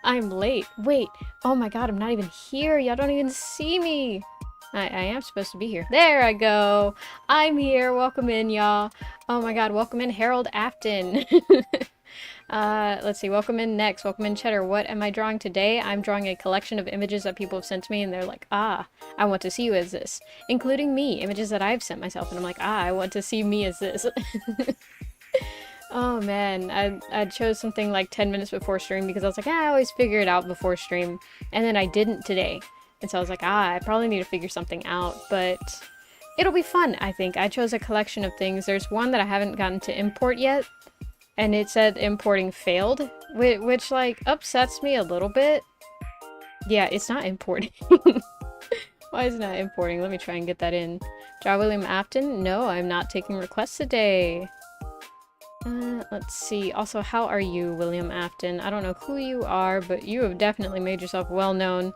I'm late. Wait. Oh my god, I'm not even here. Y'all don't even see me. I am supposed to be here. There I go. I'm here. Welcome in, y'all. Oh my god, welcome in Harold Afton. Let's see. Welcome in next. Welcome in Cheddar. What am I drawing today? I'm drawing a collection of images that people have sent to me, and they're like, ah, I want to see you as this. Including me, images that I've sent myself, and I'm like, ah, I want to see me as this. Oh man, I chose something like 10 minutes before stream because I was like, ah, I always figure it out before stream. And then I didn't today. And so I was like, ah, I probably need to figure something out, but it'll be fun, I think. I chose a collection of things. There's one that I haven't gotten to import yet, and it said importing failed, which like upsets me a little bit. Yeah, it's not importing. Why is it not importing? Let me try and get that in. Draw William Afton? No, I'm not taking requests today. Let's see. Also, how are you, William Afton? I don't know who you are, but you have definitely made yourself well known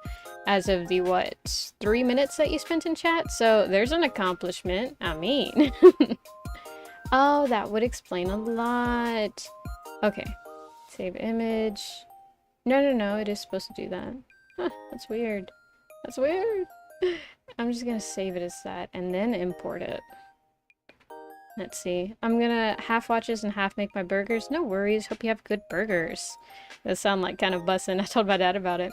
as of the, what, 3 minutes that you spent in chat? So there's an accomplishment. I mean. Oh, that would explain a lot. Okay. Save image. No, it is supposed to do that. Huh, that's weird. That's weird. I'm just gonna save it as that and then import it. Let's see. I'm gonna half watch this and half make my burgers. No worries. Hope you have good burgers. Those sound like kind of bussin'. I told my dad about it.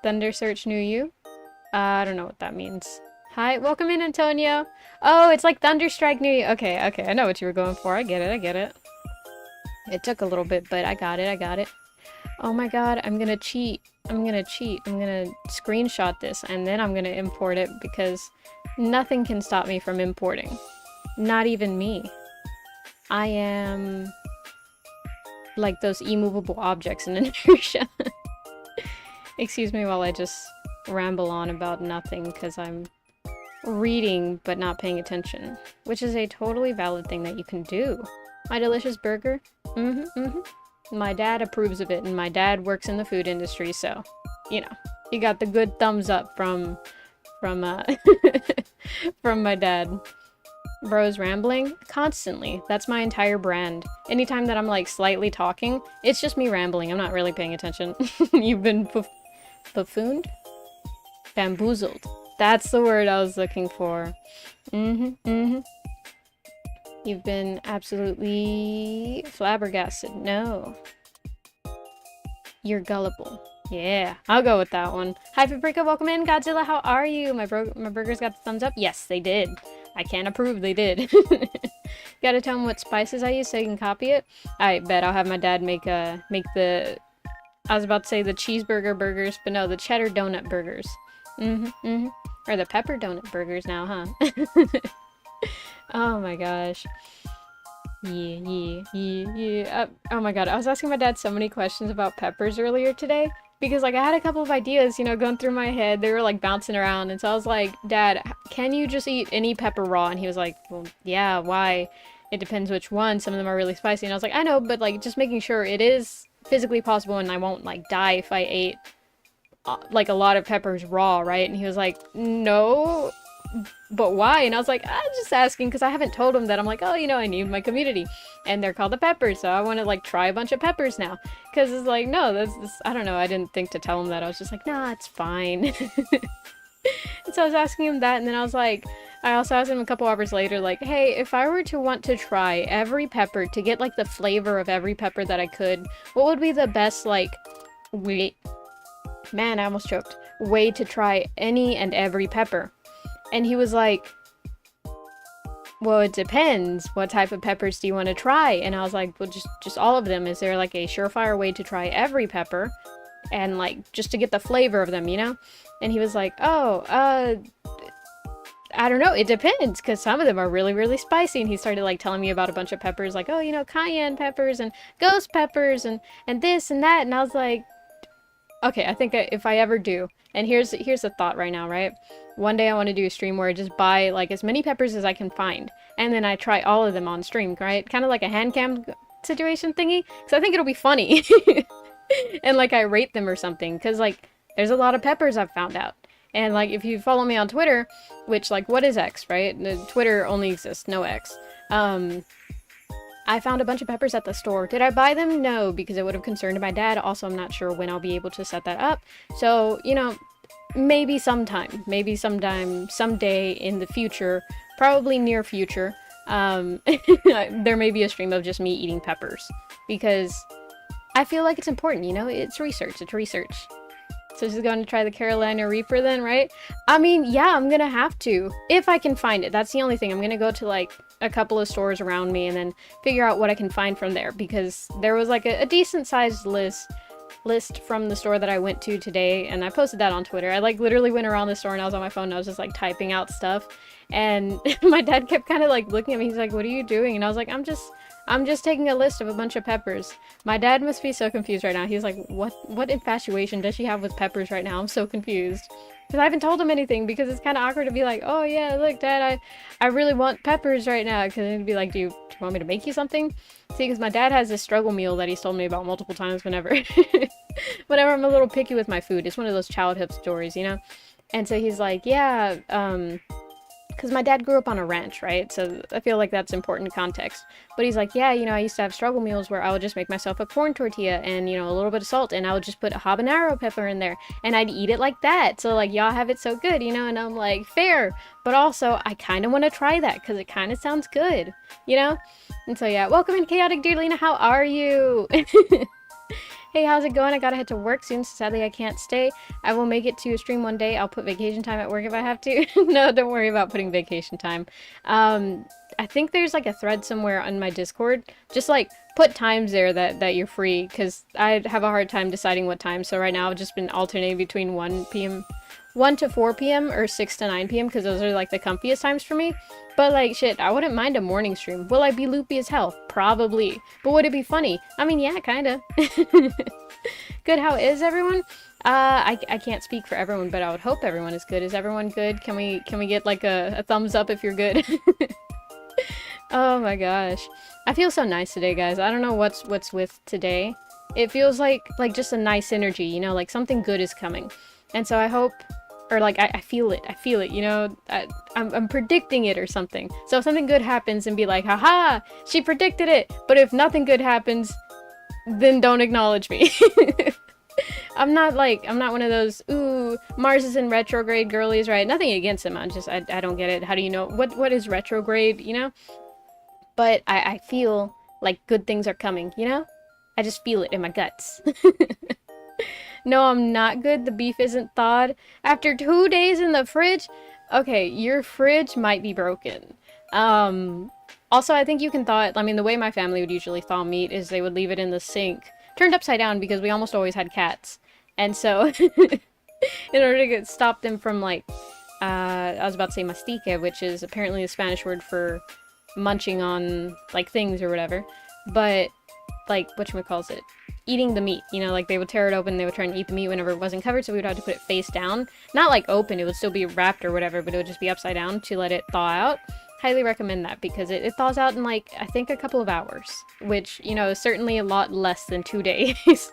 Thunder Search knew you? I don't know what that means. Hi, welcome in, Antonio. Oh, it's like Thunderstrike knew you. Okay, I know what you were going for. I get it. It took a little bit, but I got it. Oh my god, I'm gonna cheat. I'm gonna screenshot this, and then I'm gonna import it, because nothing can stop me from importing. Not even me. I am like those immovable objects in inertia. Excuse me while I just ramble on about nothing, because I'm reading but not paying attention, which is a totally valid thing that you can do. My delicious burger? My dad approves of it, and my dad works in the food industry, so, you know, you got the good thumbs up from from my dad. Bros rambling? Constantly. That's my entire brand. Anytime that I'm like slightly talking, it's just me rambling. I'm not really paying attention. You've been buffooned? Bamboozled. That's the word I was looking for. You've been absolutely flabbergasted. No. You're gullible. Yeah, I'll go with that one. Hi, Paprika, welcome in. Godzilla, how are you? My burgers got the thumbs up? Yes, they did. I can't approve, they did. Gotta tell them what spices I use so you can copy it. I bet I'll have my dad make the, I was about to say the cheeseburger burgers, but no, the cheddar donut burgers. Or the pepper donut burgers now, huh? Oh my gosh. Yeah. Oh my god, I was asking my dad so many questions about peppers earlier today. Because, like, I had a couple of ideas, you know, going through my head. They were, like, bouncing around. And so I was like, Dad, can you just eat any pepper raw? And he was like, well, yeah, why? It depends which one. Some of them are really spicy. And I was like, I know, but, like, just making sure it is physically possible and I won't, like, die if I ate, like, a lot of peppers raw, right? And he was like, no, but why? And I was like, I'm just asking because I haven't told him that. I'm like, oh, you know, I need my community. And they're called the peppers, so I want to, like, try a bunch of peppers now. Because it's like, no, that's I don't know, I didn't think to tell him that. I was just like, nah, it's fine. And so I was asking him that, and then I was like, I also asked him a couple hours later, like, hey, if I were to want to try every pepper to get, like, the flavor of every pepper that I could, what would be the best, like, man, I almost choked, way to try any and every pepper? And he was like, well, it depends. What type of peppers do you want to try? And I was like, well, just all of them. Is there like a surefire way to try every pepper? And like, just to get the flavor of them, you know? And he was like, oh, I don't know. It depends, because some of them are really, really spicy. And he started like telling me about a bunch of peppers, like, oh, you know, cayenne peppers and ghost peppers and this and that. And I was like, okay, I think if I ever do, and here's a thought right now, right? One day I want to do a stream where I just buy like as many peppers as I can find, and then I try all of them on stream, right? Kind of like a hand cam situation thingy, because I think it'll be funny. And like I rate them or something, because like there's a lot of peppers I've found out. And like if you follow me on Twitter, which like what is X, right? Twitter only exists, no X. I found a bunch of peppers at the store. Did I buy them? No, because it would have concerned my dad. Also, I'm not sure when I'll be able to set that up. So, you know, maybe sometime, someday in the future, probably near future, there may be a stream of just me eating peppers, because I feel like it's important, you know? It's research. So she's going to try the Carolina Reaper then, right? I mean, yeah, I'm gonna have to, if I can find it. That's the only thing. I'm gonna go to like a couple of stores around me and then figure out what I can find from there, because there was like a decent sized list from the store that I went to today, and I posted that on Twitter. I like literally went around the store and I was on my phone and I was just like typing out stuff, and my dad kept kind of like looking at me. He's like, "What are you doing?" And I was like, I'm just taking a list of a bunch of peppers." My dad must be so confused right now. He's like, what infatuation does she have with peppers right now? I'm so confused. Because I haven't told him anything, because it's kind of awkward to be like, "Oh yeah, look, Dad, I really want peppers right now." Because he'd be like, do you want me to make you something? See, because my dad has this struggle meal that he's told me about multiple times whenever I'm a little picky with my food. It's one of those childhood stories, you know? And so he's like, yeah, because my dad grew up on a ranch, right? So I feel like that's important context. But he's like, yeah, you know, I used to have struggle meals where I would just make myself a corn tortilla and, you know, a little bit of salt, and I would just put a habanero pepper in there, and I'd eat it like that. So like, y'all have it so good, you know? And I'm like, fair. But also, I kind of want to try that because it kind of sounds good, you know? And so yeah, welcome in, Chaotic Dearlina. How are you? Hey, how's it going? I gotta head to work soon, so sadly I can't stay. I will make it to a stream one day. I'll put vacation time at work if I have to. No, don't worry about putting vacation time. I think there's like a thread somewhere on my Discord. Just like put times there that you're free, because I have a hard time deciding what time. So right now I've just been alternating between 1 to 4 p.m. or 6 to 9 p.m. because those are like the comfiest times for me. But like, shit, I wouldn't mind a morning stream. Will I be loopy as hell? Probably. But would it be funny? I mean, yeah, kinda. Good, how is everyone? I can't speak for everyone, but I would hope everyone is good. Is everyone good? Can we get like a thumbs up if you're good? Oh my gosh. I feel so nice today, guys. I don't know what's with today. It feels like just a nice energy, you know, like something good is coming. And so I hope, or like I feel it, you know, I'm predicting it or something. So if something good happens, and be like, haha, she predicted it. But if nothing good happens, then don't acknowledge me. I'm not one of those, ooh, Mars is in retrograde girlies, right? Nothing against him, I don't get it. How do you know, what is retrograde, you know? But I feel like good things are coming, you know? I just feel it in my guts. No, I'm not good. The beef isn't thawed. After 2 days in the fridge? Okay, your fridge might be broken. Also, I think you can thaw it. I mean, the way my family would usually thaw meat is they would leave it in the sink, turned upside down, because we almost always had cats. And so, in order to stop them from, like, I was about to say mastique, which is apparently the Spanish word for munching on, like, things or whatever. But, like, whatchamacalls it? Eating the meat, you know, like they would tear it open, they would try and eat the meat whenever it wasn't covered, so we would have to put it face down. Not like open, it would still be wrapped or whatever, but it would just be upside down to let it thaw out. Highly recommend that, because it thaws out in like, I think a couple of hours, which, you know, is certainly a lot less than 2 days.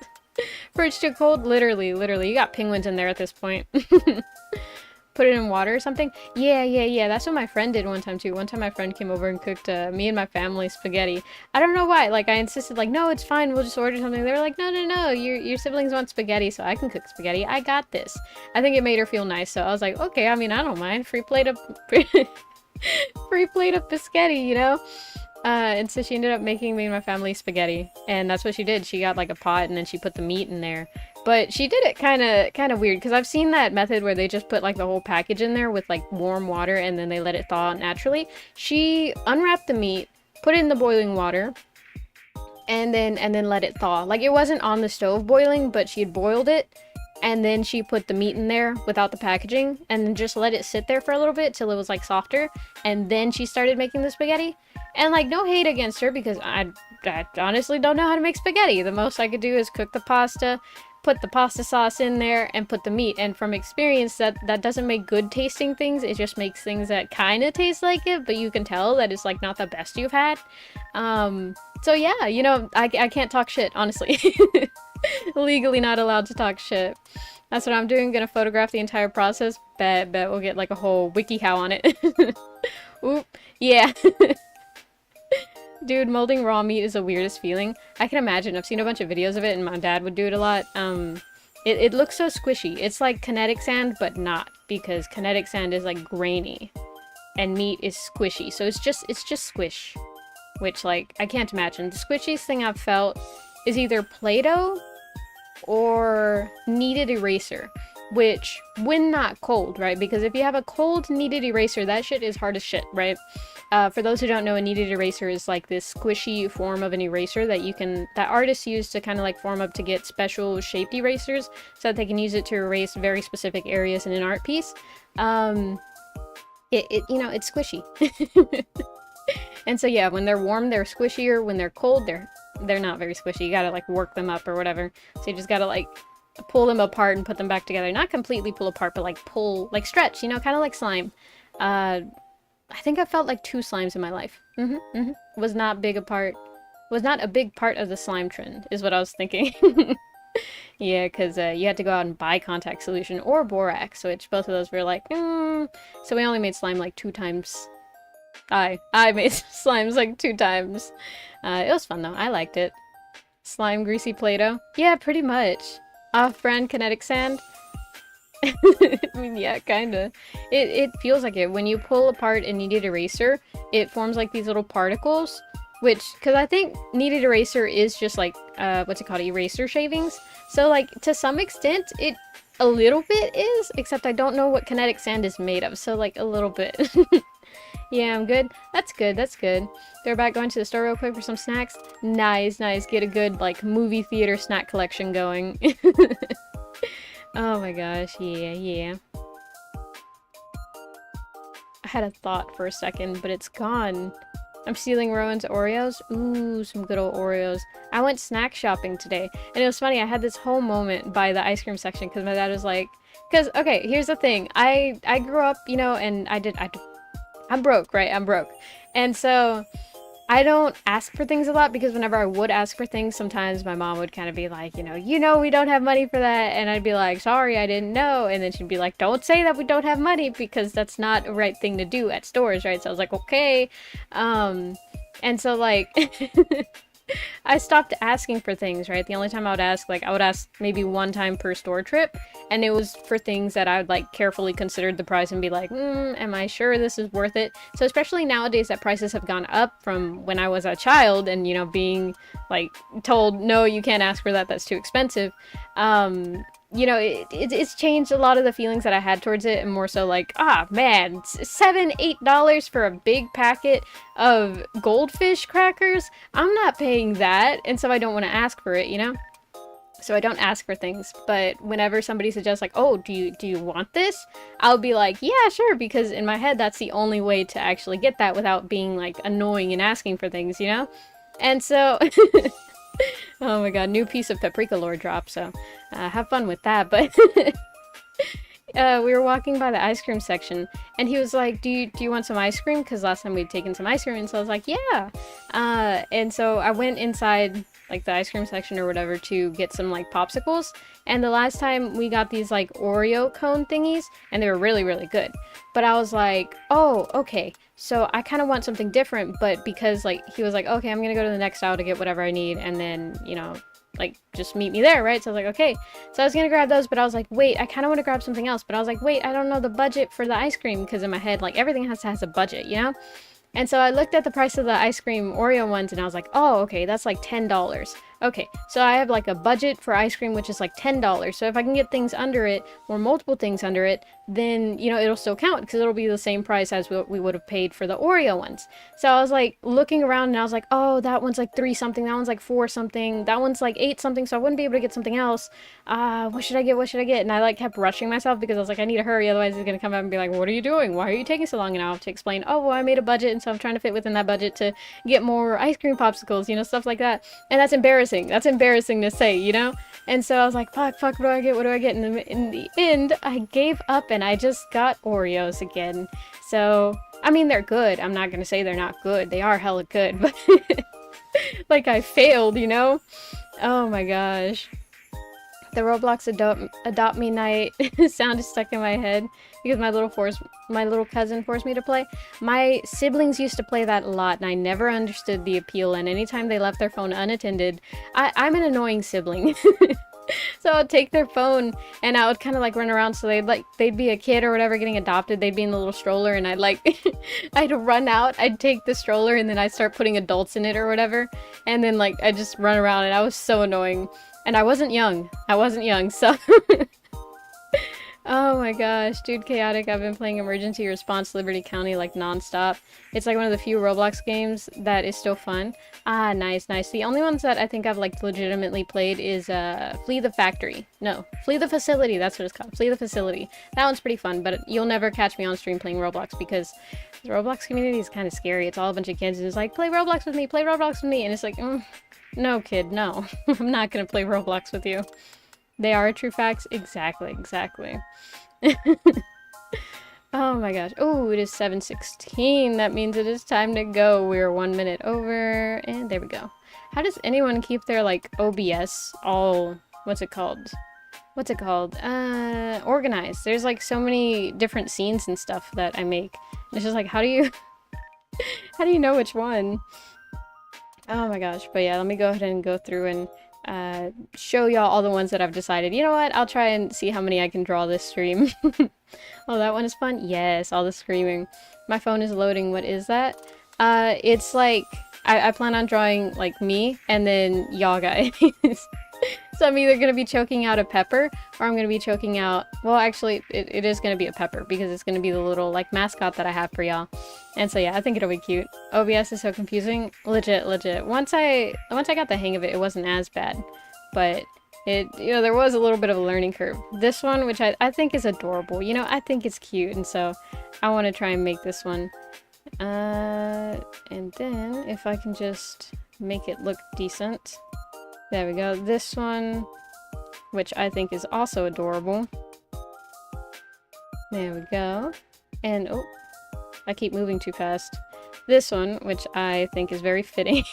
Fridge too cold? Literally, you got penguins in there at this point. Put it in water or something? Yeah, that's what my friend did one time too. One time my friend came over and cooked me and my family spaghetti. I don't know why, like I insisted like, no, it's fine, we'll just order something. They were like, no, your siblings want spaghetti, so I can cook spaghetti. I got this. I think it made her feel nice, so I was like, okay, I mean, I don't mind. Free plate of biscotti, you know? And so she ended up making me and my family spaghetti, and that's what she did. She got like a pot and then she put the meat in there. But she did it kind of weird, because I've seen that method where they just put like the whole package in there with like warm water and then they let it thaw naturally. She unwrapped the meat, put it in the boiling water, and then let it thaw. Like it wasn't on the stove boiling, but she had boiled it, and then she put the meat in there without the packaging and then just let it sit there for a little bit till it was like softer, and then she started making the spaghetti. And like, no hate against her, because I honestly don't know how to make spaghetti. The most I could do is cook the pasta, put the pasta sauce in there, and put the meat. And from experience, that doesn't make good tasting things. It just makes things that kind of taste like it, but you can tell that it's like not the best you've had. So yeah, you know, I can't talk shit, honestly. Legally not allowed to talk shit. That's what I'm doing. Gonna photograph the entire process. Bet we'll get like a whole WikiHow on it. Oop, yeah. Dude, molding raw meat is the weirdest feeling. I can imagine. I've seen a bunch of videos of it, and my dad would do it a lot. It looks so squishy. It's like kinetic sand, but not, because kinetic sand is like grainy, and meat is squishy. So it's just squish, which like I can't imagine. The squishiest thing I've felt is either Play-Doh or kneaded eraser, which when not cold, right? Because if you have a cold kneaded eraser, that shit is hard as shit, right? For those who don't know, a kneaded eraser is like this squishy form of an eraser that artists use to kind of like form up to get special shaped erasers so that they can use it to erase very specific areas in an art piece. It's squishy. And so yeah, when they're warm, they're squishier. When they're cold, they're not very squishy. You gotta like work them up or whatever. So you just gotta like pull them apart and put them back together. Not completely pull apart, but like pull, like stretch, kind of like slime. I think I felt like 2 slimes in my life. Was not a big part of the slime trend, is what I was thinking. Yeah, because you had to go out and buy contact solution or borax, which both of those were like, So we only made slime like 2 times. I made slimes like 2 times. It was fun though. I liked it. Slime greasy Play-Doh. Yeah, pretty much. Off-brand kinetic sand. I mean, yeah, kinda. It feels like it. When you pull apart a kneaded eraser, it forms like these little particles, because I think kneaded eraser is just like, what's it called? Eraser shavings. So like, to some extent, it a little bit is, except I don't know what kinetic sand is made of, so like a little bit. Yeah, I'm good. That's good, that's good. They're about going to the store real quick for some snacks. Nice, nice. Get a good, like, movie theater snack collection going. Oh my gosh, yeah. I had a thought for a second, but it's gone. I'm stealing Rowan's Oreos. Ooh, some good old Oreos. I went snack shopping today, and it was funny. I had this whole moment by the ice cream section because my dad was like, okay, here's the thing. I grew up, and I'm broke, right? I'm broke. And so I don't ask for things a lot, because whenever I would ask for things, sometimes my mom would kind of be like, we don't have money for that. And I'd be like, sorry, I didn't know. And then she'd be like, don't say that we don't have money, because that's not a right thing to do at stores, right? So I was like, okay. And so like, I stopped asking for things, right? The only time I would ask maybe 1 time per store trip, and it was for things that I would like carefully consider the price and be like, am I sure this is worth it? So especially nowadays that prices have gone up from when I was a child, and being like told, no, you can't ask for that, that's too expensive. It's changed a lot of the feelings that I had towards it, and more so like, man, $7-8 for a big packet of goldfish crackers? I'm not paying that, and so I don't want to ask for it, So I don't ask for things, but whenever somebody suggests like, oh, do you want this? I'll be like, yeah, sure, because in my head that's the only way to actually get that without being like annoying and asking for things, And so... Oh my god, new piece of paprika lore drop, so have fun with that. But we were walking by the ice cream section, and he was like, do you want some ice cream? Because last time we'd taken some ice cream, and so I was like, yeah. And so I went inside like the ice cream section or whatever to get some like popsicles, and the last time we got these like Oreo cone thingies, and they were really, really good. But I was like, oh, okay. So I kind of want something different, but because like he was like, okay, I'm gonna go to the next aisle to get whatever I need, and then like just meet me there, right? So I was like, okay. So I was gonna grab those, but I was like, wait, I kind of want to grab something else, but I was like, wait, I don't know the budget for the ice cream, because in my head like everything has a budget, And so I looked at the price of the ice cream Oreo ones, and I was like, oh, okay, that's like $10. Okay, so I have like a budget for ice cream, which is like $10. So if I can get things under it, or multiple things under it, then, it'll still count, because it'll be the same price as what we would have paid for the Oreo ones. So I was like looking around, and I was like, oh, that one's like 3 something, that one's like 4 something, that one's like 8 something, so I wouldn't be able to get something else. What should I get? And I like kept rushing myself, because I was like, I need to hurry, otherwise he's gonna come up and be like, what are you doing? Why are you taking so long? And I'll have to explain, oh, well, I made a budget, and so I'm trying to fit within that budget to get more ice cream popsicles, stuff like that. And that's embarrassing to say, And so I was like, fuck, what do I get? And in the end, I gave up, and I just got Oreos again. So, I mean, they're good. I'm not gonna say they're not good. They are hella good, but like I failed, Oh my gosh. The Roblox adopt me night sound is stuck in my head because my little cousin forced me to play. My siblings used to play that a lot, and I never understood the appeal. And anytime they left their phone unattended, I'm an annoying sibling. So I would take their phone and I would kind of like run around. So they'd be a kid or whatever getting adopted. They'd be in the little stroller, and I'd run out. I'd take the stroller and then I'd start putting adults in it or whatever. And then like I'd just run around, and I was so annoying. And I wasn't young, so oh my gosh, dude, Chaotic, I've been playing Emergency Response Liberty County like non-stop. It's like one of the few Roblox games that is still fun. Ah, nice, nice. The only ones that I think I've like legitimately played is Flee the Factory. No, Flee the Facility, that's what it's called. Flee the Facility. That one's pretty fun, but you'll never catch me on stream playing Roblox because the Roblox community is kind of scary. It's all a bunch of kids who's like, play Roblox with me, and it's like, no, kid, no. I'm not gonna play Roblox with you. They are true facts. Exactly, exactly. Oh my gosh. Oh, it is 7:16. That means it is time to go. We're 1 minute over, and there we go. How does anyone keep their, like, OBS all... What's it called? Organized. There's, like, so many different scenes and stuff that I make. It's just like, how do you... how do you know which one? Oh my gosh, but yeah, let me go ahead and go through and show y'all all the ones that I've decided. You know what? I'll try and see how many I can draw this stream. Oh, that one is fun? Yes, all the screaming. My phone is loading. What is that? It's like, I plan on drawing, like, me, and then y'all guys. So I'm either gonna be choking out a pepper, or I'm gonna be choking out... Well, actually, it is gonna be a pepper, because it's gonna be the little, like, mascot that I have for y'all. And so, yeah, I think it'll be cute. OBS is so confusing. Legit, legit. Once I got the hang of it, it wasn't as bad. But, there was a little bit of a learning curve. This one, which I think is adorable. I think it's cute, and so I want to try and make this one. And then, if I can just make it look decent... There we go. This one, which I think is also adorable. There we go. And, oh, I keep moving too fast. This one, which I think is very fitting.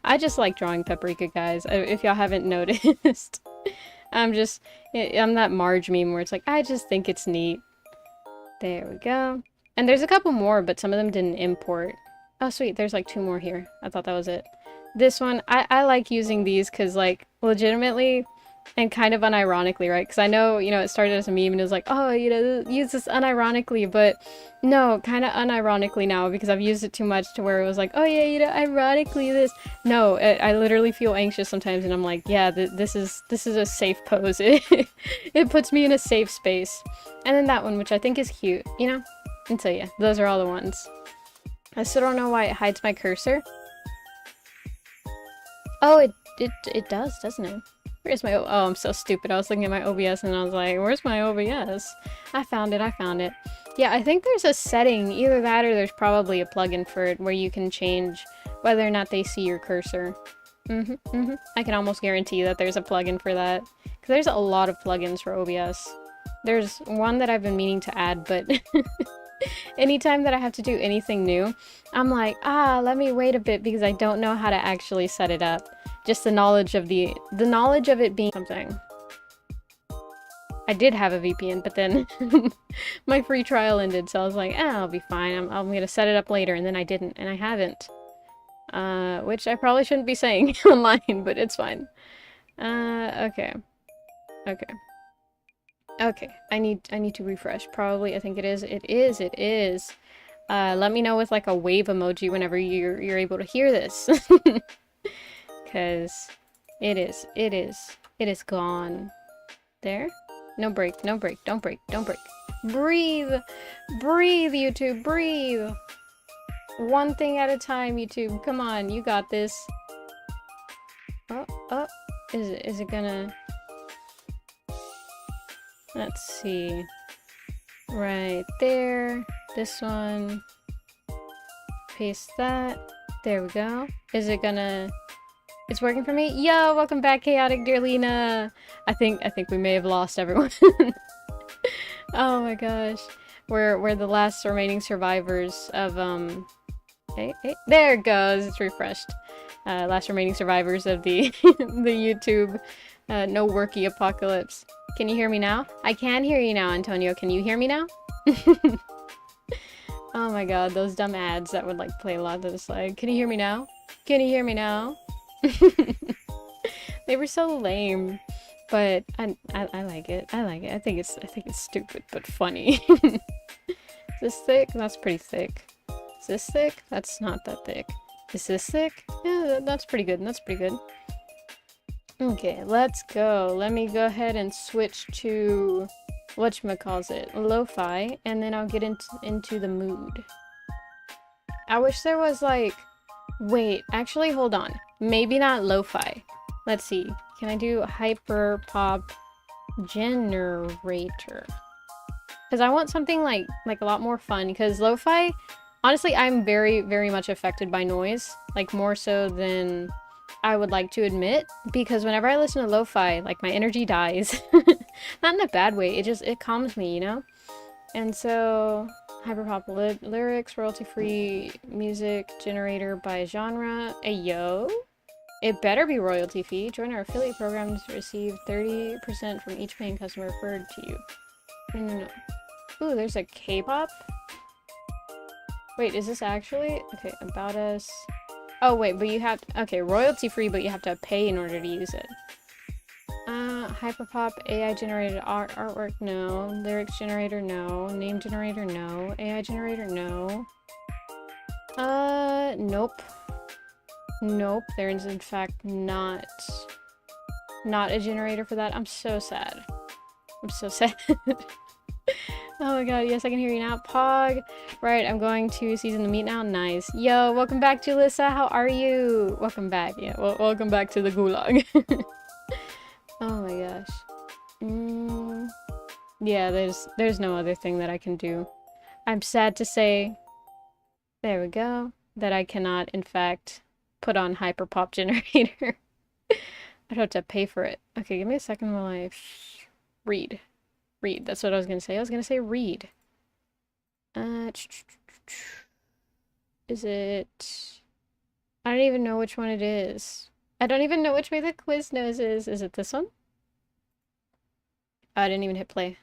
I just like drawing paprika, guys, if y'all haven't noticed. I'm that Marge meme where it's like, I just think it's neat. There we go. And there's a couple more, but some of them didn't import. Oh, sweet. There's like 2 more here. I thought that was it. This one, I like using these because, like, legitimately and kind of unironically, right? Because I know, it started as a meme and it was like, oh, use this unironically, but no, kind of unironically now because I've used it too much to where it was like, oh yeah, ironically this. No, I literally feel anxious sometimes and I'm like, yeah, this is a safe pose. It puts me in a safe space. And then that one, which I think is cute, And so yeah, those are all the ones. I still don't know why it hides my cursor. Oh, it does, doesn't it? Where's my... Oh, I'm so stupid. I was looking at my OBS and I was like, where's my OBS? I found it. Yeah, I think there's a setting. Either that or there's probably a plugin for it where you can change whether or not they see your cursor. I can almost guarantee that there's a plugin for that. Because there's a lot of plugins for OBS. There's one that I've been meaning to add, but... anytime that I have to do anything new, I'm like, let me wait a bit because I don't know how to actually set it up. Just the knowledge of it being something. I did have a VPN, but then my free trial ended, so I was like, I'll be fine. I'm gonna set it up later, and then I didn't, and I haven't. Which I probably shouldn't be saying online, but it's fine. Okay. Okay, I need to refresh. Probably, I think it is. It is. Let me know with like a wave emoji whenever you're able to hear this. Cause it is gone. There? No break, don't break. Breathe, YouTube, breathe. One thing at a time, YouTube. Come on, you got this. Oh, is it gonna... Let's see. Right there. This one. Paste that. There we go. Is it gonna... It's working for me? Yo, welcome back, Chaotic Dear Lena. I think we may have lost everyone. Oh my gosh. We're the last remaining survivors of, Hey, there it goes. It's refreshed. Last remaining survivors of the the YouTube No worky apocalypse. Can you hear me now? I can hear you now, Antonio. Can you hear me now? Oh my god, those dumb ads that would like play a lot of this, like, can you hear me now? Can you hear me now? They were so lame, but I like it. I like it. I think it's stupid but funny. Is this thick? That's pretty thick. Is this thick? That's not that thick. Is this thick? Yeah, that's pretty good. That's pretty good. Okay, let's go. Let me go ahead and switch to whatchamacallit, lo-fi, and then I'll get into the mood. I wish there was like, wait, actually hold on. Maybe not lo-fi. Let's see. Can I do hyper pop generator? Because I want something like a lot more fun, because lo-fi, honestly, I'm very, very much affected by noise, like more so than I would like to admit, because whenever I listen to lo-fi, like my energy dies. Not in a bad way, it calms me, you know? And so, hyperpop lyrics, royalty-free music generator by genre. Ayo? It better be royalty-free. Join our affiliate program to receive 30% from each paying customer referred to you. No. Ooh, there's a K-pop? Wait, is this actually? Okay, about us. Oh wait, but you have to, okay, royalty free, but you have to pay in order to use it. Hyperpop, AI generated artwork, no. Lyrics generator, no. Name generator, no. AI generator, no. Nope. Nope, there is in fact not a generator for that. I'm so sad. I'm so sad. Oh my god, yes, I can hear you now. Pog. Right, I'm going to season the meat now. Nice. Yo, welcome back, Julissa. How are you? Welcome back. Yeah, welcome back to the gulag. Oh my gosh. Yeah, there's no other thing that I can do. I'm sad to say, there we go, that I cannot, in fact, put on Hyperpop Generator. I'd have to pay for it. Okay, give me a second while I read. Read, that's what I was gonna say. I was gonna say read. Is it... I don't even know which one it is. I don't even know which way the Quiznos is. Is it this one? I didn't even hit play.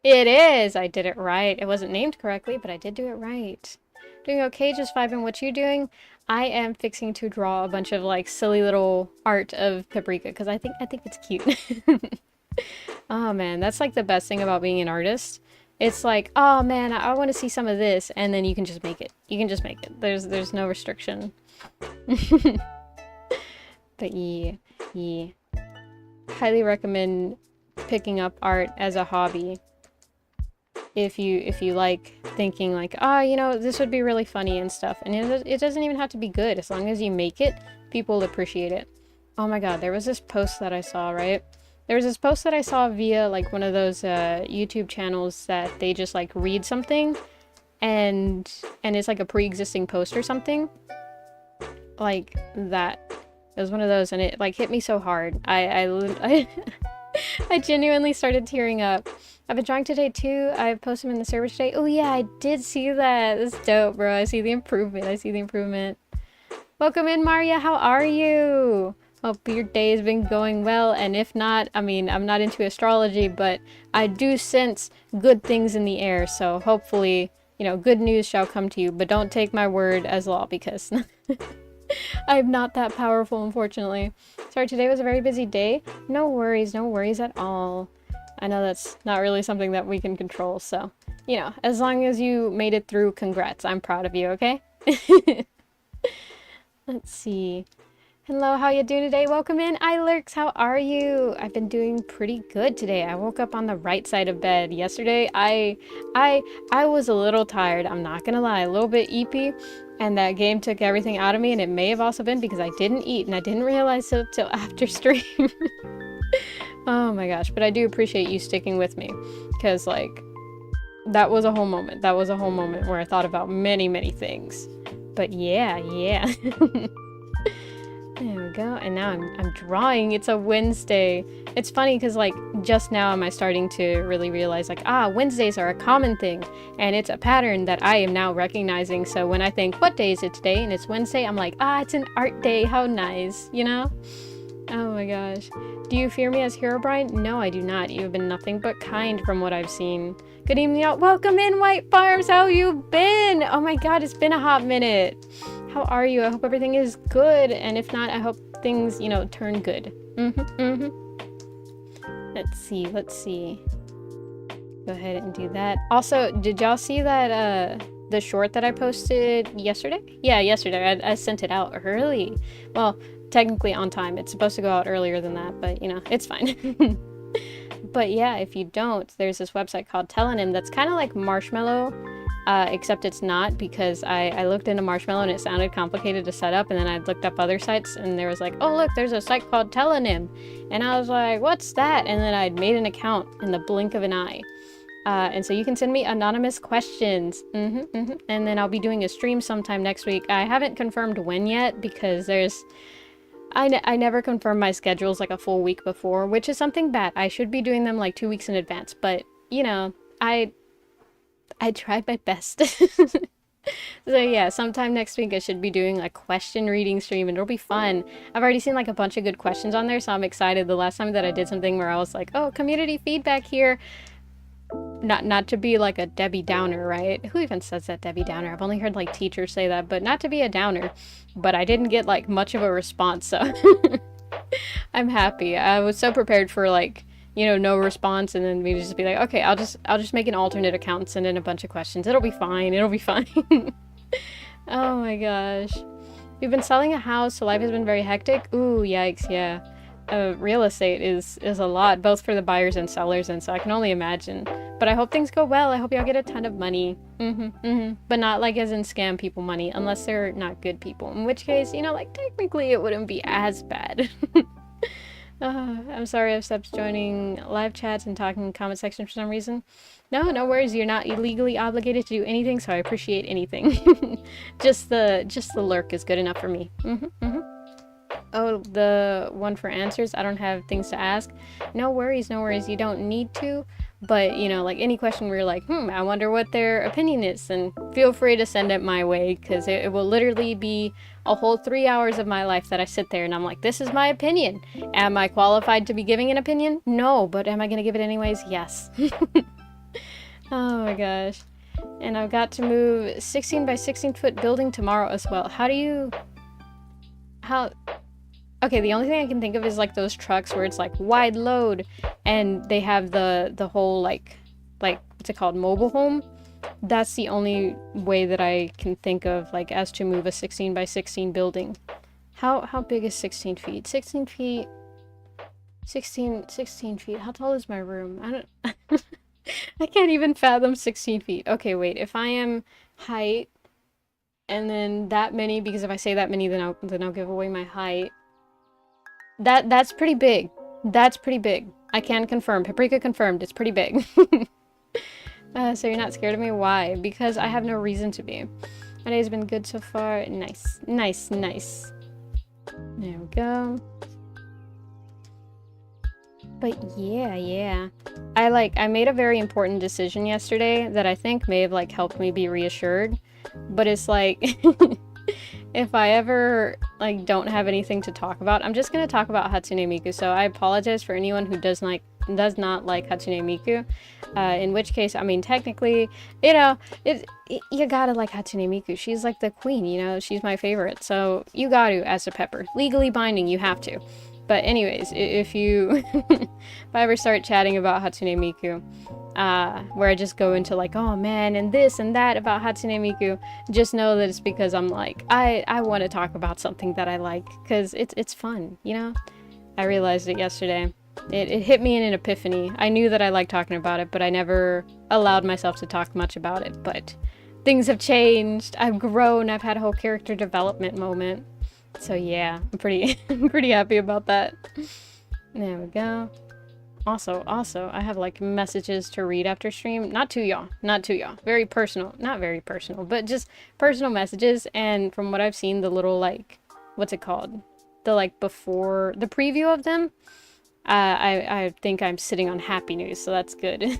It is! I did it right. It wasn't named correctly, but I did do it right. Doing okay, just vibing. What you doing? I am fixing to draw a bunch of like silly little art of Paprika because I think it's cute. Oh man, that's like the best thing about being an artist. It's like, oh man, I want to see some of this, and then you can just make it. You can just make it. There's no restriction. But yeah. Highly recommend picking up art as a hobby. If you like thinking like, oh, you know, this would be really funny and stuff. And it doesn't even have to be good. As long as you make it, people will appreciate it. Oh my god, there was this post that I saw, right? There was this post that I saw via like one of those YouTube channels that they just like read something and it's like a pre-existing post or something. Like that. It was one of those and it like hit me so hard. I genuinely started tearing up. I've been drawing today too. I've posted them in the server today. Oh yeah, I did see that. That's dope, bro. I see the improvement. Welcome in, Maria. How are you? Hope your day has been going well, and if not, I mean, I'm not into astrology, but I do sense good things in the air, so hopefully, you know, good news shall come to you, but don't take my word as law, because I'm not that powerful, unfortunately. Sorry, today was a very busy day. No worries at all. I know that's not really something that we can control, so, you know, as long as you made it through, congrats. I'm proud of you, okay? Let's see. Hello, how you doing today? Welcome in, iLurks. How are you? I've been doing pretty good today. I woke up on the right side of bed. Yesterday, I was a little tired. I'm not gonna lie, a little bit eepy, and that game took everything out of me, and it may have also been because I didn't eat, and I didn't realize it till after stream. Oh my gosh, but I do appreciate you sticking with me, because like, that was a whole moment. That was a whole moment where I thought about many, many things. But yeah. There we go, and now I'm drawing. It's a Wednesday. It's funny because like just now am I starting to really realize like, Wednesdays are a common thing and it's a pattern that I am now recognizing. So when I think, what day is it today? And it's Wednesday, I'm like, it's an art day, how nice, you know? Oh my gosh. Do you fear me as Herobrine? No, I do not. You have been nothing but kind from what I've seen. Good evening, y'all. Welcome in, White Farms. How you been? Oh my god, it's been a hot minute. How are you? I hope everything is good. And if not, I hope things, you know, turn good. Let's see. Go ahead and do that. Also, did y'all see that, the short that I posted yesterday? Yeah, yesterday. I sent it out early. Well, technically on time. It's supposed to go out earlier than that, but you know, it's fine. But yeah, if you don't, there's this website called Telonym that's kind of like Marshmallow, except it's not, because I looked into Marshmallow and it sounded complicated to set up, and then I looked up other sites and there was like, oh look, there's a site called Telonym. And I was like, what's that? And then I'd made an account in the blink of an eye. And so you can send me anonymous questions. And then I'll be doing a stream sometime next week. I haven't confirmed when yet because I never confirm my schedules like a full week before, which is something bad. I should be doing them like 2 weeks in advance, but you know, I tried my best. So yeah, sometime next week I should be doing a question reading stream and it'll be fun. I've already seen like a bunch of good questions on there, so I'm excited. The last time that I did something where I was like, oh, community feedback here. Not to be like a Debbie Downer, right? Who even says that, Debbie Downer? I've only heard like teachers say that, but not to be a downer. But I didn't get like much of a response, so I'm happy. I was so prepared for like, you know, no response, and then we just be like, okay, I'll just make an alternate account and send in a bunch of questions. It'll be fine. It'll be fine. Oh my gosh. We've been selling a house, so life has been very hectic. Ooh, yikes, yeah. Real estate is a lot, both for the buyers and sellers, and so I can only imagine. But I hope things go well. I hope y'all get a ton of money. But not like as in scam people money, unless they're not good people. In which case, you know, like technically it wouldn't be as bad. I'm sorry I've stopped joining live chats and talking in comment section for some reason. No worries. You're not illegally obligated to do anything, so I appreciate anything. Just the lurk is good enough for me. Oh, the one for answers. I don't have things to ask. No worries. You don't need to. But, you know, like any question where you're like, I wonder what their opinion is, then feel free to send it my way, because it will literally be a whole 3 hours of my life that I sit there and I'm like, this is my opinion. Am I qualified to be giving an opinion? No, but am I going to give it anyways? Yes. Oh my gosh. And I've got to move 16 by 16 foot building tomorrow as well. Okay, the only thing I can think of is like those trucks where it's like wide load and they have the whole like what's it called, mobile home. That's the only way that I can think of, like, as to move a 16 by 16 building. How big is 16 feet? 16 feet. 16 feet. How tall is my room? I don't I can't even fathom 16 feet. Okay, wait. If I am height and then that many, because if I say that many then I'll give away my height. That's pretty big. That's pretty big. I can confirm. Paprika confirmed. It's pretty big. So you're not scared of me? Why? Because I have no reason to be. My day's been good so far. Nice. There we go. But yeah. I made a very important decision yesterday that I think may have like helped me be reassured. But it's like if I ever like don't have anything to talk about, I'm just gonna talk about Hatsune Miku. So I apologize for anyone who does not like Hatsune Miku. In which case, I mean, technically, you know, you gotta like Hatsune Miku. She's like the queen, you know, she's my favorite. So you gotta, as a pepper. Legally binding, you have to. But anyways, if I ever start chatting about Hatsune Miku, where I just go into like, oh man, and this and that about Hatsune Miku, just know that it's because I'm like, I want to talk about something that I like, because it's fun, you know? I realized it yesterday. It hit me in an epiphany. I knew that I liked talking about it, but I never allowed myself to talk much about it. But things have changed. I've grown. I've had a whole character development moment. So yeah, I'm pretty happy about that. There we go. Also, I have like messages to read after stream. Not to y'all. Very personal. Not very personal, but just personal messages. And from what I've seen, the little like, what's it called? The like before, the preview of them. I think I'm sitting on happy news, so that's good.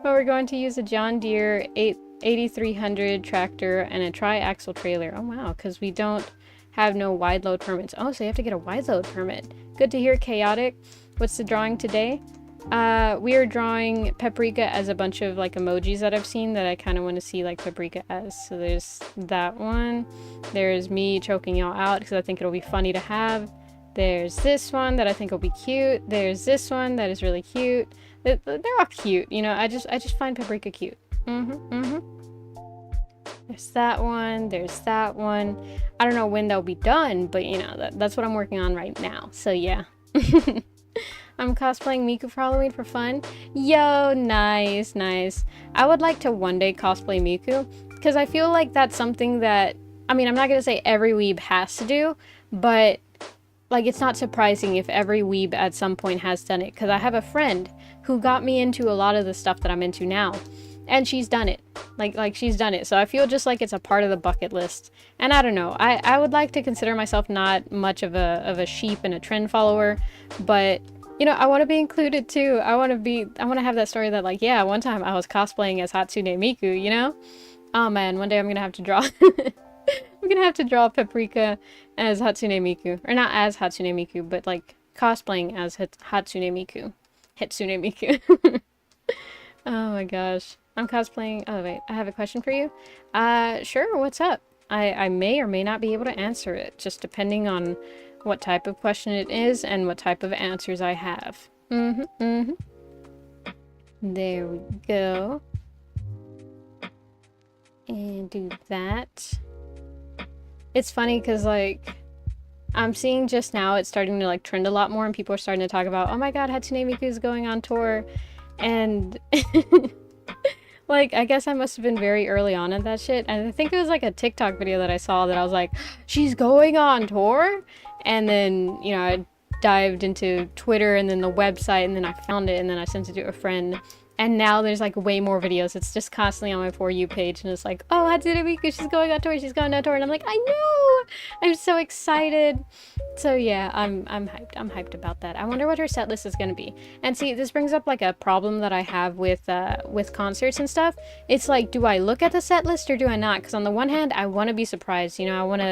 But we're going to use a John Deere 8300 tractor and a tri-axle trailer. Oh wow, because we don't have no wide load permits. Oh, so you have to get a wide load permit. Good to hear, Chaotic. What's the drawing today? We are drawing Paprika as a bunch of like emojis that I've seen that I kind of want to see like Paprika as. So there's that one. There's me choking y'all out because I think it'll be funny to have. There's this one that I think will be cute. There's this one that is really cute. They're all cute, you know. I just find Paprika cute. There's that one. There's that one. I don't know when they'll be done, but you know that's what I'm working on right now. So yeah. I'm cosplaying Miku for Halloween for fun. Yo, nice, nice. I would like to one day cosplay Miku because I feel like that's something that, I mean, I'm not gonna say every weeb has to do, but like it's not surprising if every weeb at some point has done it, because I have a friend who got me into a lot of the stuff that I'm into now, and she's done it. Like she's done it. So I feel just like it's a part of the bucket list. And I don't know. I would like to consider myself not much of a sheep and a trend follower, but you know, I want to be included too. I want to have that story that like, yeah, one time I was cosplaying as Hatsune Miku, you know? Oh man, one day I'm gonna have to draw I'm gonna have to draw Paprika as Hatsune Miku. Or not as Hatsune Miku, but like cosplaying as Hatsune Miku. Hatsune Miku. Oh my gosh. I'm cosplaying. Oh wait, I have a question for you. Sure, what's up? I may or may not be able to answer it, just depending on what type of question it is and what type of answers I have. There we go. And do that. It's funny because like I'm seeing just now it's starting to like trend a lot more and people are starting to talk about, oh my god, Hatsune Miku is going on tour. And like I guess I must have been very early on at that shit. And I think it was like a TikTok video that I saw that I was like, she's going on tour? And then, you know, I dived into Twitter and then the website and then I found it and then I sent it to a friend. And now there's like way more videos. It's just constantly on my For You page and it's like, oh, Hatsune Miku, she's going on tour, she's going on tour. And I'm like, I know! I'm so excited. So yeah, I'm hyped. I'm hyped about that. I wonder what her set list is going to be. And see, this brings up like a problem that I have with concerts and stuff. It's like, do I look at the set list or do I not? Because on the one hand, I want to be surprised. You know, I want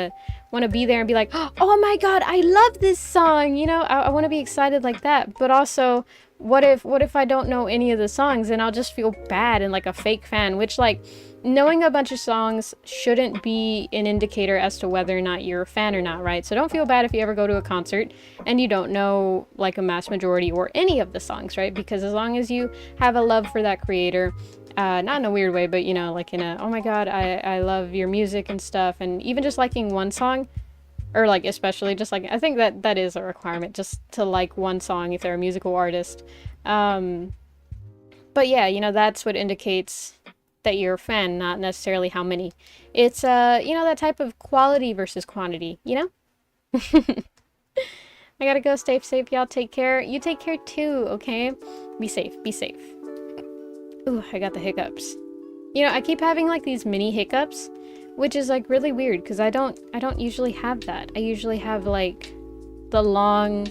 to be there and be like, oh my god, I love this song. You know, I want to be excited like that. But also, what if I don't know any of the songs and I'll just feel bad and like a fake fan, which like knowing a bunch of songs shouldn't be an indicator as to whether or not you're a fan or not, right? So don't feel bad if you ever go to a concert and you don't know like a mass majority or any of the songs, right? Because as long as you have a love for that creator, not in a weird way, but you know, like in a, oh my god, I love your music and stuff, and even just liking one song, or like especially just like, I think that is a requirement, just to like one song if they're a musical artist. But yeah, you know, that's what indicates that you're a fan, not necessarily how many. It's you know, that type of quality versus quantity, you know? I gotta go. Stay safe, y'all. Take care. You take care too, okay? Be safe. Be safe. Ooh, I got the hiccups. You know, I keep having like these mini hiccups, which is like really weird because I don't usually have that. I usually have like the long,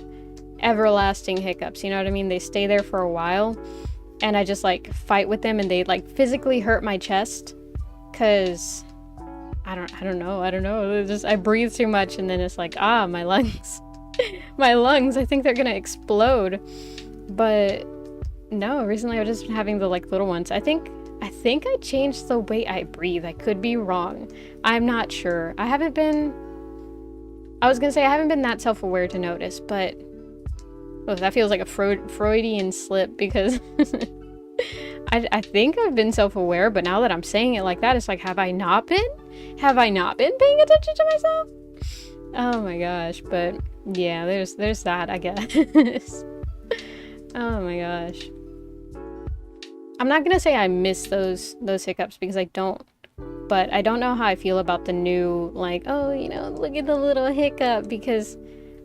everlasting hiccups. You know what I mean? They stay there for a while, and I just like fight with them, and they like physically hurt my chest because I don't know. It's just, I breathe too much, and then it's like, my lungs, my lungs. I think they're gonna explode. But no, recently I've just been having the like little ones. I think I changed the way I breathe. I could be wrong. I'm not sure. I haven't been that self-aware to notice, but oh, that feels like a Freudian slip because I think I've been self-aware, but now that I'm saying it like that, it's like, have I not been paying attention to myself? Oh my gosh. But yeah, there's that, I guess. Oh my gosh. I'm not gonna say I miss those hiccups because I don't, but I don't know how I feel about the new, like, oh, you know, look at the little hiccup, because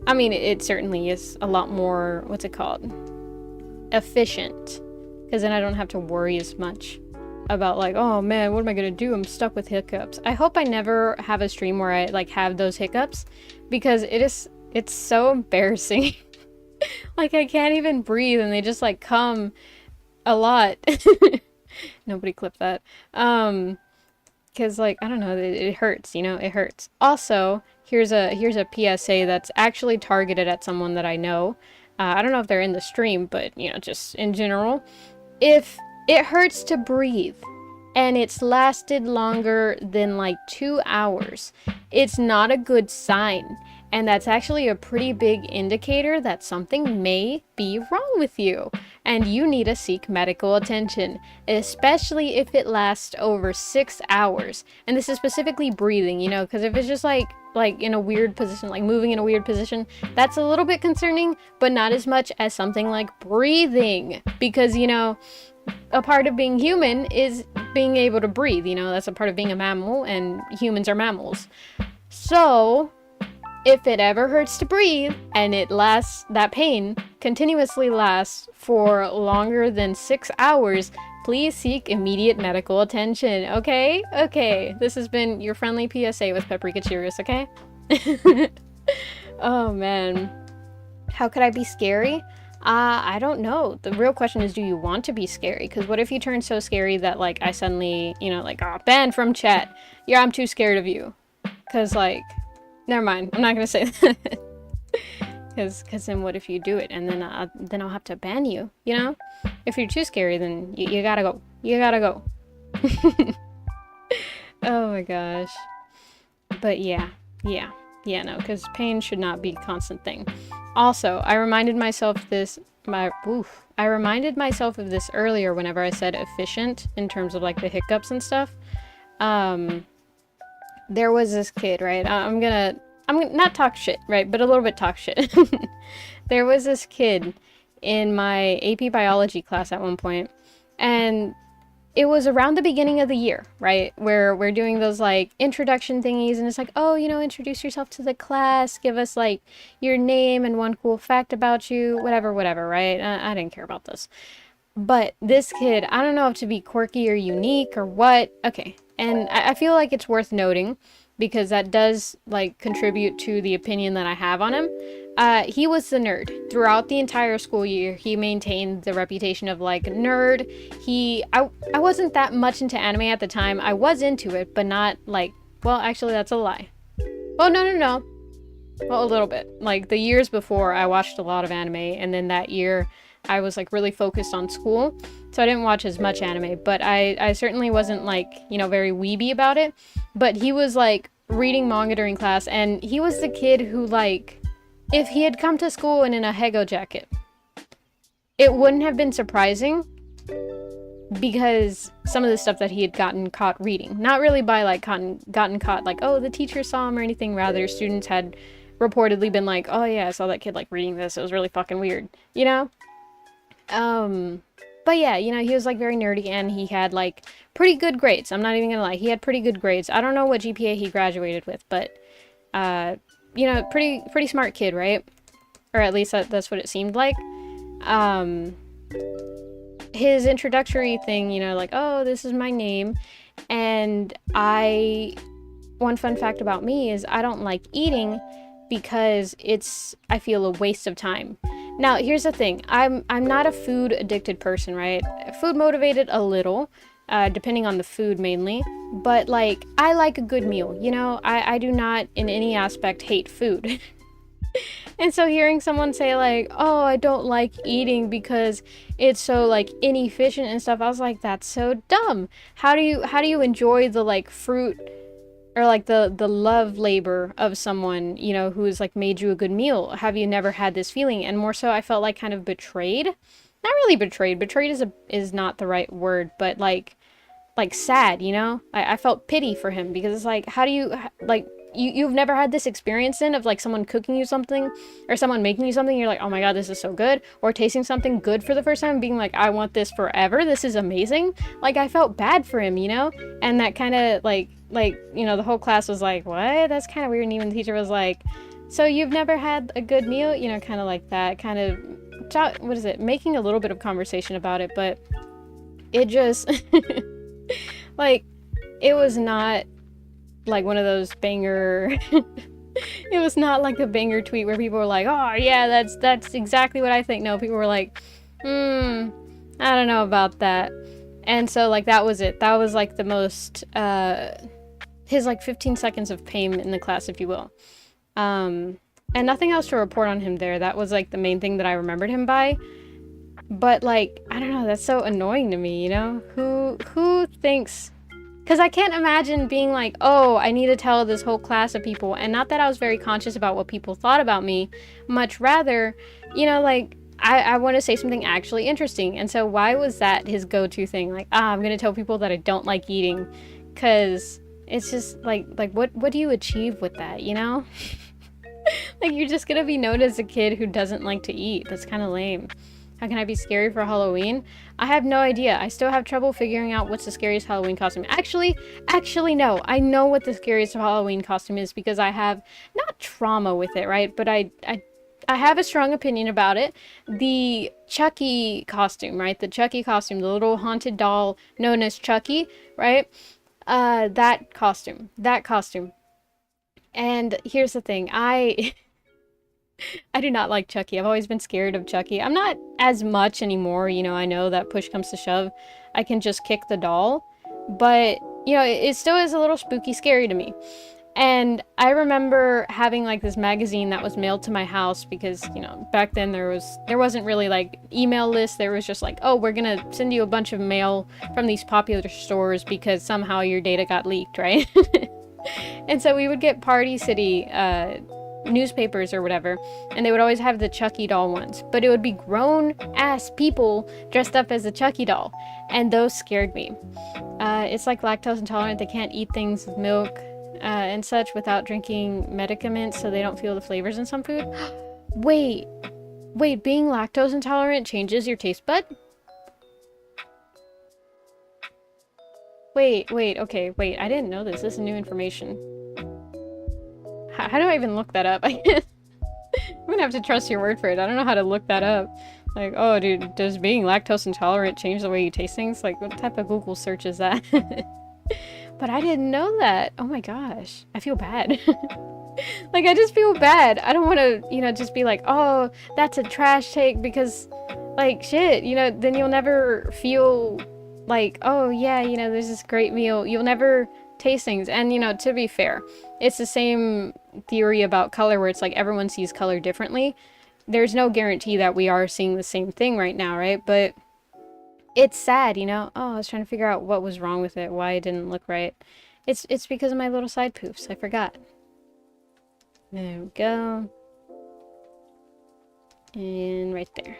I mean, it certainly is a lot more, what's it called, efficient, because then I don't have to worry as much about like, oh man, what am I gonna do? I'm stuck with hiccups. I hope I never have a stream where I like have those hiccups, because it's so embarrassing. Like I can't even breathe and they just like come a lot. Nobody clipped that. Because, like, I don't know, it hurts, it hurts. Also, here's a PSA that's actually targeted at someone that I know. I don't know if they're in the stream, but, just in general. If it hurts to breathe and it's lasted longer than like 2 hours, it's not a good sign. And that's actually a pretty big indicator that something may be wrong with you and you need to seek medical attention, especially if it lasts over 6 hours. And this is specifically breathing, because if it's just like in a weird position, like moving in a weird position, that's a little bit concerning, but not as much as something like breathing. Because, a part of being human is being able to breathe, that's a part of being a mammal, and humans are mammals. So, if it ever hurts to breathe and that pain continuously lasts for longer than 6 hours, please seek immediate medical attention, okay? Okay, this has been your friendly PSA with Paprika Cheerios, okay? Oh, man. How could I be scary? I don't know. The real question is, do you want to be scary? Because what if you turn so scary that, like, I suddenly, banned from chat. Yeah, I'm too scared of you. Because, like, never mind. I'm not going to say that. Because then what if you do it? And then I'll have to ban you, If you're too scary, then you gotta go. You gotta go. Oh my gosh. But yeah, no, because pain should not be a constant thing. Also, I reminded myself of this earlier whenever I said efficient in terms of like the hiccups and stuff. There was this kid, right? I'm gonna not talk shit, right? But a little bit talk shit. There was this kid in my AP biology class at one point, and it was around the beginning of the year, right? Where we're doing those like introduction thingies, and it's like, oh, introduce yourself to the class, give us like your name and one cool fact about you, whatever, right? I didn't care about this. But this kid, I don't know if to be quirky or unique or what. Okay, and I feel like it's worth noting because that does like contribute to the opinion that I have on him. He was the nerd throughout the entire school year. He maintained the reputation of like nerd. I wasn't that much into anime at the time. I was into it, but not like, well, actually that's a lie. Oh, no. Well, a little bit. Like the years before I watched a lot of anime, and then that year I was like really focused on school. So I didn't watch as much anime, but I certainly wasn't like, very weeby about it. But he was like reading manga during class, and he was the kid who like, if he had come to school in a Hego jacket, it wouldn't have been surprising because some of the stuff that he had gotten caught reading, not really by like gotten caught like, oh, the teacher saw him or anything. Rather, students had reportedly been like, oh yeah, I saw that kid like reading this. It was really fucking weird, But yeah, he was like very nerdy, and he had like pretty good grades. I'm not even gonna lie, he had pretty good grades. I don't know what GPA he graduated with, but pretty smart kid, right? Or at least that's what it seemed like. His introductory thing, like, oh, this is my name, and one fun fact about me is I don't like eating because I feel a waste of time. Now, here's the thing. I'm not a food addicted person, right? Food motivated a little, depending on the food mainly. But, like, I like a good meal, I do not, in any aspect, hate food. And so hearing someone say, like, oh, I don't like eating because it's so, like, inefficient and stuff, I was like, that's so dumb. How do you enjoy the, like, fruit or like the love labor of someone, who's like made you a good meal? Have you never had this feeling? And more so, I felt like kind of betrayed. Not really betrayed. Betrayed is not the right word, but like sad, I felt pity for him because it's like, how do you like you've never had this experience of like someone cooking you something or someone making you something, you're like, oh my god, this is so good, or tasting something good for the first time and being like, I want this forever, this is amazing. Like, I felt bad for him, and that kind of like the whole class was like, what, that's kind of weird. And even the teacher was like, so you've never had a good meal, kind of like that, kind of making a little bit of conversation about it. But it just like, it was not like one of those banger it was not like a banger tweet where people were like, oh yeah, that's exactly what I think. No, people were like, I don't know about that. And so, like, that was it. That was, like, the most, his, like, 15 seconds of fame in the class, if you will. And nothing else to report on him there. That was, like, the main thing that I remembered him by. But, like, I don't know, that's so annoying to me, you know? Who thinks... Because I can't imagine being like, oh, I need to tell this whole class of people. And not that I was very conscious about what people thought about me. Much rather, you know, like, I want to say something actually interesting. And so why was that his go-to thing? Like, I'm going to tell people that I don't like eating. Because it's just, like what do you achieve with that, you know? Like, you're just going to be known as a kid who doesn't like to eat. That's kind of lame. How can I be scary for Halloween? I have no idea. I still have trouble figuring out what's the scariest Halloween costume. Actually, no. I know what the scariest Halloween costume is because I have not trauma with it, right? But I have a strong opinion about it. The Chucky costume, right? The Chucky costume, the little haunted doll known as Chucky, right? That costume. And here's the thing. I do not like Chucky. I've always been scared of Chucky. I'm not as much anymore, you know, I know that push comes to shove, I can just kick the doll, but, you know, it still is a little spooky scary to me. And I remember having, like, this magazine that was mailed to my house because, you know, back then there wasn't really, like, email lists. There was just like, oh, we're gonna send you a bunch of mail from these popular stores because somehow your data got leaked, right? And so we would get Party City, newspapers or whatever, and they would always have the Chucky doll ones, but it would be grown ass people dressed up as a Chucky doll, and those scared me. It's like lactose intolerant. They can't eat things with milk and such without drinking medicaments so they don't feel the flavors in some food. wait being lactose intolerant changes your taste bud? Wait, okay, wait, I didn't know this. This is new information. How do I even look that up? I'm gonna have to trust your word for it. I don't know how to look that up. Like, oh, dude, does being lactose intolerant change the way you taste things? Like, what type of Google search is that? But I didn't know that. Oh my gosh. I feel bad. Like, I just feel bad. I don't want to, you know, just be like, oh, that's a trash take because, like, shit, you know, then you'll never feel like, oh, yeah, you know, there's this great meal. You'll never taste things. And, you know, to be fair, it's the same theory about color where it's like everyone sees color differently. There's no guarantee that we are seeing the same thing right now, right? But it's sad, you know? Oh, I was trying to figure out what was wrong with it, why it didn't look right. It's because of my little side poofs. I forgot. There we go. And right there.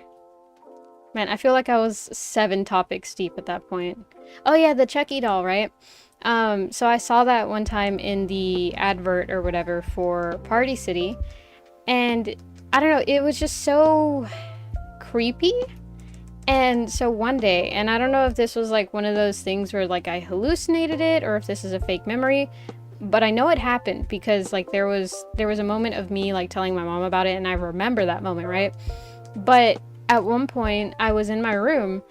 Man, I feel like I was 7 topics deep at that point. Oh yeah, the Chucky doll, right? So I saw that one time in the advert or whatever for Party City, and I don't know, it was just so creepy. And so one day, and I don't know if this was like one of those things where like I hallucinated it or if this is a fake memory, but I know it happened because like there was a moment of me like telling my mom about it, and I remember that moment, right? But at one point I was in my room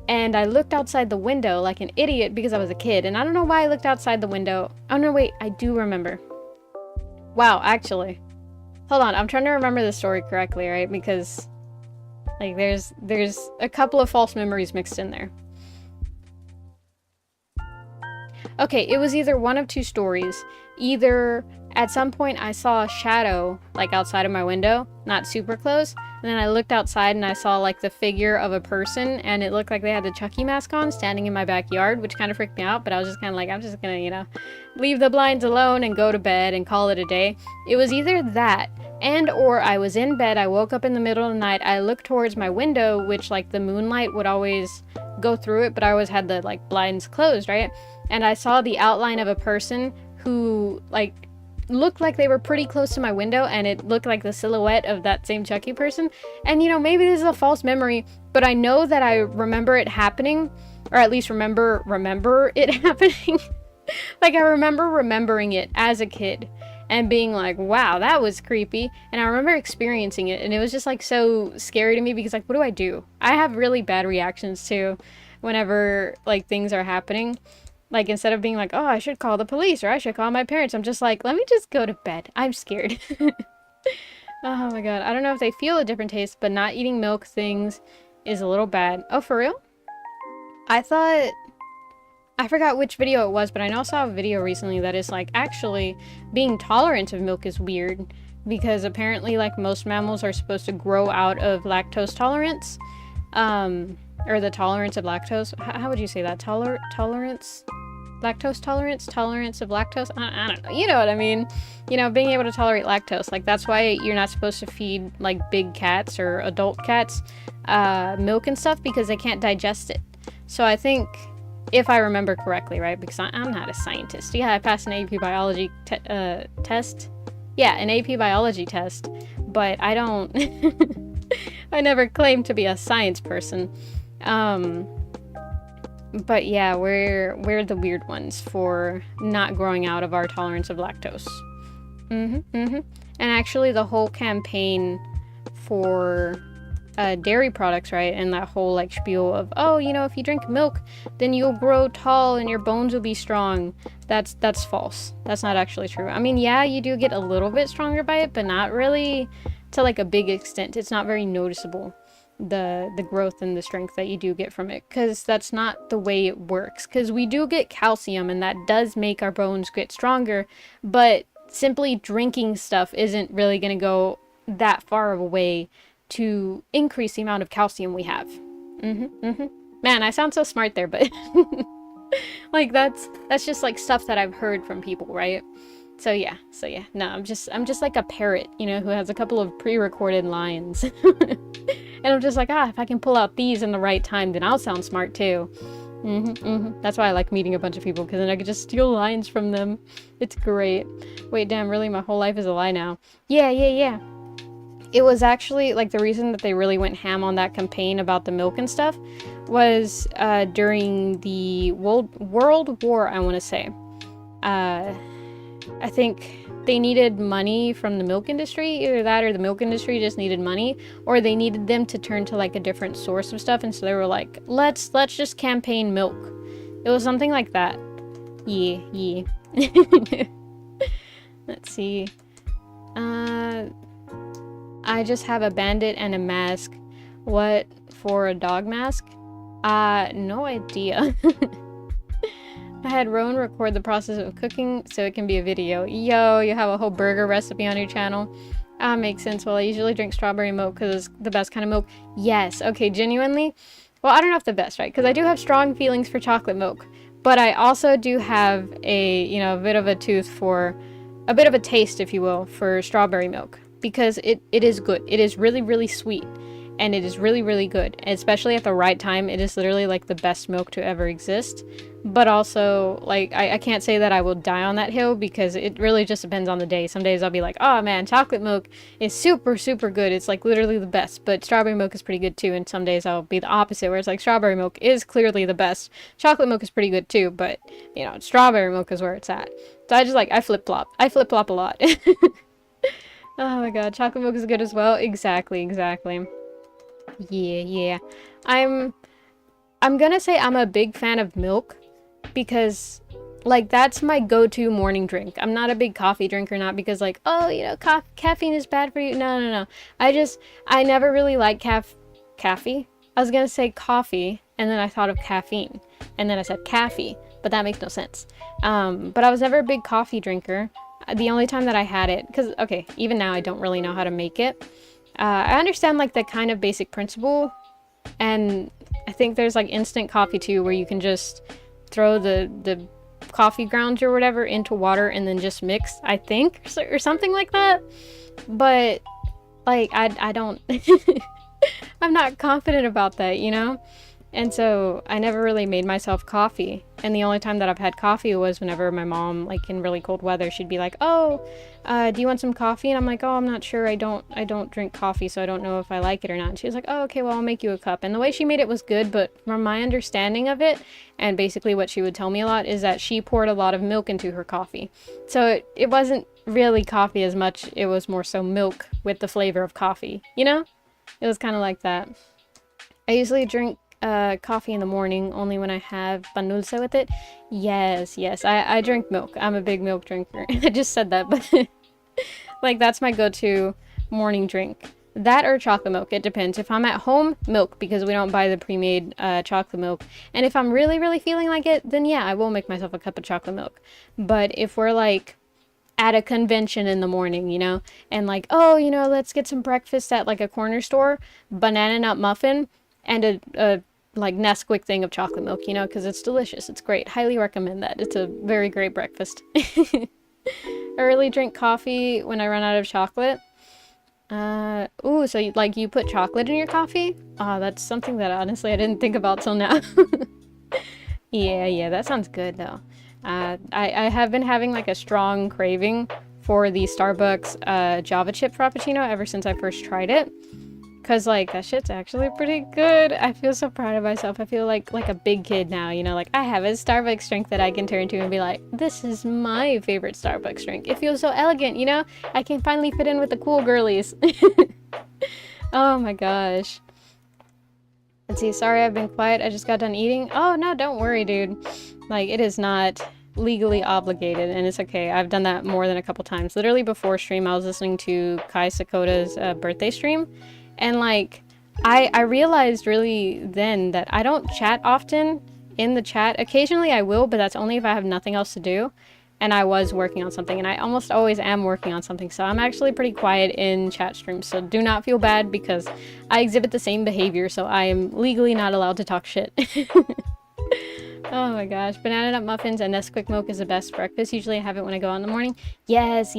and I looked outside the window like an idiot because I was a kid, and I don't know why I looked outside the window. Oh no, wait, I do remember. Wow, actually. Hold on, I'm trying to remember the story correctly, right? Because like there's a couple of false memories mixed in there. Okay, it was either one of 2 stories. Either at some point I saw a shadow like outside of my window, not super close, and then I looked outside and I saw like the figure of a person, and it looked like they had the Chucky mask on standing in my backyard, which kind of freaked me out, but I was just kind of like, I'm just gonna, you know, leave the blinds alone and go to bed and call it a day. It was either that, and or I was in bed, I woke up in the middle of the night, I looked towards my window, which like the moonlight would always go through it, but I always had the like blinds closed, right? And I saw the outline of a person who like looked like they were pretty close to my window, and it looked like the silhouette of that same Chucky person. And you know, maybe this is a false memory, but I know that I remember it happening, or at least remember it happening. Like I remember remembering it as a kid and being like, wow, that was creepy. And I remember experiencing it, and it was just like so scary to me because like, what do I do? I have really bad reactions to whenever like things are happening. Like, instead of being like, oh, I should call the police or I should call my parents, I'm just like, let me just go to bed. I'm scared. Oh my god. I don't know if they feel a different taste, but not eating milk things is a little bad. Oh, for real? I thought I forgot which video it was, but I know I saw a video recently that is like, actually, being tolerant of milk is weird because apparently, like, most mammals are supposed to grow out of lactose tolerance, or the tolerance of lactose. How would you say that? Tolerance? Lactose tolerance? Tolerance of lactose? I don't know. You know what I mean? You know, being able to tolerate lactose. Like, that's why you're not supposed to feed, like, big cats or adult cats milk and stuff because they can't digest it. So I think, if I remember correctly, right? Because I'm not a scientist. Yeah, I passed an AP biology test. Yeah, an AP biology test. But I don't... I never claimed to be a science person. But yeah, we're the weird ones for not growing out of our tolerance of lactose. And actually, the whole campaign for dairy products, right? And that whole like spiel of, oh, you know, if you drink milk, then you'll grow tall and your bones will be strong. That's false. That's not actually true. I mean, yeah, you do get a little bit stronger by it, but not really to like a big extent. It's not very noticeable, the growth and the strength that you do get from it, because that's not the way it works. Because we do get calcium and that does make our bones get stronger, but simply drinking stuff isn't really going to go that far of a way to increase the amount of calcium we have. Man, I sound so smart there, but like that's just like stuff that I've heard from people, right? So yeah. No, I'm just like a parrot, you know, who has a couple of pre-recorded lines. And I'm just like, if I can pull out these in the right time, then I'll sound smart too. That's why I like meeting a bunch of people, because then I can just steal lines from them. It's great. Wait, damn, really? My whole life is a lie now. Yeah. It was actually, like, the reason that they really went ham on that campaign about the milk and stuff was during the World War, I want to say. I think they needed money from the milk industry, either that or the milk industry just needed money, or they needed them to turn to like a different source of stuff, and so they were like, let's just campaign milk. It was something like that. Yeah. Let's see. I just have a bandit and a mask. What for a dog mask? No idea. I had Rowan record the process of cooking so it can be a video. Yo, you have a whole burger recipe on your channel. Makes sense. Well, I usually drink strawberry milk because it's the best kind of milk. Yes, okay, genuinely. Well, I don't know if the best, right? Because I do have strong feelings for chocolate milk. But I also do have a, you know, a bit of a tooth for, a bit of a taste, if you will, for strawberry milk. Because it is good. It is really, really sweet. And it is really, really good. And especially at the right time, it is literally like the best milk to ever exist. But also, like, I can't say that I will die on that hill because it really just depends on the day. Some days I'll be like, oh man, chocolate milk is super, super good. It's like literally the best. But strawberry milk is pretty good too. And some days I'll be the opposite, where it's like strawberry milk is clearly the best. Chocolate milk is pretty good too, but, you know, strawberry milk is where it's at. So I flip-flop. I flip-flop a lot. Oh my god, chocolate milk is good as well. Exactly. Yeah. I'm gonna say I'm a big fan of milk because, like, that's my go-to morning drink. I'm not a big coffee drinker, not because, like, oh, you know, caffeine is bad for you. No. I never really liked caffeine. I was gonna say coffee, and then I thought of caffeine, and then I said caffee, but that makes no sense. But I was never a big coffee drinker. The only time that I had it, because, okay, even now I don't really know how to make it. I understand, like, the kind of basic principle, and I think there's, like, instant coffee, too, where you can just throw the coffee grounds or whatever into water and then just mix, I think, or something like that. But, like, I don't... I'm not confident about that, you know? And so I never really made myself coffee. And the only time that I've had coffee was whenever my mom, like in really cold weather, she'd be like, oh, do you want some coffee? And I'm like, oh, I'm not sure. I don't drink coffee, so I don't know if I like it or not. And she was like, oh, okay, well, I'll make you a cup. And the way she made it was good, but from my understanding of it, and basically what she would tell me a lot, is that she poured a lot of milk into her coffee. So it wasn't really coffee as much, it was more so milk with the flavor of coffee, you know? It was kind of like that. I usually drink coffee in the morning only when I have pan dulce with it. Yes, I drink milk. I'm a big milk drinker. I just said that, but like that's my go-to morning drink. That or chocolate milk. It depends. If I'm at home, milk, because we don't buy the pre-made chocolate milk. And if I'm really, really feeling like it, then yeah, I will make myself a cup of chocolate milk. But if we're like at a convention in the morning, you know, and like, oh, you know, let's get some breakfast at like a corner store, banana nut muffin, and a like Nesquik thing of chocolate milk, you know, because it's delicious. It's great. Highly recommend that. It's a very great breakfast. I really drink coffee when I run out of chocolate. Ooh, so you put chocolate in your coffee? Oh, that's something that honestly I didn't think about till now. Yeah, that sounds good though. I have been having like a strong craving for the Starbucks Java chip Frappuccino ever since I first tried it. Cause like that shit's actually pretty good. I feel so proud of myself. I feel like a big kid now, you know, like I have a Starbucks drink that I can turn to and be like, this is my favorite Starbucks drink. It feels so elegant, you know? I can finally fit in with the cool girlies. Oh my gosh. Let's see, sorry I've been quiet. I just got done eating. Oh no, don't worry, dude. Like it is not legally obligated and it's okay. I've done that more than a couple times. Literally before stream, I was listening to Kai Sakota's birthday stream. And like, I realized really then that I don't chat often in the chat. Occasionally I will, but that's only if I have nothing else to do. And I was working on something, and I almost always am working on something. So I'm actually pretty quiet in chat streams. So do not feel bad because I exhibit the same behavior. So I am legally not allowed to talk shit. Oh my gosh. Banana nut muffins and Nesquik milk is the best breakfast. Usually I have it when I go out in the morning. Yes.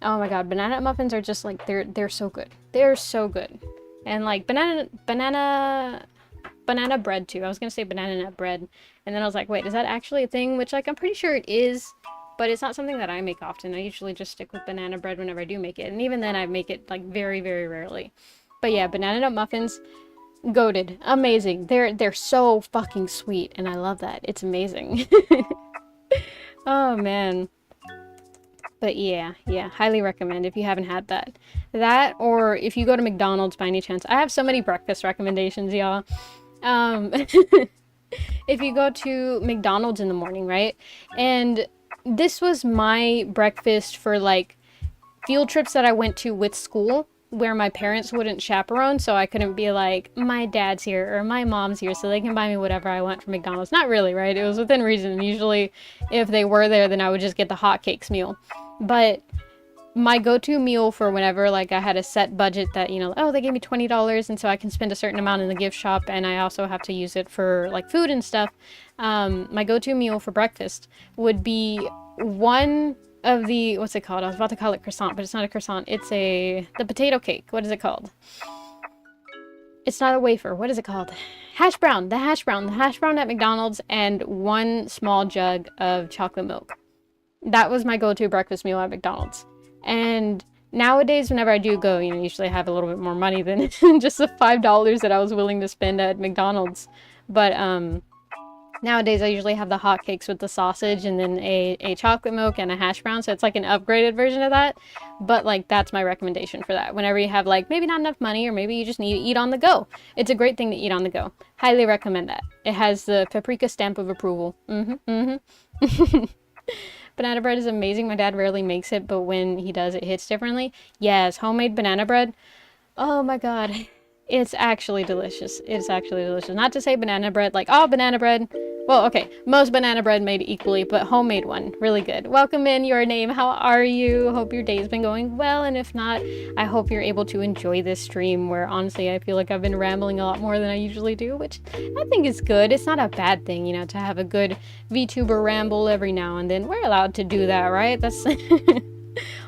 Oh my god, banana nut muffins are just like, they're so good. They're so good. And like banana bread too. I was gonna say banana nut bread. And then I was like, wait, is that actually a thing? Which like, I'm pretty sure it is, but it's not something that I make often. I usually just stick with banana bread whenever I do make it. And even then I make it like very, very rarely. But yeah, banana nut muffins, goated. Amazing. They're so fucking sweet. And I love that. It's amazing. Oh man. But yeah, highly recommend if you haven't had that. That, or if you go to McDonald's by any chance. I have so many breakfast recommendations, y'all. If you go to McDonald's in the morning, right? And this was my breakfast for like field trips that I went to with school where my parents wouldn't chaperone, so I couldn't be like, my dad's here or my mom's here so they can buy me whatever I want from McDonald's. Not really, right? It was within reason. Usually if they were there, then I would just get the hotcakes meal. But my go-to meal for whenever like I had a set budget that, you know, oh, they gave me $20 and so I can spend a certain amount in the gift shop and I also have to use it for like food and stuff. My go-to meal for breakfast would be one of the, what's it called? I was about to call it croissant, but it's not a croissant. It's the potato cake. What is it called? It's not a wafer. What is it called? Hash brown. The hash brown at McDonald's, and one small jug of chocolate milk. That was my go-to breakfast meal at McDonald's. And nowadays, whenever I do go, you know, usually I have a little bit more money than just the $5 that I was willing to spend at McDonald's. But nowadays I usually have the hotcakes with the sausage and then a chocolate milk and a hash brown. So it's like an upgraded version of that. But like, that's my recommendation for that. Whenever you have like maybe not enough money or maybe you just need to eat on the go. It's a great thing to eat on the go. Highly recommend that. It has the paprika stamp of approval. Banana bread is amazing. My dad rarely makes it, but when he does, it hits differently. Yes, homemade banana bread. Oh my god. It's actually delicious. It's actually delicious. Not to say banana bread, like, oh, banana bread. Well, okay, most banana bread made equally, but homemade one, really good. Welcome in, your name. How are you? Hope your day's been going well, and if not, I hope you're able to enjoy this stream where honestly I feel like I've been rambling a lot more than I usually do, which I think is good. It's not a bad thing, you know, to have a good VTuber ramble every now and then. We're allowed to do that, right? That's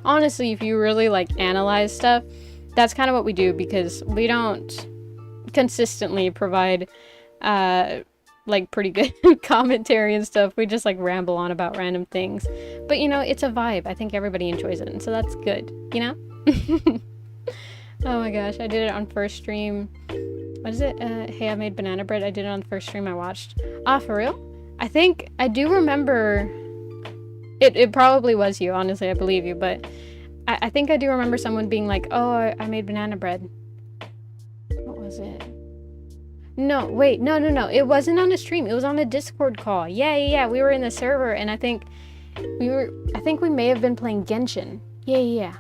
honestly, if you really like analyze stuff, that's kind of what we do because we don't consistently provide like pretty good commentary and stuff. We just like ramble on about random things. But you know, it's a vibe. I think everybody enjoys it, and so that's good, you know? Oh my gosh, I did it on first stream. What is it? Hey, I made banana bread. I did it on the first stream I watched. Ah, for real? I think I do remember it probably was you, honestly, I believe you, but I think I do remember someone being like, oh, I made banana bread. What was it? No, wait, no. It wasn't on a stream. It was on a Discord call. Yeah. We were in the server, and I think we may have been playing Genshin. Yeah.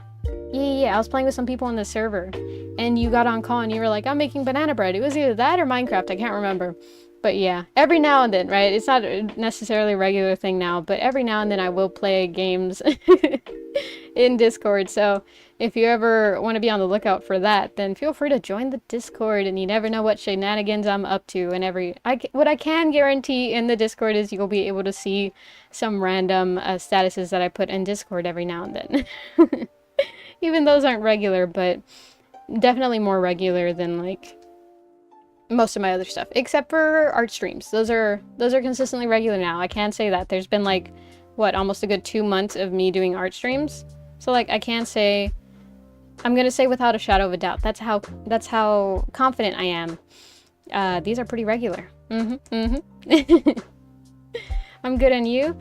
Yeah, I was playing with some people on the server, and you got on call and you were like, I'm making banana bread. It was either that or Minecraft, I can't remember. But yeah, every now and then, right? It's not necessarily a regular thing now, but every now and then I will play games in Discord. So if you ever want to be on the lookout for that, then feel free to join the Discord, and you never know what shenanigans I'm up to. And what I can guarantee in the Discord is you'll be able to see some random statuses that I put in Discord every now and then. Even those aren't regular, but definitely more regular than like most of my other stuff, except for art streams. Those are consistently regular now. I can say that. There's been like, what, almost a good 2 months of me doing art streams. So like I can say, I'm gonna say without a shadow of a doubt, that's how confident I am. These are pretty regular. I'm good, and you?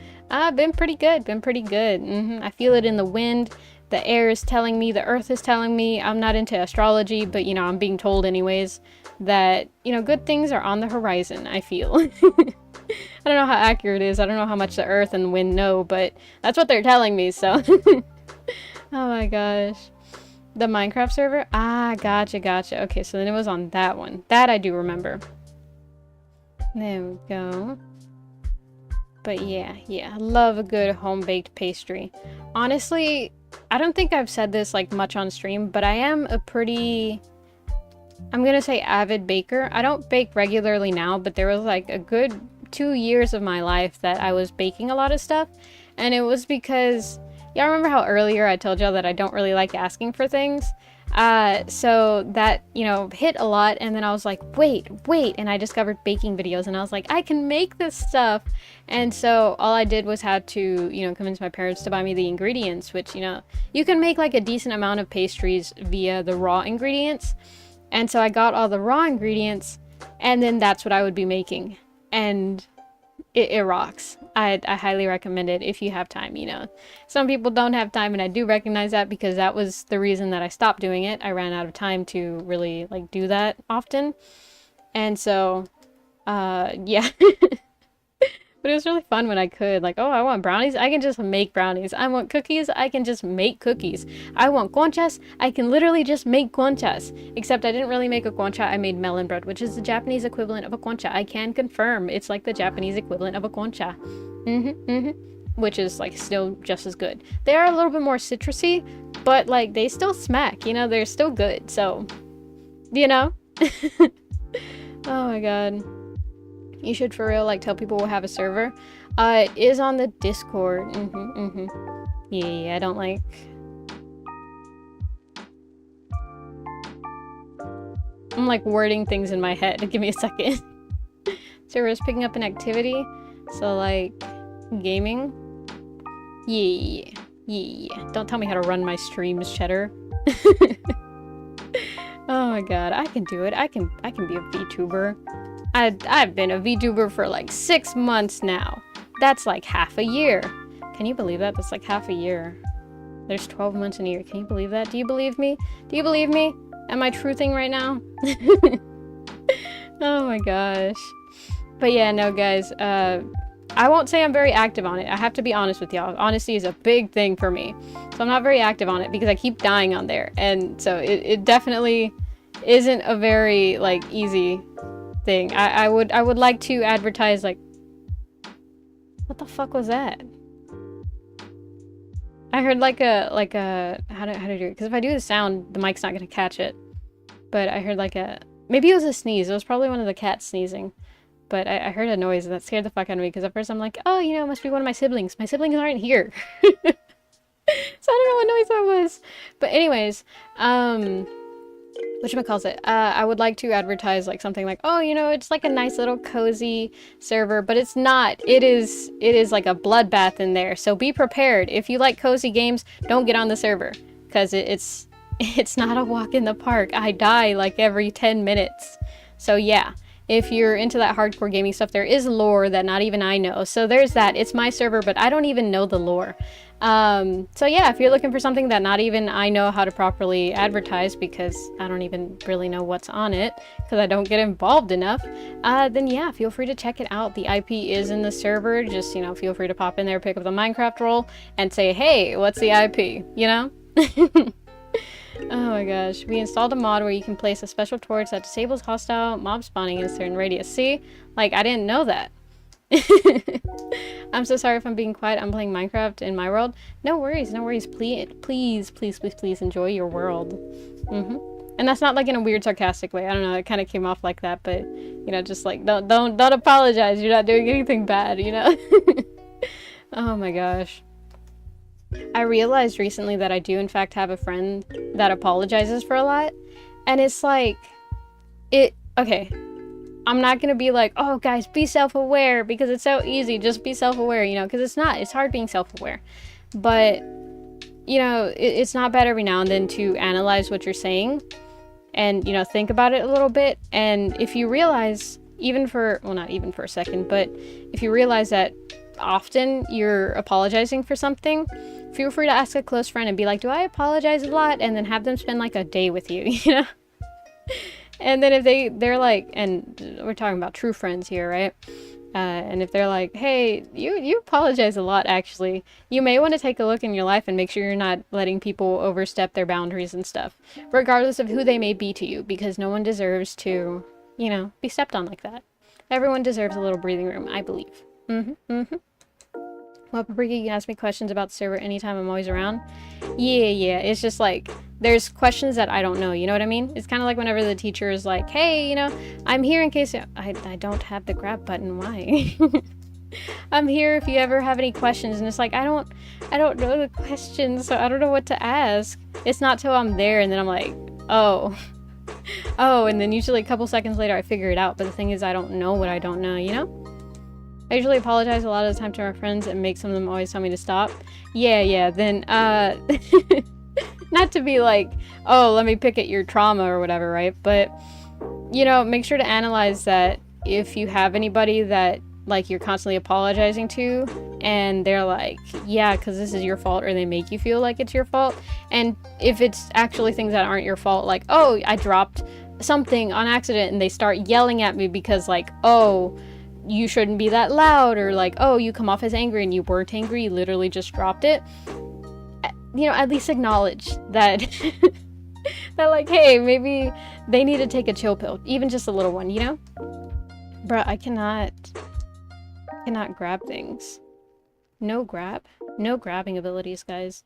Been pretty good, I feel it in the wind. The air is telling me, the earth is telling me. I'm not into astrology, but you know, I'm being told anyways that, you know, good things are on the horizon, I feel. I don't know how accurate it is. I don't know how much the earth and the wind know, but that's what they're telling me, so. Oh my gosh. The Minecraft server? Ah, gotcha. Okay, so then it was on that one. That I do remember. There we go. But yeah, I love a good home-baked pastry. Honestly, I don't think I've said this like much on stream, but I am a pretty, I'm gonna say, avid baker. I don't bake regularly now, but there was like a good 2 years of my life that I was baking a lot of stuff, and it was because, y'all remember how earlier I told y'all that I don't really like asking for things? So that, you know, hit a lot, and then I was like, wait, and I discovered baking videos, and I was like, I can make this stuff. And so all I did was had to, you know, convince my parents to buy me the ingredients, which, you know, you can make like a decent amount of pastries via the raw ingredients. And so I got all the raw ingredients, and then that's what I would be making, and it rocks. I highly recommend it if you have time, you know. Some people don't have time, and I do recognize that, because that was the reason that I stopped doing it. I ran out of time to really like do that often. And so yeah. But it was really fun when I could. Like, oh, I want brownies, I can just make brownies. I want cookies, I can just make cookies. I want conchas, I can literally just make conchas. Except I didn't really make a concha, I made melon bread, which is the Japanese equivalent of a concha. I can confirm it's like the Japanese equivalent of a concha. Which is like still just as good. They are a little bit more citrusy, but like they still smack, you know, they're still good. So, you know. Oh my god. You should for real like tell people we'll have a server. It is on the Discord. Yeah, I don't like. I'm like wording things in my head. Give me a second. Server is picking up an activity. So like gaming. Yeah. Don't tell me how to run my streams, Cheddar. Oh my god, I can do it. I can be a VTuber. I've been a VTuber for like 6 months now. That's like half a year. Can you believe that? That's like half a year. There's 12 months in a year. Can you believe that? Do you believe me? Do you believe me? Am I truthing right now? Oh my gosh. But yeah, no guys, I won't say I'm very active on it. I have to be honest with y'all. Honesty is a big thing for me. So I'm not very active on it because I keep dying on there. And so it definitely isn't a very like easy thing. I would like to advertise like, what the fuck was that? I heard like a how to do it, because if I do the sound the mic's not gonna catch it. But I heard like maybe it was a sneeze. It was probably one of the cats sneezing. But I heard a noise and that scared the fuck out of me, because at first I'm like, oh, you know, it must be one of my siblings. My siblings aren't here. So I don't know what noise that was. But anyways, whatchamacallit, I would like to advertise like something like, oh, you know, it's like a nice little cozy server, but it's not. It is like a bloodbath in there. So be prepared. If you like cozy games, don't get on the server, because it's not a walk in the park. I die like every 10 minutes. So yeah. If you're into that hardcore gaming stuff, there is lore that not even I know. So there's that. It's my server, but I don't even know the lore. So yeah, if you're looking for something that not even I know how to properly advertise, because I don't even really know what's on it, because I don't get involved enough, then yeah, feel free to check it out. The IP is in the server. Just, you know, feel free to pop in there, pick up the Minecraft role, and say, hey, what's the IP? You know? Oh my gosh. We installed a mod where you can place a special torch that disables hostile mob spawning in a certain radius. See? Like, I didn't know that. I'm so sorry if I'm being quiet. I'm playing Minecraft in my world. No worries, no worries. Please enjoy your world. And that's not like in a weird sarcastic way. I don't know, it kind of came off like that, but you know, just like don't apologize. You're not doing anything bad, you know? Oh my gosh. I realized recently that I do in fact have a friend that apologizes for a lot. And it's like, okay, I'm not gonna be like, oh guys, be self-aware, because it's so easy, just be self-aware, you know, because it's not, it's hard being self-aware. But, you know, it's not bad every now and then to analyze what you're saying and, you know, think about it a little bit. And if you realize, even for, well, not even for a second, but if you realize that often you're apologizing for something, feel free to ask a close friend and be like, do I apologize a lot? And then have them spend like a day with you, you know? And then if they're like, and we're talking about true friends here, right? And if they're like, hey, you apologize a lot, actually, you may want to take a look in your life and make sure you're not letting people overstep their boundaries and stuff, regardless of who they may be to you, because no one deserves to, you know, be stepped on like that. Everyone deserves a little breathing room, I believe. Well, Paprika, you can ask me questions about the server anytime. I'm always around. Yeah. It's just like, there's questions that I don't know, you know what I mean? It's kind of like whenever the teacher is like, hey, you know, I'm here in case I don't have the grab button. Why? I'm here if you ever have any questions. And it's like, I don't know the questions, so I don't know what to ask. It's not till I'm there and then I'm like, oh, and then usually a couple seconds later I figure it out. But the thing is, I don't know what I don't know, you know? I usually apologize a lot of the time to our friends and make some of them always tell me to stop. Yeah, then, not to be like, oh, let me pick at your trauma or whatever, right? But, you know, make sure to analyze that if you have anybody that, like, you're constantly apologizing to, and they're like, yeah, because this is your fault, or they make you feel like it's your fault, and if it's actually things that aren't your fault, like, oh, I dropped something on accident, and they start yelling at me because, like, oh, you shouldn't be that loud, or like, oh, you come off as angry and you weren't angry, you literally just dropped it. You know, at least acknowledge that that like, hey, maybe they need to take a chill pill, even just a little one, you know? Bruh, I cannot grab things. No grabbing abilities, guys.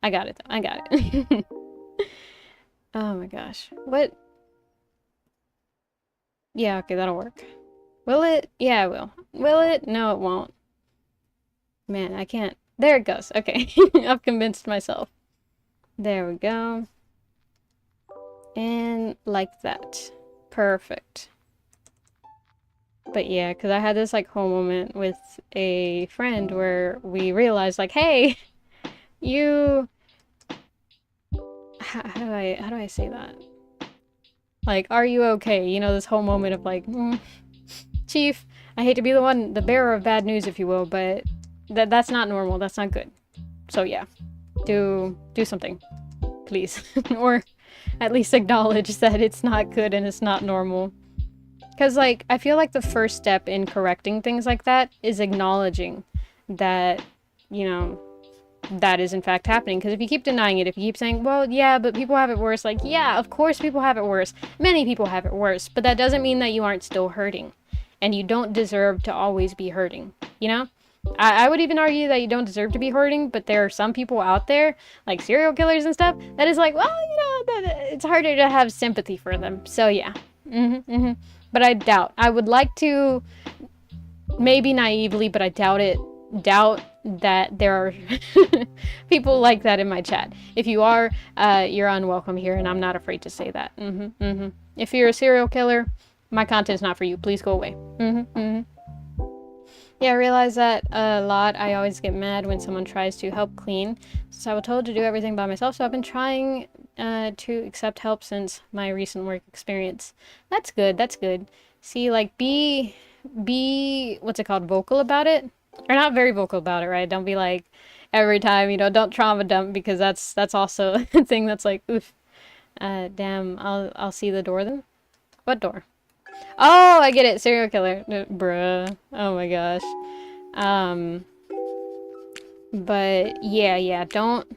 I got it though. I got it. Oh my gosh. What? Yeah, okay, that'll work. Will it? Yeah, it will. Will it? No, it won't. Man, I can't. There it goes. Okay. I've convinced myself. There we go. And like that. Perfect. But yeah, because I had this like whole moment with a friend where we realized like, hey, you... How do I say that? Like, are you okay? You know, this whole moment of like, Chief, I hate to be the bearer of bad news, if you will, but that's not normal. That's not good. So yeah, do something, please. Or at least acknowledge that it's not good and it's not normal. Because, like, I feel like the first step in correcting things like that is acknowledging that, you know, that is in fact happening. Because if you keep denying it, if you keep saying, well, yeah, but people have it worse, like, yeah, of course people have it worse. Many people have it worse, but that doesn't mean that you aren't still hurting. And you don't deserve to always be hurting, you know? I would even argue that you don't deserve to be hurting, but there are some people out there, like serial killers and stuff, that is like, well, you know, it's harder to have sympathy for them. So yeah. But I doubt. I would like to, maybe naively, but I doubt that there are people like that in my chat. If you are, you're unwelcome here, and I'm not afraid to say that. If you're a serial killer, my content's not for you. Please go away. Yeah, I realize that a lot. I always get mad when someone tries to help clean, since I was told to do everything by myself, so I've been trying to accept help since my recent work experience. That's good, that's good. See, like, be, what's it called, vocal about it? Or not very vocal about it, right? Don't be like, every time, you know, don't trauma dump, because that's also a thing that's like, oof. Damn, I'll see the door then? What door? Oh, I get it. Serial killer. Bruh. Oh my gosh. But yeah, don't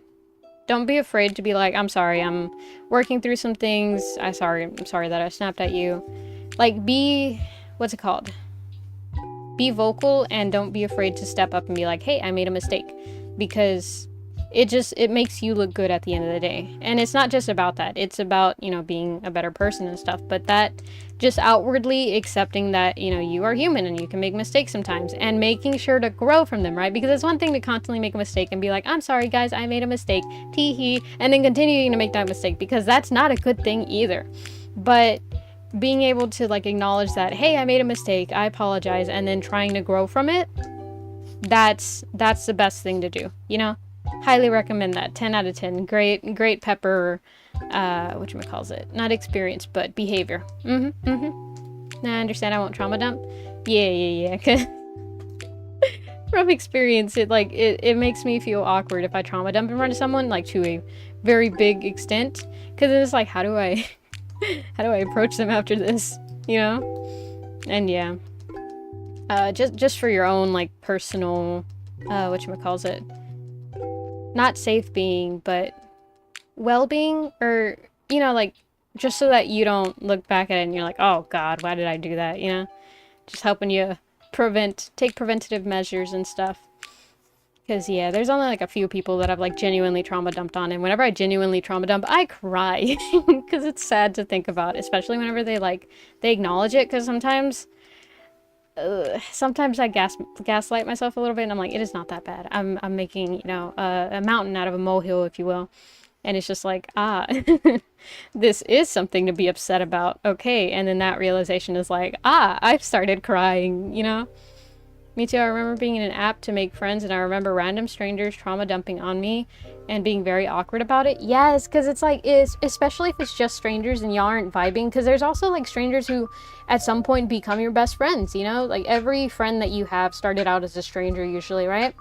Don't be afraid to be like, I'm sorry, I'm working through some things. I'm sorry that I snapped at you. Like, what's it called? Be vocal, and don't be afraid to step up and be like, hey, I made a mistake. Because it makes you look good at the end of the day. And it's not just about that. It's about, being a better person and stuff. But that just outwardly accepting that, you are human and you can make mistakes sometimes, and making sure to grow from them, right? Because it's one thing to constantly make a mistake and be like, I'm sorry guys, I made a mistake, tee-hee, and then continuing to make that mistake, because that's not a good thing either. But being able to like acknowledge that, hey, I made a mistake, I apologize, and then trying to grow from it, that's the best thing to do, Highly recommend that. 10 out of 10. Great Pepper, whatchamacallit, not experience, but behavior. I understand I won't trauma dump. Yeah. From experience, it makes me feel awkward if I trauma dump in front of someone, like to a very big extent, because it's like, how do I approach them after this, And yeah, just for your own like personal, whatchamacallit, not safe being, but well-being, or just so that you don't look back at it and you're like, oh god, why did I do that, just helping you take preventative measures and stuff. Because yeah, there's only like a few people that I've like genuinely trauma dumped on, and whenever I genuinely trauma dump, I cry because it's sad to think about, especially whenever they acknowledge it, because sometimes I gaslight myself a little bit, and I'm like, it is not that bad. I'm making, a mountain out of a molehill, if you will. And it's just like, this is something to be upset about. Okay. And then that realization is like, I've started crying, Me too. I remember being in an app to make friends, and I remember random strangers trauma dumping on me and being very awkward about it. Yes, because it's like, especially if it's just strangers and y'all aren't vibing, because there's also like strangers who at some point become your best friends, Like every friend that you have started out as a stranger usually, right?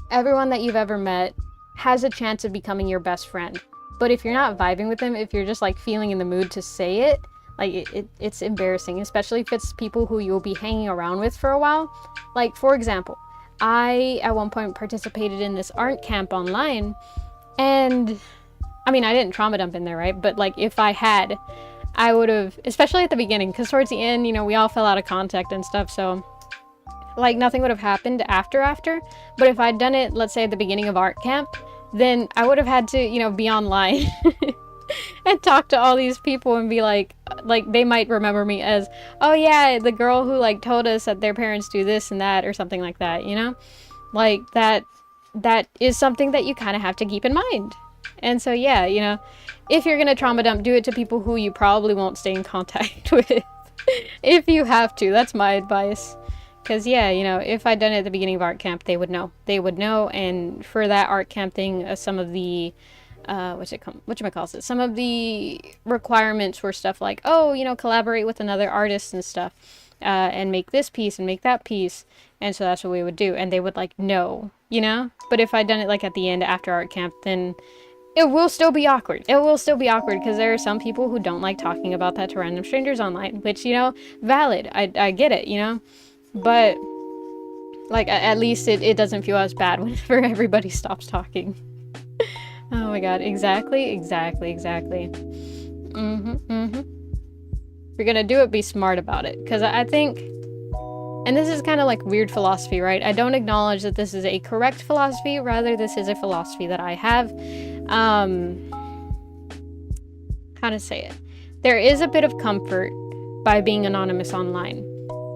Everyone that you've ever met has a chance of becoming your best friend. But if you're not vibing with them, if you're just like feeling in the mood to say it, like it's embarrassing, especially if it's people who you'll be hanging around with for a while. Like, for example, I at one point participated in this art camp online, and I mean, I didn't trauma dump in there, right? But like, if I had, I would have, especially at the beginning, because towards the end, we all fell out of contact and stuff, so like nothing would have happened after. But if I'd done it, let's say at the beginning of art camp, then I would have had to, be online and talk to all these people and be like they might remember me as, oh yeah, the girl who like told us that their parents do this and that, or something like that, like that is something that you kind of have to keep in mind. And so yeah, if you're gonna trauma dump, do it to people who you probably won't stay in contact with. If you have to, that's my advice. Because yeah, if I'd done it at the beginning of art camp, they would know. And for that art camp thing, some of the some of the requirements were stuff like, oh, collaborate with another artist and stuff, and make this piece and make that piece. And so that's what we would do, and they would like know, But if I'd done it like at the end after art camp, then it will still be awkward. Because there are some people who don't like talking about that to random strangers online, which, valid. I get it, But like, at least it doesn't feel as bad whenever everybody stops talking. Oh my god, exactly. If you're gonna do it, be smart about it. Because I think, and this is kind of like weird philosophy, right? I don't acknowledge that this is a correct philosophy, rather this is a philosophy that I have. How to say it? There is a bit of comfort by being anonymous online.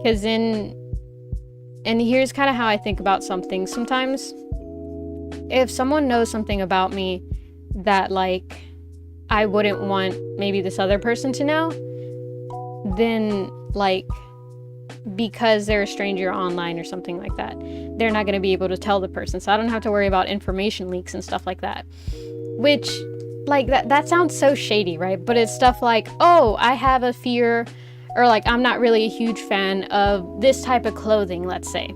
Because and here's kind of how I think about something sometimes. If someone knows something about me that like I wouldn't want maybe this other person to know, then like, because they're a stranger online or something like that, they're not going to be able to tell the person. So I don't have to worry about information leaks and stuff like that. Which, like, that sounds so shady, right? But it's stuff like, oh, I have a fear, or like, I'm not really a huge fan of this type of clothing, let's say.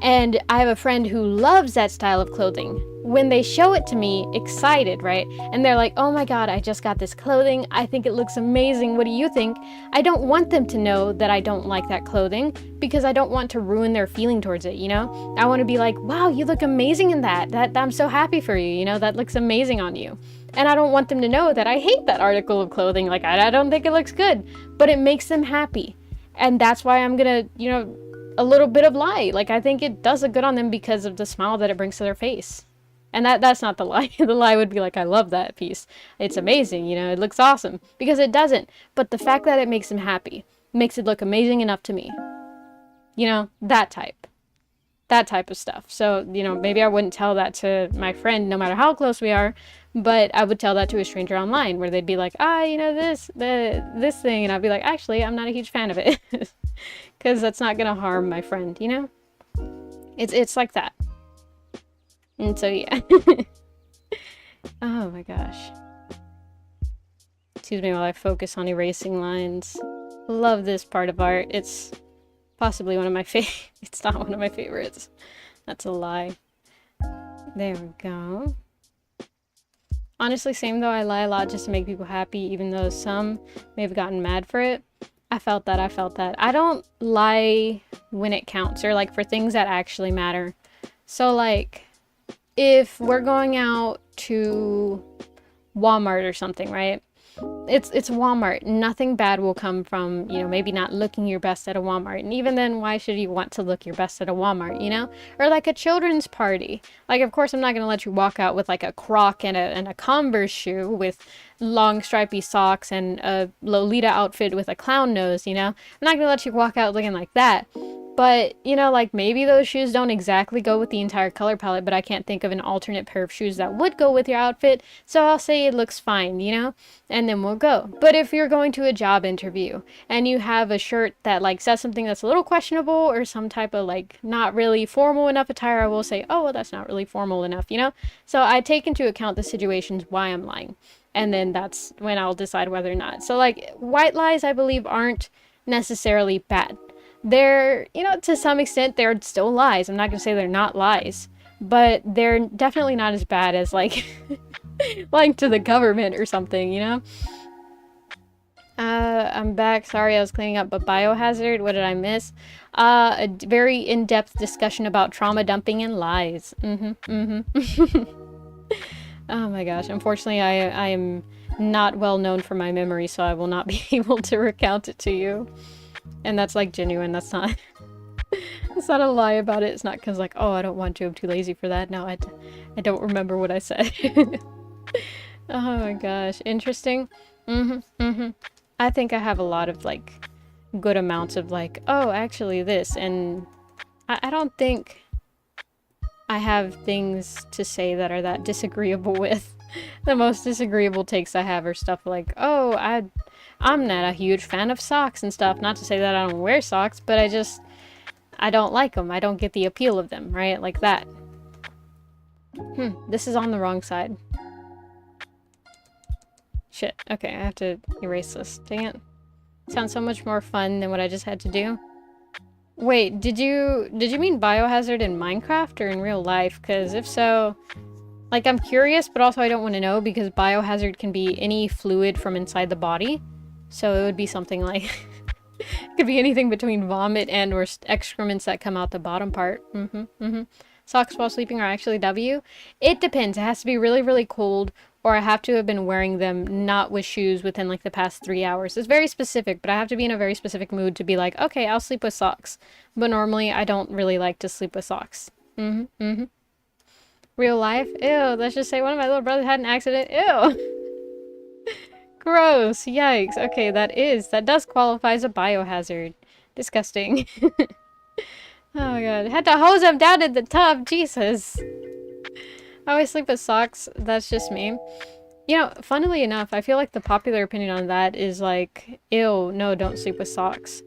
And I have a friend who loves that style of clothing. when they show it to me excited, right? And they're like, oh my God, I just got this clothing. I think it looks amazing. What do you think? I don't want them to know that I don't like that clothing because I don't want to ruin their feeling towards it, you know? I want to be like, wow, you look amazing in that. I'm so happy for you, you know? That looks amazing on you. And I don't want them to know that I hate that article of clothing. Like, I don't think it looks good, but it makes them happy. And that's why I'm gonna, you know, a little bit of lie. Like, I think it does look good on them because of the smile that it brings to their face. And that's not the lie. The lie would be like, I love that piece. It's amazing, you know, it looks awesome. Because it doesn't. But the fact that it makes them happy makes it look amazing enough to me. You know, that type of stuff. So, you know, maybe I wouldn't tell that to my friend no matter how close we are, but I would tell that to a stranger online where they'd be like, you know, this thing, and I'd be like, actually, I'm not a huge fan of it. Because that's not gonna harm my friend, you know? It's like that. And so, yeah. Oh my gosh. Excuse me while I focus on erasing lines. Love this part of art. It's possibly one of my it's not one of my favorites. That's a lie. There we go. Honestly, same though, I lie a lot just to make people happy, even though some may have gotten mad for it. I felt that. I don't lie when it counts, or like for things that actually matter. So like, if we're going out to Walmart or something, right? It's Walmart. Nothing bad will come from, you know, maybe not looking your best at a Walmart. And even then, why should you want to look your best at a Walmart, you know? Or like a children's party. Like, of course, I'm not going to let you walk out with like a Croc and a Converse shoe with long stripy socks and a Lolita outfit with a clown nose, you know? I'm not going to let you walk out looking like that. But, you know, like maybe those shoes don't exactly go with the entire color palette, but I can't think of an alternate pair of shoes that would go with your outfit, so I'll say it looks fine, you know? And then we'll go. But if you're going to a job interview and you have a shirt that like says something that's a little questionable or some type of like not really formal enough attire, I will say, oh, well, that's not really formal enough, you know? So I take into account the situations why I'm lying. And then that's when I'll decide whether or not. So like white lies, I believe, aren't necessarily bad. They're, you know, to some extent, they're still lies. I'm not going to say they're not lies, but they're definitely not as bad as, like, lying to the government or something, you know? I'm back. Sorry, I was cleaning up, but Biohazard, what did I miss? A very in-depth discussion about trauma dumping and lies. Oh my gosh. Unfortunately, I am not well known for my memory, so I will not be able to recount it to you. And that's like genuine. That's not it's not a lie about it. It's not because like, oh, I don't want to, I'm too lazy for that. No, I don't remember what I said. Oh my gosh, interesting. I think I have a lot of like good amounts of like, oh, actually this, and I don't think I have things to say that are that disagreeable with. The most disagreeable takes I have are stuff like, oh, I'm not a huge fan of socks and stuff. Not to say that I don't wear socks, but I don't like them. I don't get the appeal of them, right? Like that. This is on the wrong side. Shit. Okay, I have to erase this. Dang it. Sounds so much more fun than what I just had to do. Wait, did you mean Biohazard in Minecraft or in real life? Because if so, like, I'm curious, but also I don't want to know because Biohazard can be any fluid from inside the body. So it would be something like, it could be anything between vomit and or excrements that come out the bottom part. Socks while sleeping are actually W. It depends. It has to be really, really cold, or I have to have been wearing them not with shoes within like the past 3 hours. It's very specific, but I have to be in a very specific mood to be like, okay, I'll sleep with socks. But normally I don't really like to sleep with socks. Real life? Ew, let's just say one of my little brothers had an accident. Ew. Gross. Yikes. Okay, that does qualify as a biohazard. Disgusting. Oh my god. Had to hose him down in the tub. Jesus. I always sleep with socks. That's just me. You know, funnily enough, I feel like the popular opinion on that is like, ew, no, don't sleep with socks.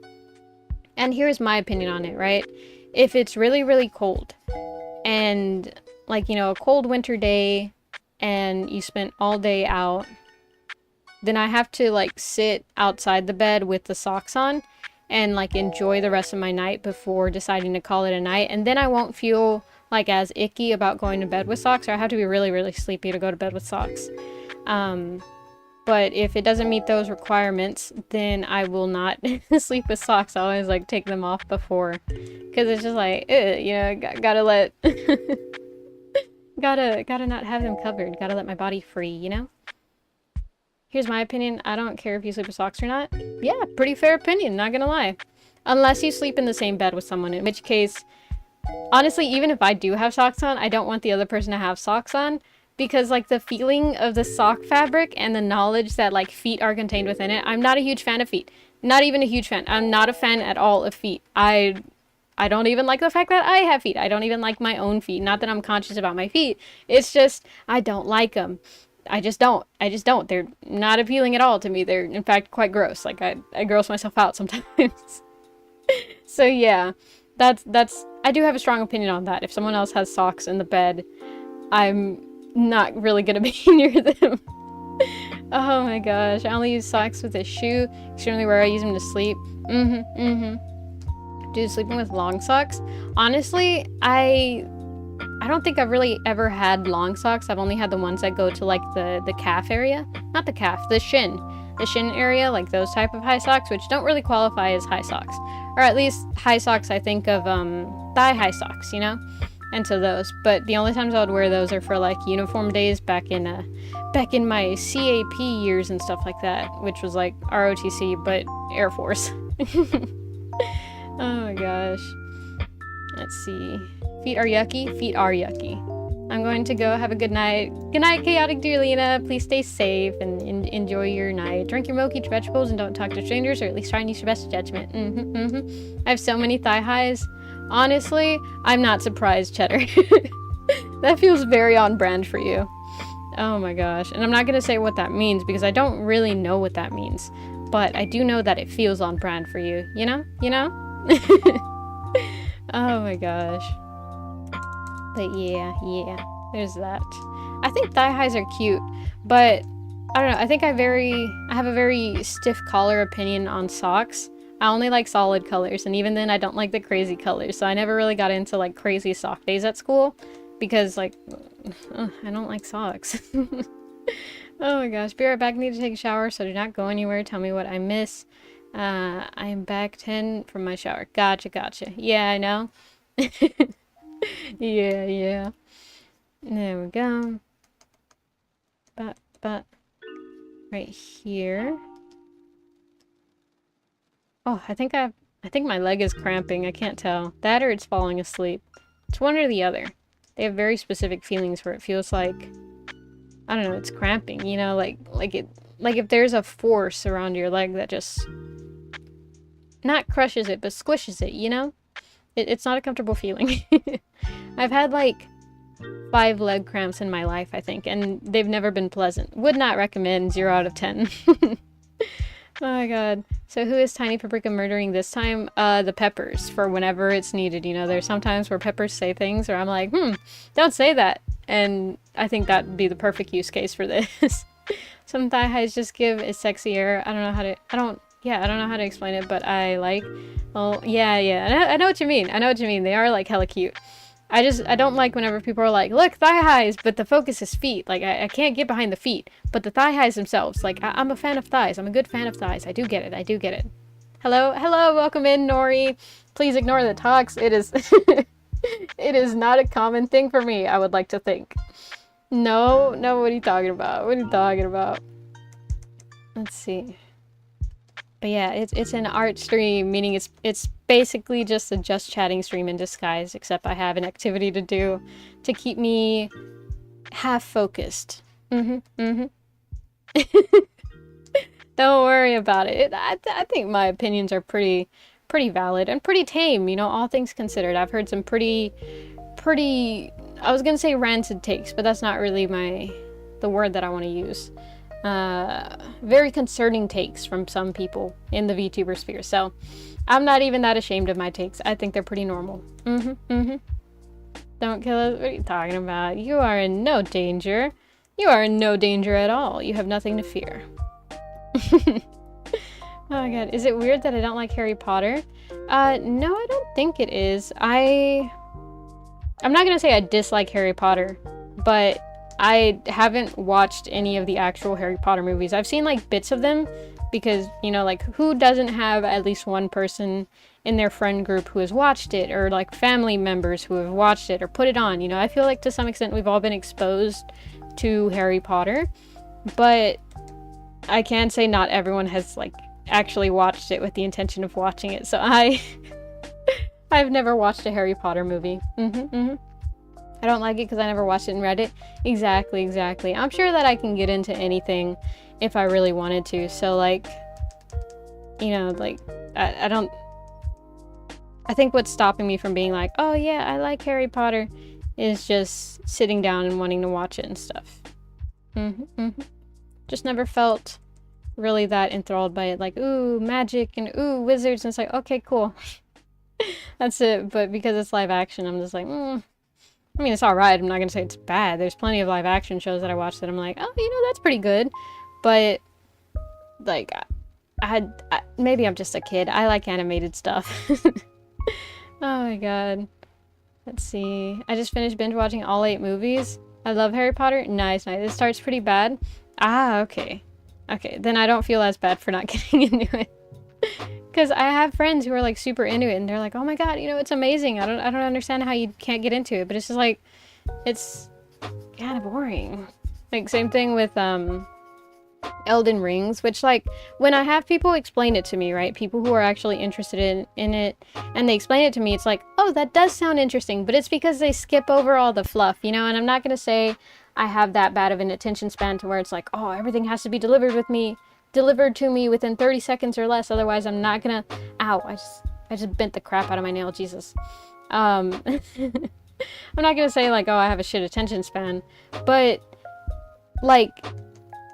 And here's my opinion on it, right? If it's really, really cold, and like, you know, a cold winter day, and you spent all day out, then I have to like sit outside the bed with the socks on and like enjoy the rest of my night before deciding to call it a night. And then I won't feel like as icky about going to bed with socks, or I have to be really, really sleepy to go to bed with socks. But if it doesn't meet those requirements, then I will not sleep with socks. I always like take them off before, because it's just like, you know, gotta let, gotta not have them covered. Gotta let my body free, you know? Here's my opinion. I don't care if you sleep with socks or not. Yeah, pretty fair opinion, not gonna lie. Unless you sleep in the same bed with someone, in which case, honestly, even if I do have socks on, I don't want the other person to have socks on. Because, like, the feeling of the sock fabric and the knowledge that, like, feet are contained within it. I'm not a huge fan of feet. Not even a huge fan. I'm not a fan at all of feet. I don't even like the fact that I have feet. I don't even like my own feet. Not that I'm conscious about my feet. It's just, I don't like them. I just don't. They're not appealing at all to me. They're, in fact, quite gross. Like, I gross myself out sometimes. So, yeah. That's, I do have a strong opinion on that. If someone else has socks in the bed, I'm not really gonna be near them. Oh my gosh, I only use socks with a shoe. Extremely rare, I use them to sleep. Dude, sleeping with long socks? Honestly, I don't think I've really ever had long socks. I've only had the ones that go to like the calf area. Not the calf, the shin. The shin area, like those type of high socks, which don't really qualify as high socks. Or at least high socks, I think of thigh high socks, you know? Into those, but the only times I would wear those are for like uniform days back in my CAP years and stuff like that, which was like ROTC but Air Force. Oh my gosh. Let's see. Feet are yucky. Feet are yucky. I'm going to go. Have a good night. Good night, Chaotic Dearlina. Please stay safe and enjoy your night. Drink your milk, eat your vegetables, and don't talk to strangers, or at least try and use your best judgment. I have so many thigh highs. Honestly, I'm not surprised, Cheddar. That feels very on brand for you. Oh my gosh. And I'm not gonna say what that means because I don't really know what that means. But I do know that it feels on brand for you. You know? You know? Oh my gosh. But yeah. There's that. I think thigh highs are cute, but I don't know. I think I have a very stiff collar opinion on socks. I only like solid colors, and even then I don't like the crazy colors, so I never really got into like crazy sock days at school because like I don't like socks. Oh my gosh, be right back. I need to take a shower, so do not go anywhere. Tell me what I miss. I am back 10 from my shower. Gotcha. Yeah, I know. Yeah. There we go. But right here. Oh, I think my leg is cramping. I can't tell. That or it's falling asleep. It's one or the other. They have very specific feelings where it feels like, I don't know, it's cramping, you know, like if there's a force around your leg that just not crushes it, but squishes it, you know? It's not a comfortable feeling. I've had like 5 leg cramps in my life, I think, and they've never been pleasant. Would not recommend. 0 out of 10. Oh my god. So who is Tiny Paprika murdering this time? The Peppers, for whenever it's needed. You know, there's sometimes where Peppers say things where I'm like, don't say that. And I think that'd be the perfect use case for this. Some thigh highs just give a sexy air. I don't know how to explain it, but I like, well, yeah. I know what you mean. They are like hella cute. I don't like whenever people are like, look, thigh highs, but the focus is feet. Like, I can't get behind the feet. But the thigh highs themselves, like, I'm a fan of thighs. I'm a good fan of thighs. I do get it. Hello, welcome in, Nori. Please ignore the talks. It is, it is not a common thing for me, I would like to think. No, what are you talking about? Let's see. But yeah, it's an art stream, meaning it's basically just a just chatting stream in disguise, except I have an activity to do to keep me half focused. Don't worry about it. I think my opinions are pretty valid and pretty tame, you know, all things considered. I've heard some pretty, I was gonna say ranted takes, but that's not really the word that I want to use. Very concerning takes from some people in the VTuber sphere, so I'm not even that ashamed of my takes. I think they're pretty normal. Don't kill us. What are you talking about? You are in no danger. You are in no danger at all. You have nothing to fear. Oh my god, is it weird that I don't like Harry Potter? No, I don't think it is. I I'm not gonna say I dislike Harry Potter, but I haven't watched any of the actual Harry Potter movies. I've seen like bits of them because, you know, like who doesn't have at least one person in their friend group who has watched it, or like family members who have watched it or put it on. You know, I feel like to some extent we've all been exposed to Harry Potter, but I can say not everyone has like actually watched it with the intention of watching it. So I've never watched a Harry Potter movie. I don't like it because I never watched it and read it. Exactly. I'm sure that I can get into anything if I really wanted to. So like, you know, like I don't. I think what's stopping me from being like, oh yeah, I like Harry Potter, is just sitting down and wanting to watch it and stuff. Just never felt really that enthralled by it. Like, ooh, magic and ooh, wizards. And it's like, okay, cool. That's it. But because it's live action, I'm just like, I mean, it's alright. I'm not gonna say it's bad. There's plenty of live action shows that I watch that I'm like, oh, you know, that's pretty good. But, like, maybe I'm just a kid. I like animated stuff. Oh my god. Let's see. I just finished binge watching all 8 movies. I love Harry Potter. Nice. It starts pretty bad. Ah, okay. Okay, then I don't feel as bad for not getting into it. Because I have friends who are like super into it and they're like, oh my god, you know, it's amazing. I don't understand how you can't get into it. But it's just like, it's kind of boring. Like, same thing with Elden Rings, which, like, when I have people explain it to me, right, people who are actually interested in it, and they explain it to me, it's like, oh, that does sound interesting, but it's because they skip over all the fluff, you know. And I'm not gonna say I have that bad of an attention span to where it's like, oh, everything has to be delivered to me within 30 seconds or less, otherwise I'm not gonna. Ow, I just bent the crap out of my nail. Jesus. I'm not gonna say like, oh, I have a shit attention span, but like,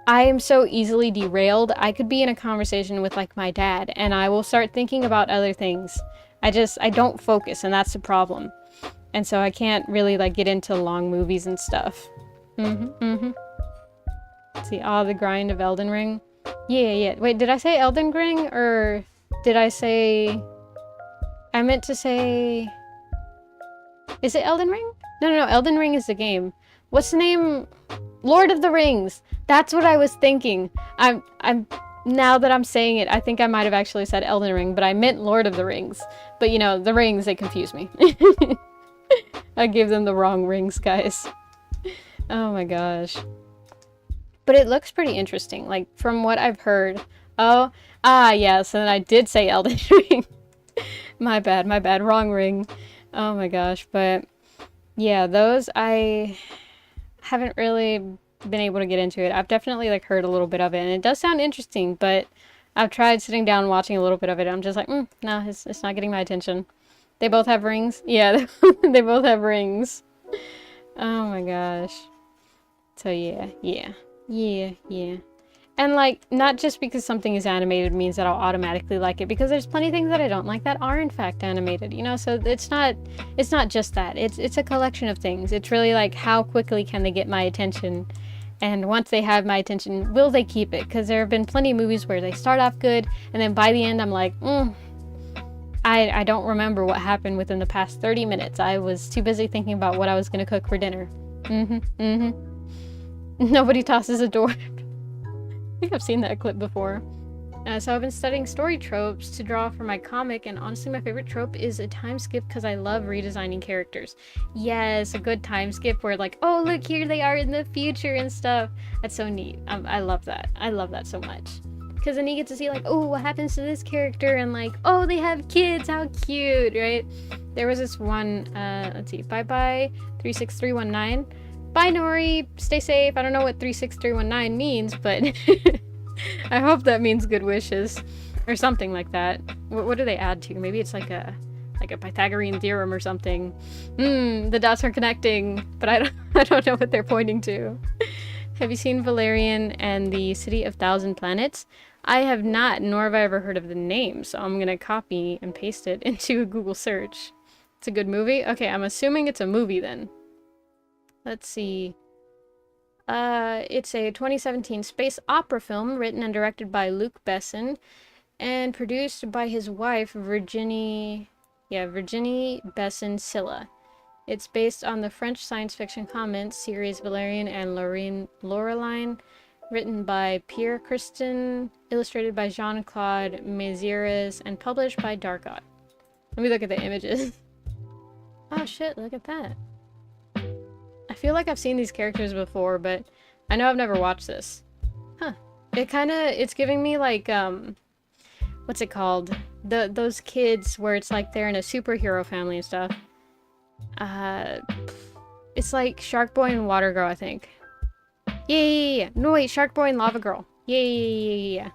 I am so easily derailed. I could be in a conversation with like my dad and I will start thinking about other things. I don't focus, and that's the problem. And so I can't really like get into long movies and stuff. Let's see, the grind of Elden Ring. Yeah. Wait, did I say Elden Ring or did I say... I meant to say... Is it Elden Ring? No, Elden Ring is the game. What's the name? Lord of the Rings. That's what I was thinking. I'm now that I'm saying it, I think I might have actually said Elden Ring, but I meant Lord of the Rings. But you know, the rings, they confuse me. I gave them the wrong rings, guys. Oh my gosh. But it looks pretty interesting, like, from what I've heard. Yes, and I did say Elden Ring. My bad, wrong ring. Oh my gosh, but yeah, those I haven't really been able to get into it. I've definitely like heard a little bit of it, and it does sound interesting, but I've tried sitting down and watching a little bit of it. I'm just like, no, it's not getting my attention. They both have rings? Yeah, they both have rings. Oh my gosh. So yeah. And like, not just because something is animated means that I'll automatically like it, because there's plenty of things that I don't like that are in fact animated, you know? So it's not just that. It's a collection of things. It's really like, how quickly can they get my attention? And once they have my attention, will they keep it? Because there have been plenty of movies where they start off good, and then by the end I'm like, I don't remember what happened within the past 30 minutes. I was too busy thinking about what I was going to cook for dinner. Nobody tosses a door. I think I've seen that clip before. So I've been studying story tropes to draw for my comic, and honestly my favorite trope is a time skip because I love redesigning characters. Yes, a good time skip where like, oh look, here they are in the future and stuff. That's so neat. I love that. I love that so much. Because then you get to see like, oh, what happens to this character, and like, oh, they have kids, how cute, right? There was this one, let's see, bye 36319. Bye, Nori. Stay safe. I don't know what 36319 means, but I hope that means good wishes or something like that. What do they add to? Maybe it's like a Pythagorean theorem or something. The dots are connecting, but I don't know what they're pointing to. Have you seen Valerian and the City of Thousand Planets? I have not, nor have I ever heard of the name, so I'm gonna copy and paste it into a Google search. It's a good movie? Okay, I'm assuming it's a movie then. Let's see. It's a 2017 space opera film written and directed by Luc Besson and produced by his wife, Virginie Besson Silla. It's based on the French science fiction comics series Valerian and Laureline, written by Pierre Christin, illustrated by Jean-Claude Mézières, and published by Darkot. Let me look at the images. Oh shit, look at that. I feel like I've seen these characters before, but I know I've never watched this. Huh. It's giving me like, what's it called? Those kids where it's like they're in a superhero family and stuff. It's like Shark Boy and Water Girl, I think. Yeah. No, wait, Shark Boy and Lava Girl. Yeah.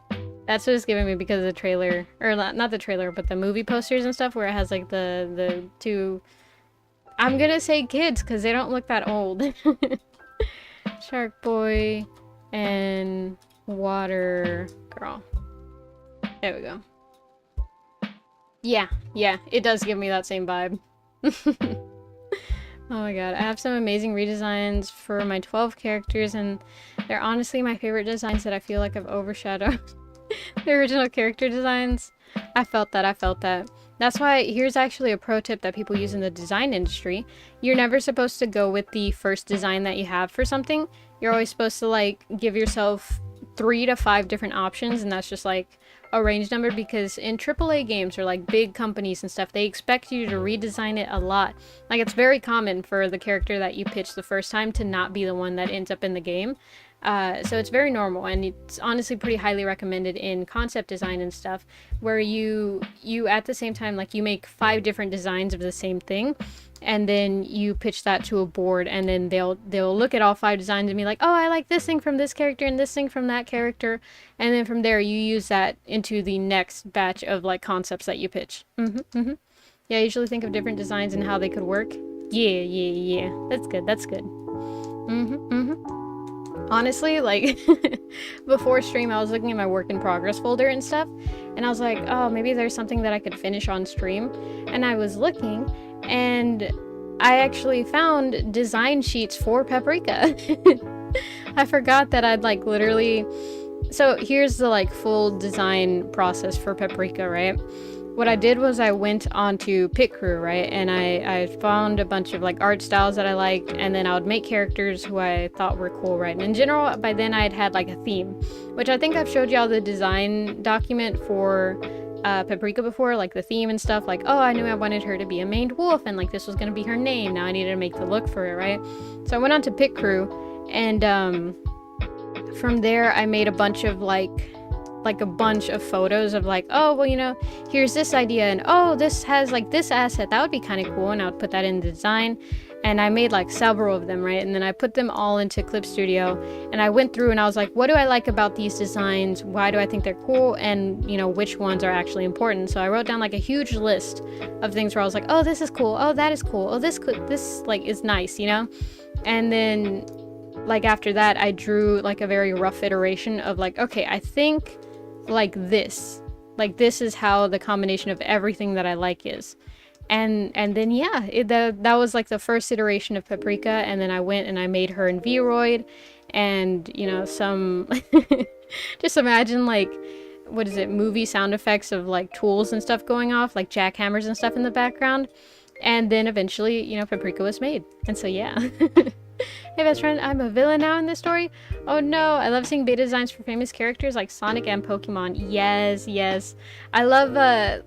That's what it's giving me because of the trailer. Or not the trailer, but the movie posters and stuff where it has like the two... I'm gonna say kids because they don't look that old. Shark Boy and Water Girl. There we go. Yeah, it does give me that same vibe. Oh my god, I have some amazing redesigns for my 12 characters, and they're honestly my favorite designs that I feel like I've overshadowed the original character designs. I felt that. That's why here's actually a pro tip that people use in the design industry. You're never supposed to go with the first design that you have for something. You're always supposed to like give yourself 3 to 5 different options, and that's just like a range number, because in AAA games or like big companies and stuff, they expect you to redesign it a lot. Like, it's very common for the character that you pitch the first time to not be the one that ends up in the game. So it's very normal, and it's honestly pretty highly recommended in concept design and stuff, where you at the same time, like, you make 5 different designs of the same thing, and then you pitch that to a board, and then they'll look at all 5 designs and be like, oh, I like this thing from this character and this thing from that character, and then from there you use that into the next batch of like concepts that you pitch. Yeah, I usually think of different designs and how they could work. Yeah. That's good. Honestly, like, before stream, I was looking at my work in progress folder and stuff, and I was like, oh, maybe there's something that I could finish on stream. And I was looking, and I actually found design sheets for Paprika. I forgot that I'd like literally... So here's the like full design process for Paprika, right? What I did was I went onto Pit Crew, right? And I found a bunch of like art styles that I liked, and then I would make characters who I thought were cool, right? And in general, by then I'd had like a theme, which I think I've showed y'all the design document for Paprika before, like the theme and stuff. Like, oh, I knew I wanted her to be a maned wolf, and like this was gonna be her name. Now I needed to make the look for it, right? So I went on to Pit Crew, and from there I made a bunch of like a bunch of photos of like, oh, well, you know, here's this idea, and oh, this has like this asset, that would be kind of cool, and I would put that in the design. And I made like several of them, right? And then I put them all into Clip Studio, and I went through and I was like, what do I like about these designs? Why do I think they're cool? And, you know, which ones are actually important? So I wrote down like a huge list of things where I was like, oh, this is cool. Oh, that is cool. Oh, this like is nice, you know? And then like after that, I drew like a very rough iteration of like, okay, I think like this is how the combination of everything that I like is. And then yeah, that was like the first iteration of Paprika, and then I went and I made her in Vroid, and you know, some just imagine like, what is it, movie sound effects of like tools and stuff going off, like jackhammers and stuff in the background. And then eventually, you know, Paprika was made. And so yeah. Hey best friend, I'm a villain now in this story. Oh no, I love seeing beta designs for famous characters like Sonic and Pokemon. Yes. I love,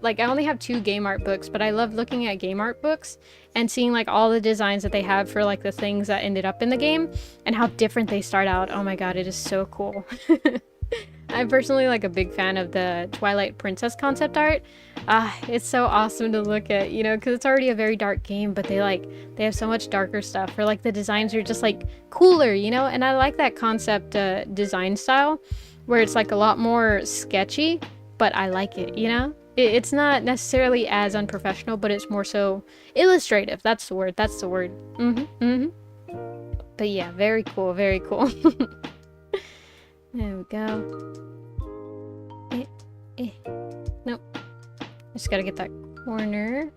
like, I only have 2 game art books, but I love looking at game art books and seeing like all the designs that they have for like the things that ended up in the game and how different they start out. Oh my god, it is so cool. I'm personally like a big fan of the Twilight Princess concept art. It's so awesome to look at, you know, because it's already a very dark game, but they have so much darker stuff, or like the designs are just like cooler, you know. And I like that concept design style where it's like a lot more sketchy, but I like it, you know. It's not necessarily as unprofessional, but it's more so illustrative. That's the word. But yeah, very cool. There we go. Nope. Just gotta get that corner.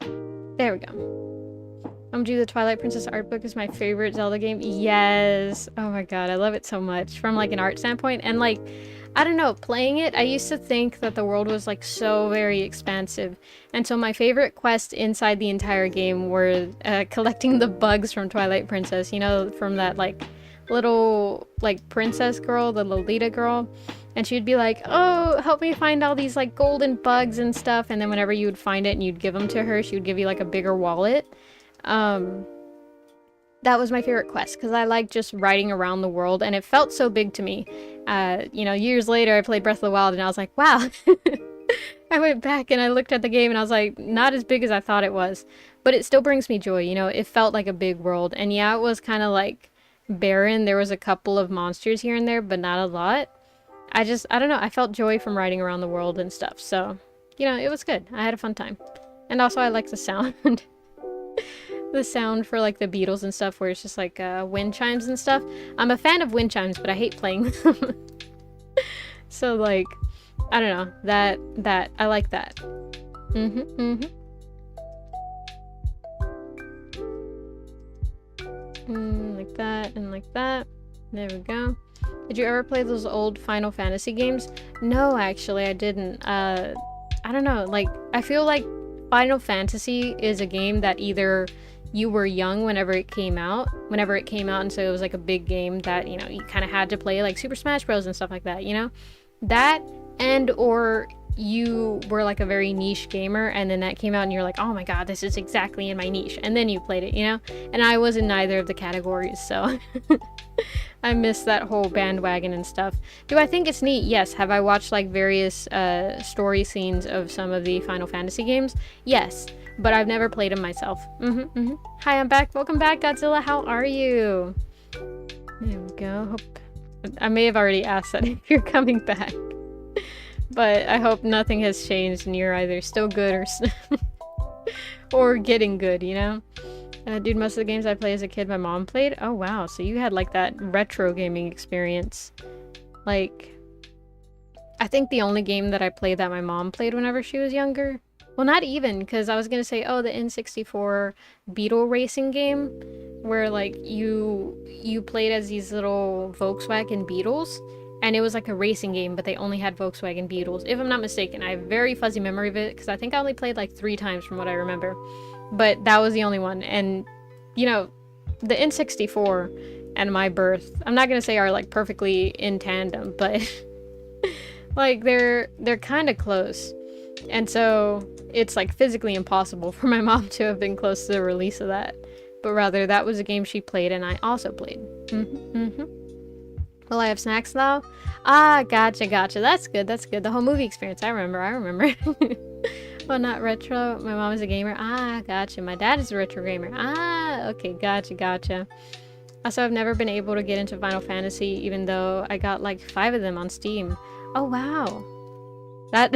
There we go. I'm due. The Twilight Princess art book is my favorite Zelda game. Yes. Oh my god, I love it so much from like an art standpoint. And like, I don't know, playing it, I used to think that the world was like so very expansive. And so my favorite quest inside the entire game were collecting the bugs from Twilight Princess, you know, from that like little like princess girl, the Lolita girl. And she'd be like, oh, help me find all these like golden bugs and stuff. And then whenever you would find it and you'd give them to her, she would give you like a bigger wallet. That was my favorite quest because I like just riding around the world and it felt so big to me. You know, years later I played Breath of the Wild and I was like, wow. I went back and I looked at the game and I was like, not as big as I thought it was. But it still brings me joy, you know, it felt like a big world. And yeah, it was kind of like barren. There was a couple of monsters here and there, but not a lot. I don't know, I felt joy from riding around the world and stuff. So, you know, it was good. I had a fun time. And also I like the sound. The sound for like the Beatles and stuff where it's just like wind chimes and stuff. I'm a fan of wind chimes, but I hate playing them. So like, I don't know, that I like that. Like that and like that. There we go. Did you ever play those old Final Fantasy games? No, actually I didn't. I don't know, like I feel like Final Fantasy is a game that either you were young whenever it came out, and so it was like a big game that, you know, you kind of had to play, like Super Smash Bros. And stuff like that, you know? That, and or you were like a very niche gamer, and then that came out and you're like, oh my god, this is exactly in my niche, and then you played it, you know? And I was in neither of the categories, so I missed that whole bandwagon and stuff. Do I think it's neat? Yes. Have I watched like various story scenes of some of the Final Fantasy games? Yes. But I've never played them myself. Hi, I'm back. Welcome back, Godzilla. How are you? There we go. Hope I may have already asked that if you're coming back. But I hope nothing has changed and you're either still good or or getting good, you know? Dude, most of the games I played as a kid, my mom played. Oh, wow. So you had like that retro gaming experience. Like, I think the only game that I played that my mom played whenever she was younger. Well, not even, because I was going to say, oh, the N64 Beetle racing game, where, like, you played as these little Volkswagen Beetles, and it was like a racing game, but they only had Volkswagen Beetles. If I'm not mistaken, I have a very fuzzy memory of it, because I think I only played, like, 3 times from what I remember. But that was the only one, and, you know, the N64 and my birth, I'm not going to say are, like, perfectly in tandem, but, like, they're kind of close. And so it's like physically impossible for my mom to have been close to the release of that. But rather, that was a game she played and I also played. Will I have snacks now? Ah, gotcha. That's good. The whole movie experience. I remember. Well, not retro. My mom is a gamer. Ah, gotcha. My dad is a retro gamer. Ah, okay. Gotcha. Also, I've never been able to get into Final Fantasy, even though I got like 5 of them on Steam. Oh, wow. That...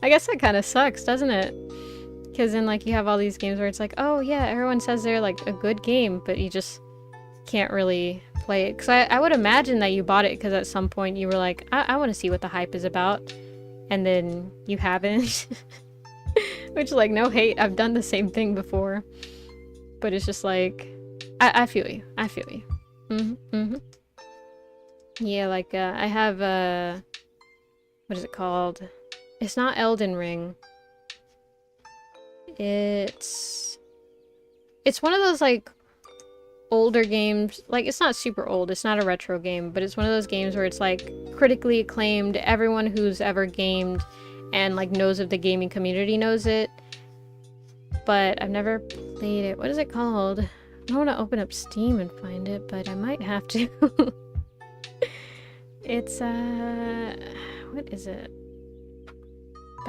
I guess that kind of sucks, doesn't it? Because then, like, you have all these games where it's like, oh, yeah, everyone says they're, like, a good game, but you just can't really play it. Because I would imagine that you bought it because at some point you were like, I want to see what the hype is about. And then you haven't. Which, like, no hate. I've done the same thing before. But it's just like, I feel you. Yeah, like, I have, what is it called? It's not Elden Ring. It's one of those, like, older games. Like, it's not super old. It's not a retro game. But it's one of those games where it's, like, critically acclaimed. Everyone who's ever gamed and, like, knows of the gaming community knows it. But I've never played it. What is it called? I don't want to open up Steam and find it, but I might have to. It's, what is it?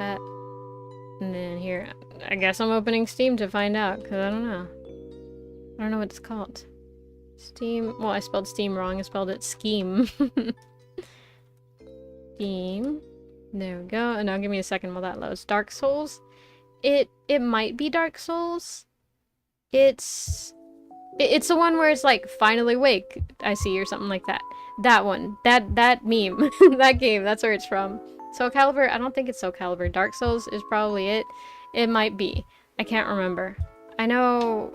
And then here, I guess I'm opening Steam to find out, because I don't know what it's called. Steam, well, I spelled Steam wrong. I spelled it Scheme. Steam. There we go. And now give me a second while that loads. Dark Souls. It might be Dark Souls. It's the one where it's like, finally wake, I see, or something like that. That one. That meme. That game. That's where it's from. Soul Calibur? I don't think it's Soul Calibur. Dark Souls is probably it. It might be. I can't remember. I know...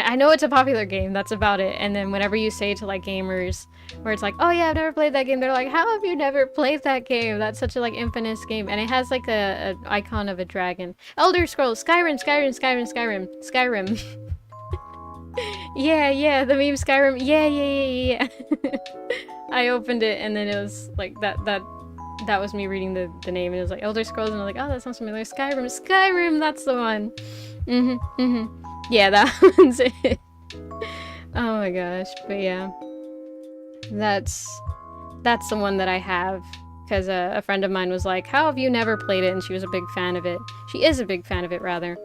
I know it's a popular game, that's about it. And then whenever you say to like gamers where it's like, oh yeah, I've never played that game, they're like, how have you never played that game? That's such a like infamous game. And it has like a icon of a dragon. Elder Scrolls, Skyrim. Yeah, the meme Skyrim. Yeah. I opened it and then it was like that was me reading the name, and it was like Elder Scrolls, and I was like, oh, that sounds familiar. Skyrim, that's the one. Yeah, that one's it. Oh my gosh, but yeah, that's the one that I have, because a friend of mine was like, how have you never played it? And she was a big fan of it. She is a big fan of it, rather.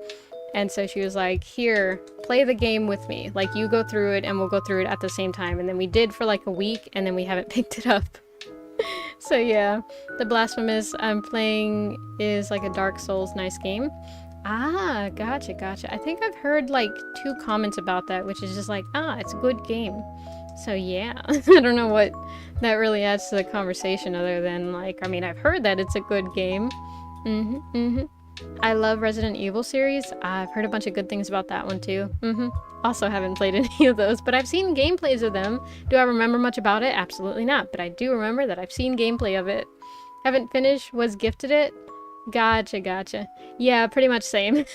And so she was like, here, play the game with me. Like, you go through it and we'll go through it at the same time. And then we did for like a week, and then we haven't picked it up. So yeah, the Blasphemous I'm playing is like a Dark Souls nice game. Ah, gotcha. I think I've heard like 2 comments about that, which is just like, it's a good game. So yeah, I don't know what that really adds to the conversation other than like, I mean, I've heard that it's a good game. I love Resident Evil series. I've heard a bunch of good things about that one too. Also haven't played any of those, but I've seen gameplays of them. Do I remember much about it? Absolutely not, but I do remember that I've seen gameplay of it. Haven't finished, was gifted it. Gotcha. Yeah, pretty much same.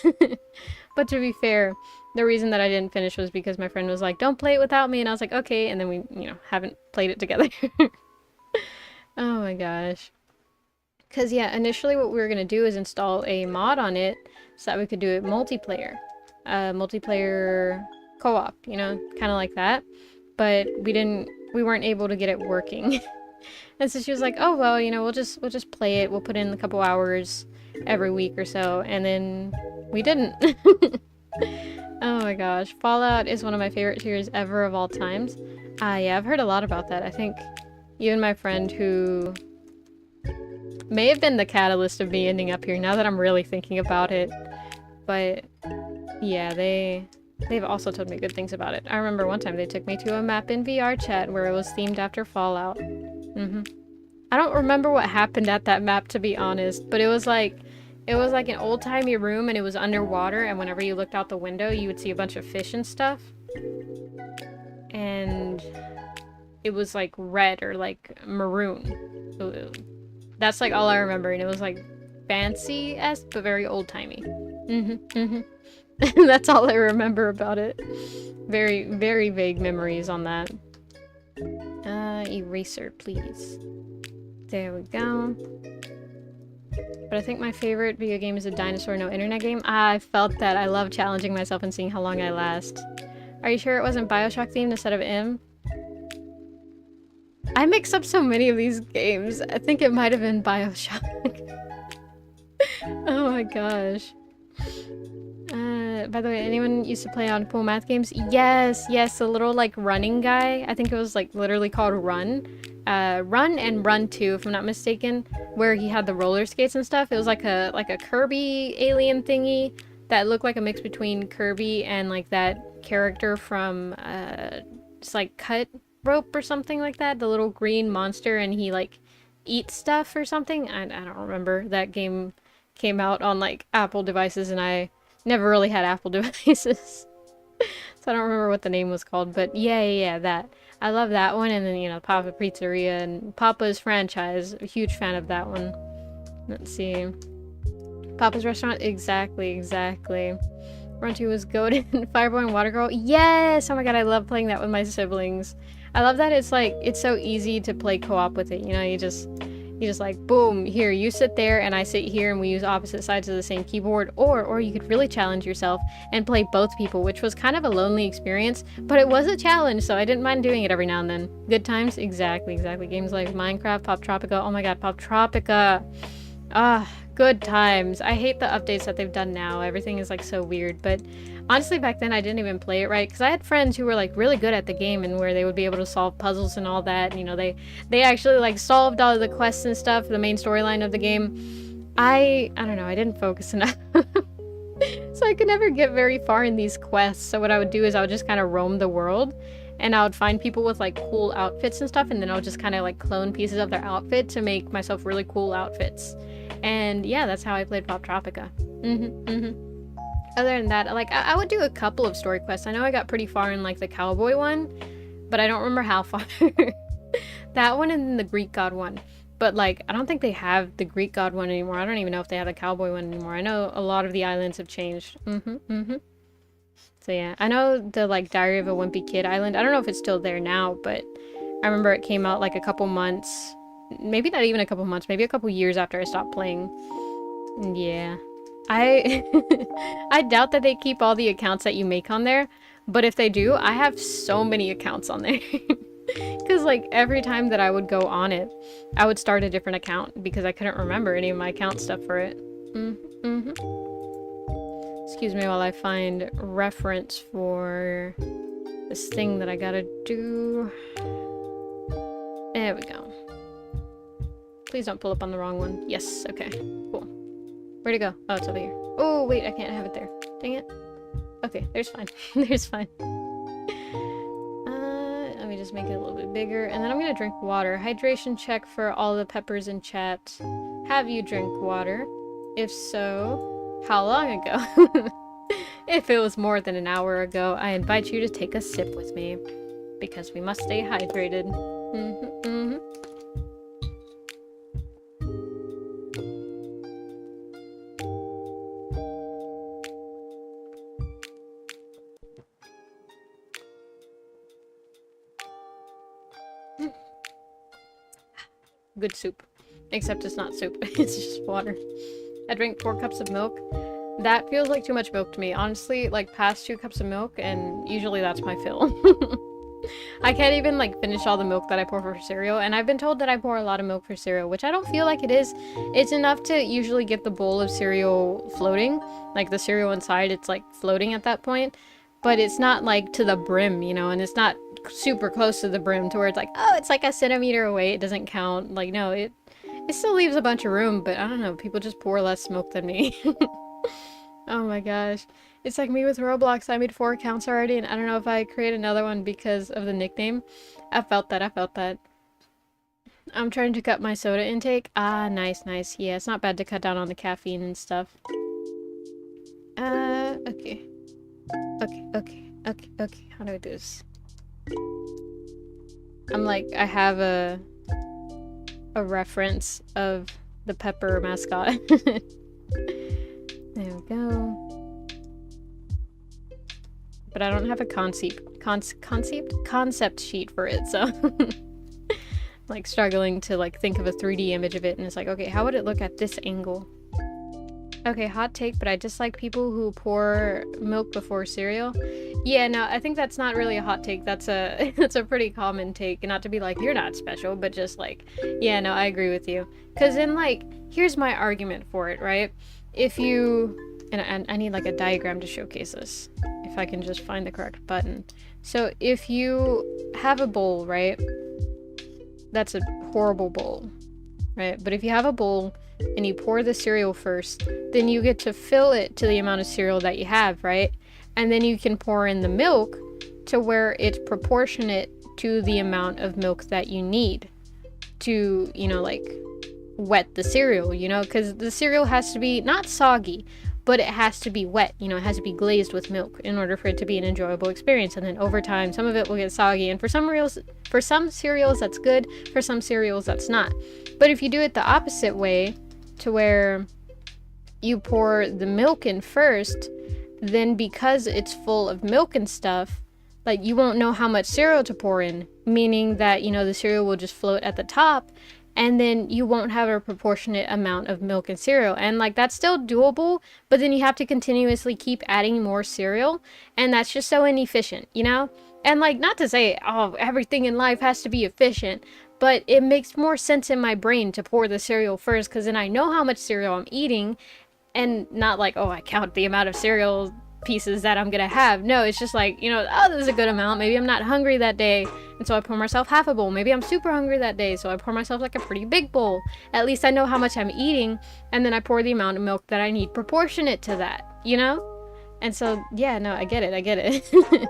But to be fair, the reason that I didn't finish was because my friend was like, don't play it without me, and I was like, okay, and then we, haven't played it together. Oh my gosh. Because, yeah, initially what we were going to do is install a mod on it so that we could do it multiplayer. Multiplayer co-op, kind of like that. But we weren't able to get it working. And so she was like, oh, well, we'll just play it. We'll put in a couple hours every week or so. And then we didn't. Oh my gosh. Fallout is one of my favorite series ever of all times. Yeah, I've heard a lot about that. I think even my friend who may have been the catalyst of me ending up here now that I'm really thinking about it. But yeah, they've also told me good things about it. I remember one time they took me to a map in VR chat where it was themed after Fallout. I don't remember what happened at that map, to be honest, but it was like an old-timey room, and it was underwater, and whenever you looked out the window you would see a bunch of fish and stuff. And it was like red or like maroon. That's like all I remember, and it was like fancy-esque, but very old-timey. That's all I remember about it. Very, very vague memories on that. Eraser, please. There we go. But I think my favorite video game is a dinosaur no internet game. I felt that. I love challenging myself and seeing how long I last. Are you sure it wasn't Bioshock themed instead of M? I mix up so many of these games. I think it might have been Bioshock. Oh my gosh. By the way, anyone used to play on cool math games? Yes, the little like running guy. I think it was like literally called Run. Run and Run 2, if I'm not mistaken, where he had the roller skates and stuff. It was like a Kirby alien thingy that looked like a mix between Kirby and like that character from just like Cut Rope or something like that. The little green monster, and he like eats stuff or something. I don't remember. That game came out on like Apple devices, and I never really had Apple devices. So I don't remember what the name was called, but yeah, that. I love that one, and then, Papa Pizzeria and Papa's franchise. A huge fan of that one. Let's see. Papa's Restaurant? Exactly. Run 2 was goated. Fireboy and Water Girl? Yes! Oh my god, I love playing that with my siblings. I love that it's so easy to play co-op with it, you just like, boom, here, you sit there and I sit here, and we use opposite sides of the same keyboard, or you could really challenge yourself and play both people, which was kind of a lonely experience, but it was a challenge, so I didn't mind doing it every now and then. Good times? Exactly. Games like Minecraft, Pop Tropica, oh my god, Pop Tropica! Good times. I hate the updates that they've done now. Everything is like so weird, but honestly back then I didn't even play it right, because I had friends who were like really good at the game, and where they would be able to solve puzzles and all that, and they actually like solved all of the quests and stuff, the main storyline of the game. I don't know, I didn't focus enough. So I could never get very far in these quests. So what I would do is I would just kind of roam the world, and I would find people with like cool outfits and stuff, and then I would just kind of like clone pieces of their outfit to make myself really cool outfits. And yeah, that's how I played Pop Tropica. Other than that, like, I would do a couple of story quests. I know I got pretty far in, like, the cowboy one, but I don't remember how far. That one and then the Greek god one. But, like, I don't think they have the Greek god one anymore. I don't even know if they have the cowboy one anymore. I know a lot of the islands have changed. So, yeah. I know the, like, Diary of a Wimpy Kid island. I don't know if it's still there now, but I remember it came out, like, a couple months. Maybe not even a couple months. Maybe a couple years after I stopped playing. Yeah. I doubt that they keep all the accounts that you make on there, but if they do, I have so many accounts on there. Because, like, every time that I would go on it, I would start a different account because I couldn't remember any of my account stuff for it. Excuse me while I find reference for this thing that I gotta do. There we go. Please don't pull up on the wrong one. Yes, okay, cool. Where'd it go? Oh, it's over here. Oh, wait, I can't have it there. Dang it. Okay, there's fine. There's fine. Let me just make it a little bit bigger. And then I'm gonna drink water. Hydration check for all the peppers in chat. Have you drink water? If so, how long ago? If it was more than an hour ago, I invite you to take a sip with me. Because we must stay hydrated. Good soup. Except it's not soup. It's just water. I drank 4 cups of milk. That feels like too much milk to me. Honestly, like past 2 cups of milk, and usually that's my fill. I can't even like finish all the milk that I pour for cereal, and I've been told that I pour a lot of milk for cereal, which I don't feel like it is. It's enough to usually get the bowl of cereal floating. Like the cereal inside, it's like floating at that point. But it's not like to the brim, you know, and it's not super close to the brim to where it's like, oh, it's like a centimeter away, it doesn't count. Like, no, it still leaves a bunch of room, but I don't know, people just pour less milk than me. Oh my gosh. It's like me with Roblox. I made 4 accounts already, and I don't know if I create another one because of the nickname. I felt that. I'm trying to cut my soda intake. Ah, nice. Yeah, it's not bad to cut down on the caffeine and stuff. Okay. How do I do this? I'm like, I have a reference of the pepper mascot. There we go. But I don't have a concept sheet for it, so like struggling to like think of a 3D image of it, and it's like, okay, how would it look at this angle? Okay, hot take, but I dislike people who pour milk before cereal. Yeah, no, I think that's not really a hot take. That's a that's a pretty common take. Not to be like, you're not special, but just like, yeah, no, I agree with you. Because then, like, here's my argument for it, right? If you... And I need, like, a diagram to showcase this. If I can just find the correct button. So, if you have a bowl, right? That's a horrible bowl, right? But if you have a bowl and you pour the cereal first, then you get to fill it to the amount of cereal that you have, right? And then you can pour in the milk to where it's proportionate to the amount of milk that you need to, you know, like, wet the cereal, you know? Because the cereal has to be not soggy, but it has to be wet, you know, it has to be glazed with milk in order for it to be an enjoyable experience. And then over time, some of it will get soggy, and for some cereals that's good, for some cereals that's not. But if you do it the opposite way, to where you pour the milk in first, then because it's full of milk and stuff, like, you won't know how much cereal to pour in, meaning that, you know, the cereal will just float at the top, and then you won't have a proportionate amount of milk and cereal. And, like, that's still doable, but then you have to continuously keep adding more cereal, and that's just so inefficient, you know? And, like, not to say, oh, everything in life has to be efficient, but it makes more sense in my brain to pour the cereal first, because then I know how much cereal I'm eating, and not like, oh, I count the amount of cereal pieces that I'm gonna have. No, it's just like, you know, oh, this is a good amount. Maybe I'm not hungry that day, and so I pour myself half a bowl. Maybe I'm super hungry that day, so I pour myself like a pretty big bowl. At least I know how much I'm eating, and then I pour the amount of milk that I need proportionate to that, you know? And so, yeah, no, I get it.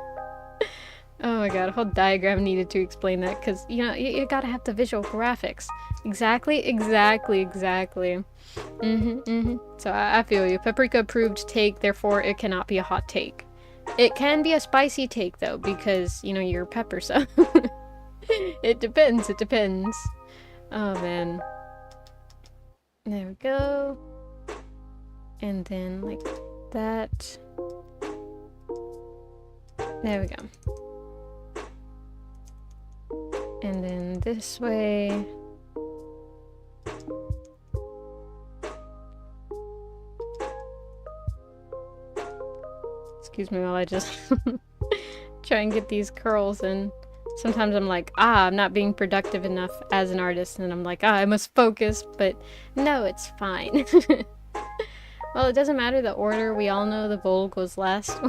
Oh my god, a whole diagram needed to explain that because, you know, you gotta have the visual graphics. Exactly. So I feel you. Paprika approved take, therefore it cannot be a hot take. It can be a spicy take though, because, you know, you're pepper, so it depends. Oh man. There we go. And then like that. There we go. And then this way. Excuse me while I just try and get these curls in. Sometimes I'm like, I'm not being productive enough as an artist, and I'm like, I must focus, but no, it's fine. Well, it doesn't matter the order, we all know the bowl goes last.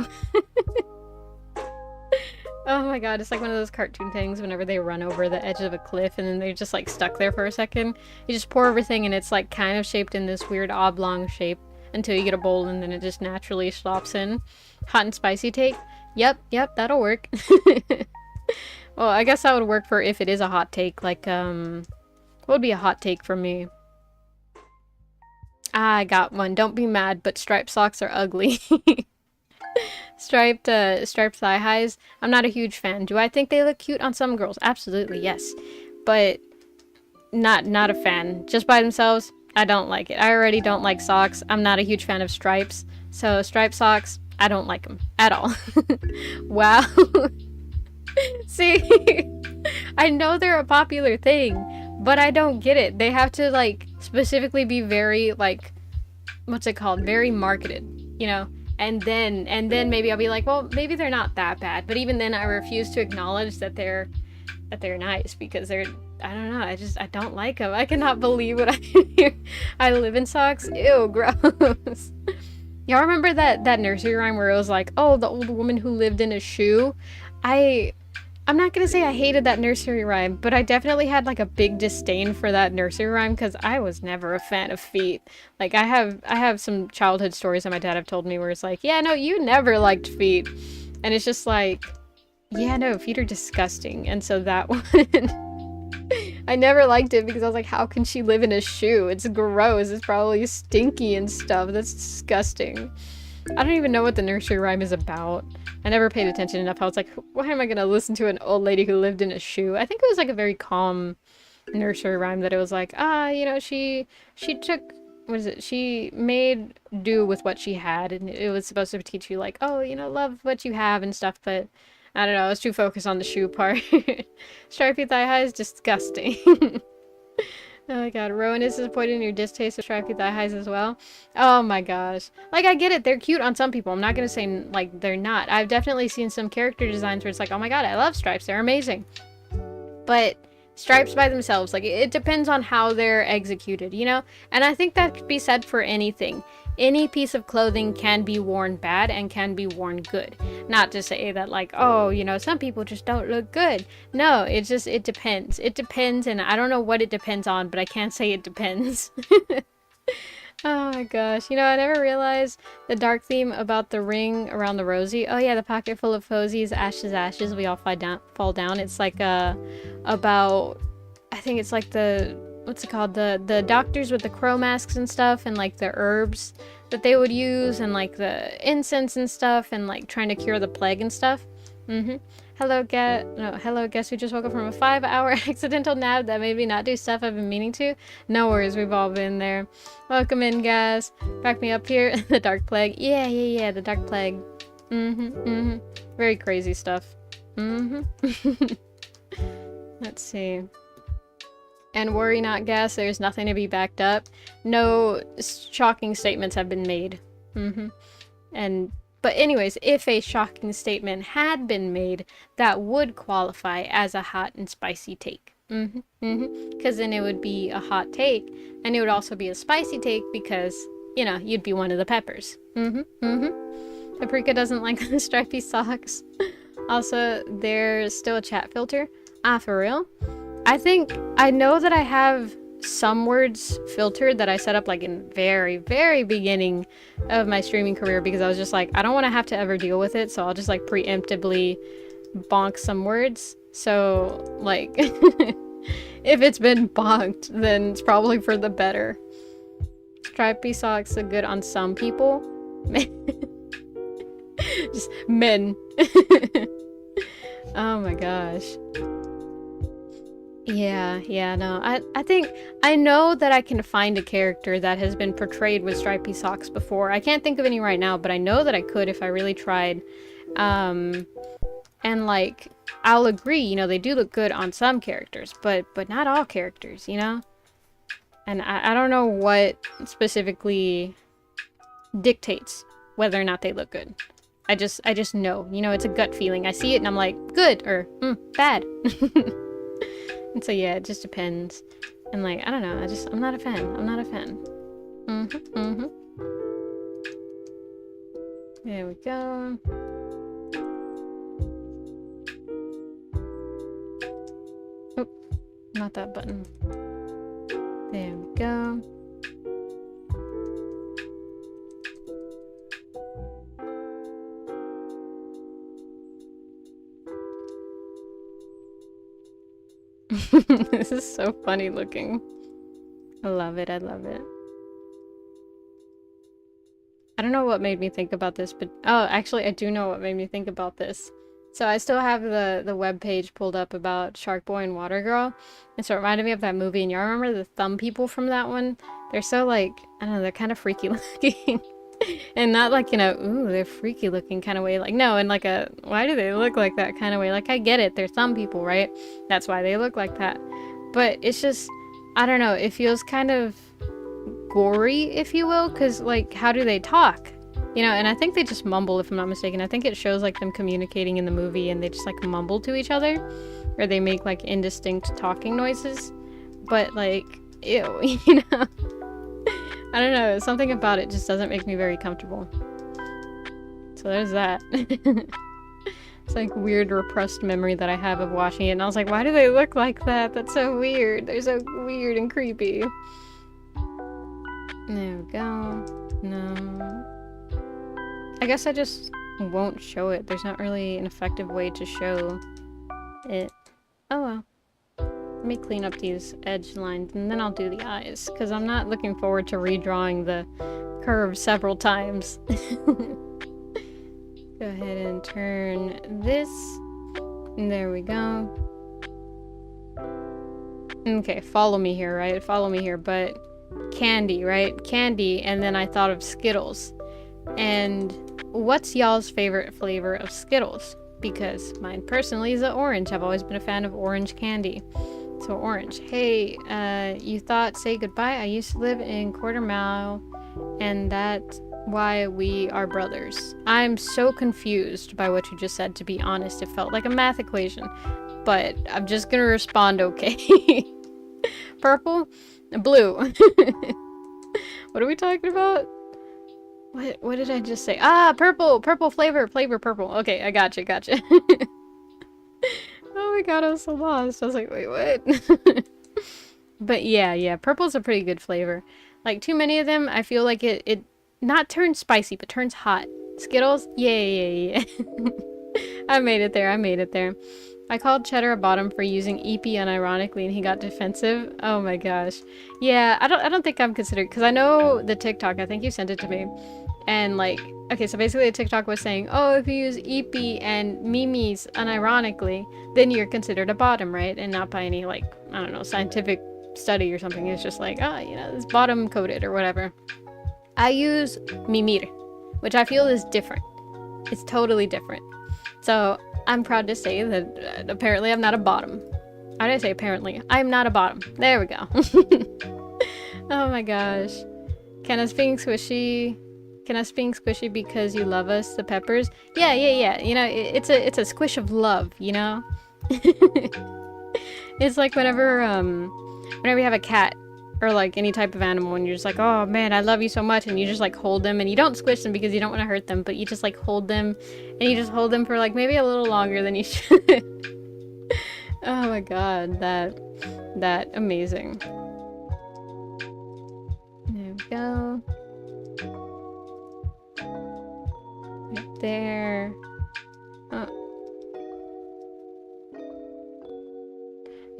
Oh my god, it's like one of those cartoon things whenever they run over the edge of a cliff and then they're just like stuck there for a second. You just pour everything and it's like kind of shaped in this weird oblong shape until you get a bowl and then it just naturally slops in. Hot and spicy take? Yep, that'll work. Well, I guess that would work for if it is a hot take, like, what would be a hot take for me? I got one. Don't be mad, but striped socks are ugly. Striped thigh highs. I'm not a huge fan. Do I think they look cute on some girls? Absolutely, yes. But not a fan. Just by themselves, I don't like it. I already don't like socks. I'm not a huge fan of stripes. So striped socks, I don't like them at all. Wow. See, I know they're a popular thing, but I don't get it. They have to like specifically be very like, what's it called? Very marketed, you know? And then maybe I'll be like, well, maybe they're not that bad. But even then I refuse to acknowledge that they're nice because they're, I don't know, I don't like them. I cannot believe what I hear. I live in socks. Ew, gross. Y'all remember that nursery rhyme where it was like, oh, the old woman who lived in a shoe? I'm not gonna say I hated that nursery rhyme, but I definitely had like a big disdain for that nursery rhyme because I was never a fan of feet. Like I have some childhood stories that my dad have told me where it's like, yeah, no, you never liked feet. And it's just like, yeah, no, feet are disgusting. And so that one, I never liked it because I was like, how can she live in a shoe? It's gross. It's probably stinky and stuff. That's disgusting. I don't even know what the nursery rhyme is about. I never paid attention enough. I was like, why am I gonna listen to an old lady who lived in a shoe? I think it was like a very calm nursery rhyme that it was like, you know, she took, what is it? She made do with what she had, and it was supposed to teach you like, oh, you know, love what you have and stuff, but I don't know, I was too focused on the shoe part. Stripy thigh high is disgusting. Oh my god, Rowan is disappointed in your distaste of stripy thigh highs as well. Oh my gosh. Like, I get it, they're cute on some people. I'm not gonna say, like, they're not. I've definitely seen some character designs where it's like, oh my god, I love stripes, they're amazing. But stripes by themselves, like, it depends on how they're executed, you know? And I think that could be said for anything. Any piece of clothing can be worn bad and can be worn good. Not to say that like, oh, you know, some people just don't look good. No, it depends. It depends, and I don't know what it depends on, but I can't say it depends. Oh my gosh. You know, I never realized the dark theme about the ring around the rosy. Oh yeah, the pocket full of posies, ashes, ashes, we all fall down. It's like about, I think it's like the, what's it called, the doctors with the crow masks and stuff, and like the herbs that they would use, and like the incense and stuff, and like trying to cure the plague and stuff. Hello, guess who just woke up from a 5-hour accidental nap that made me not do stuff I've been meaning to? No worries, we've all been there. Welcome in, guys. Back me up here. The dark plague. Yeah, the dark plague. Very crazy stuff. Let's see. And worry not, guess, there's nothing to be backed up. No shocking statements have been made. But anyways, if a shocking statement had been made, that would qualify as a hot and spicy take. Because then it would be a hot take, and it would also be a spicy take because, you know, you'd be one of the peppers. Paprika doesn't like the stripy socks. Also, there's still a chat filter. Ah, for real? I know that I have some words filtered that I set up like in very, very beginning of my streaming career because I was just like, I don't want to have to ever deal with it, so I'll just like preemptively bonk some words. So, like, if it's been bonked, then it's probably for the better. Stripy socks are good on some people. Just men. Oh my gosh. Yeah, no. I think I know that I can find a character that has been portrayed with stripy socks before. I can't think of any right now, but I know that I could if I really tried. And like, I'll agree, you know, they do look good on some characters, but not all characters, you know? And I don't know what specifically dictates whether or not they look good. I just know, you know, it's a gut feeling. I see it and I'm like, good, or bad. And so yeah, it just depends. And like, I don't know, I'm not a fan. I'm not a fan. There we go. Oh, not that button. There we go. This is so funny looking. I love it, I love it. I don't know what made me think about this, but oh, actually I do know what made me think about this. So I still have the web page pulled up about Shark Boy and Water Girl, and so it reminded me of that movie. And y'all remember the thumb people from that one? They're so like, I don't know, they're kind of freaky looking. And not like, you know, ooh, they're freaky looking kind of way. Like, no, in like a, why do they look like that kind of way? Like, I get it, they're thumb people, right? That's why they look like that. But it's just, I don't know, it feels kind of gory, if you will, because like, how do they talk? You know, and I think they just mumble, if I'm not mistaken. I think it shows like them communicating in the movie and they just like mumble to each other, or they make like indistinct talking noises. But like, ew, you know? I don't know, something about it just doesn't make me very comfortable. So there's that. It's like weird repressed memory that I have of watching it, and I was like, why do they look like that? That's so weird. They're so weird and creepy. There we go. No. I guess I just won't show it. There's not really an effective way to show it. Oh well. Let me clean up these edge lines and then I'll do the eyes, because I'm not looking forward to redrawing the curve several times. Go ahead and turn this. And there we go. Okay, follow me here, right? Follow me here, but candy, right? Candy, and then I thought of Skittles. And what's y'all's favorite flavor of Skittles? Because mine personally is the orange. I've always been a fan of orange candy. So orange. Hey, you thought say goodbye? I used to live in Quarter Mile, and that's why we are brothers. I'm so confused by what you just said, to be honest. It felt like a math equation, but I'm just gonna respond okay. Purple? Blue. What are we talking about? What did I just say? Ah, purple! Purple flavor! Flavor purple. Okay, I gotcha. Oh my god, I was so lost. I was like, wait, what? But yeah, purple's a pretty good flavor. Like, too many of them, I feel like it not turns spicy, but turns hot. Skittles? Yeah. I made it there. I called Cheddar a bottom for using EP unironically, and he got defensive. Oh my gosh. Yeah, I don't think I'm considered, because I know the TikTok, I think you sent it to me. And like, okay, so basically the TikTok was saying, oh, if you use EP and Mimi's unironically, then you're considered a bottom, right? And not by any, like, I don't know, scientific study or something. It's just like, oh, you know, it's bottom coded or whatever. I use Mimir, which I feel is different. It's totally different. So I'm proud to say that apparently I'm not a bottom. How did I say apparently? I'm not a bottom. There we go. Oh my gosh. Can us being squishy because you love us, the peppers? Yeah. You know, it's a squish of love, you know? It's like whenever you have a cat or like any type of animal and you're just like, oh man, I love you so much, and you just like hold them, and you don't squish them because you don't want to hurt them, but you just like hold them, and you just hold them for like maybe a little longer than you should. Oh my god, that amazing. There we go. Right there.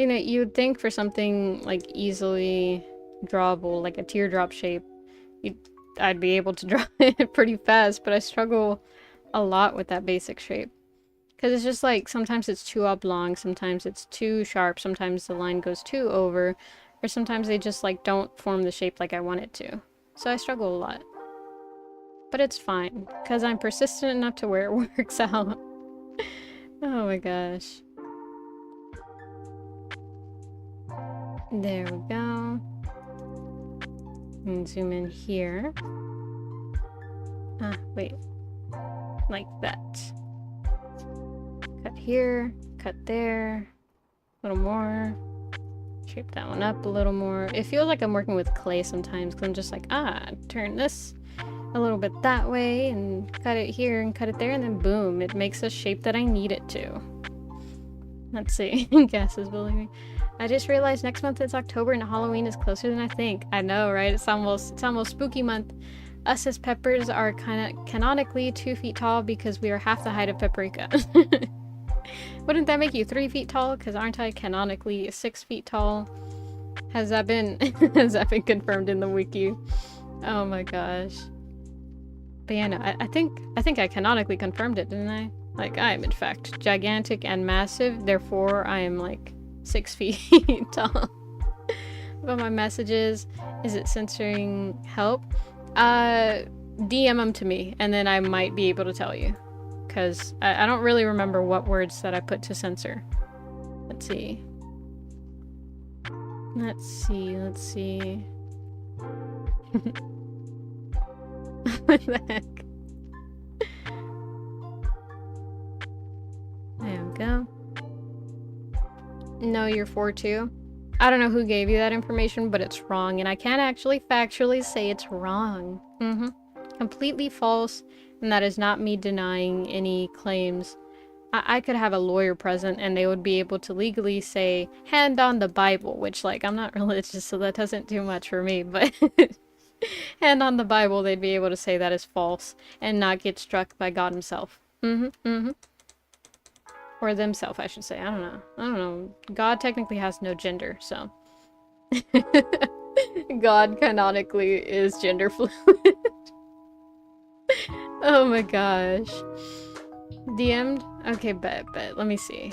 You know, you'd think for something like easily drawable, like a teardrop shape, I'd be able to draw it pretty fast, but I struggle a lot with that basic shape. Because it's just like, sometimes it's too oblong, sometimes it's too sharp, sometimes the line goes too over, or sometimes they just like don't form the shape like I want it to. So I struggle a lot. But it's fine, because I'm persistent enough to where it works out. Oh my gosh. There we go. And zoom in here. Wait. Like that. Cut here, cut there. A little more. Shape that one up a little more. It feels like I'm working with clay sometimes, because I'm just like, turn this a little bit that way, and cut it here, and cut it there, and then boom, it makes a shape that I need it to. Let's see. Gas is building me. I just realized next month it's October and Halloween is closer than I think. I know, right? It's almost spooky month. Us as peppers are kind of canonically 2 feet tall because we are half the height of paprika. Wouldn't that make you 3 feet tall? Because aren't I canonically 6 feet tall? Has that been confirmed in the wiki? Oh my gosh. But yeah, no, I think I canonically confirmed it, didn't I? Like, I am in fact gigantic and massive, therefore I am like 6 feet tall. But my messages, is it censoring help? DM them to me, and then I might be able to tell you. Because I don't really remember what words that I put to censor. Let's see. Let's see. What the heck? There we go. No, you're 4'2". I don't know who gave you that information, but it's wrong, and I can't actually factually say it's wrong. Completely false, and that is not me denying any claims. I could have a lawyer present, and they would be able to legally say, hand on the Bible, which, like, I'm not religious, so that doesn't do much for me, but hand on the Bible, they'd be able to say that is false, and not get struck by God himself. Or themselves, I should say. I don't know. God technically has no gender, so. God canonically is gender fluid. Oh my gosh. DM'd? Okay, bet. Let me see.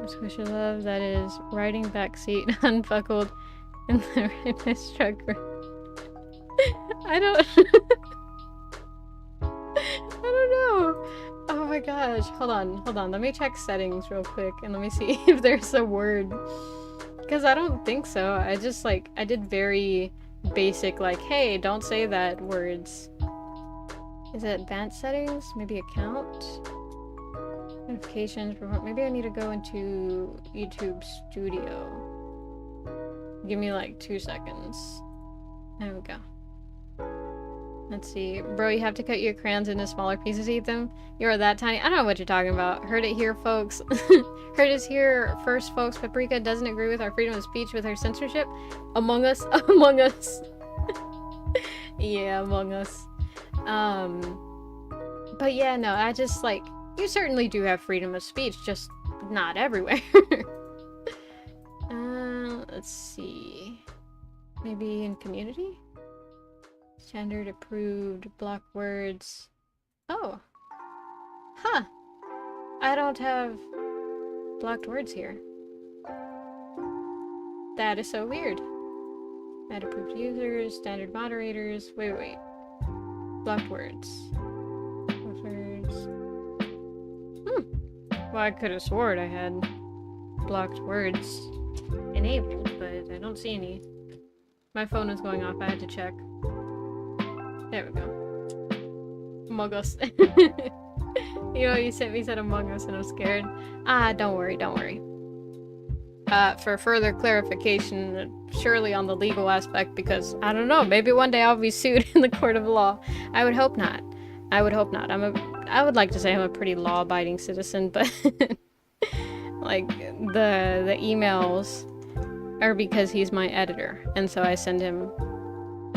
Squish your love, that is riding backseat unbuckled in the rightness truck. I don't know. Oh my gosh. Hold on. Let me check settings real quick and let me see if there's a word. Because I don't think so. I just like, I did very basic like, hey, don't say that words. Is it advanced settings? Maybe account? Notifications. Maybe I need to go into YouTube Studio. Give me like 2 seconds. There we go. Let's see. Bro, you have to cut your crayons into smaller pieces to eat them? You're that tiny? I don't know what you're talking about. Heard it here, folks. Heard it here first, folks. Paprika doesn't agree with our freedom of speech with her censorship. Among Us. Among Us. Yeah, Among Us. But yeah, no, I just, like, you certainly do have freedom of speech, just not everywhere. Let's see. Maybe in community? Standard approved, block words. Oh. Huh. I don't have blocked words here. That is so weird. Add approved users, standard moderators. Wait. Blocked words. Blocked words. Well, I could have sworn I had blocked words enabled, but I don't see any. My phone was going off. I had to check. There we go. Among Us. You know, you sent me said Among Us and I'm scared. Don't worry. For further clarification, surely on the legal aspect, because, I don't know, maybe one day I'll be sued in the court of law. I would hope not. I would like to say I'm a pretty law-abiding citizen, but like, the emails are because he's my editor, and so I send him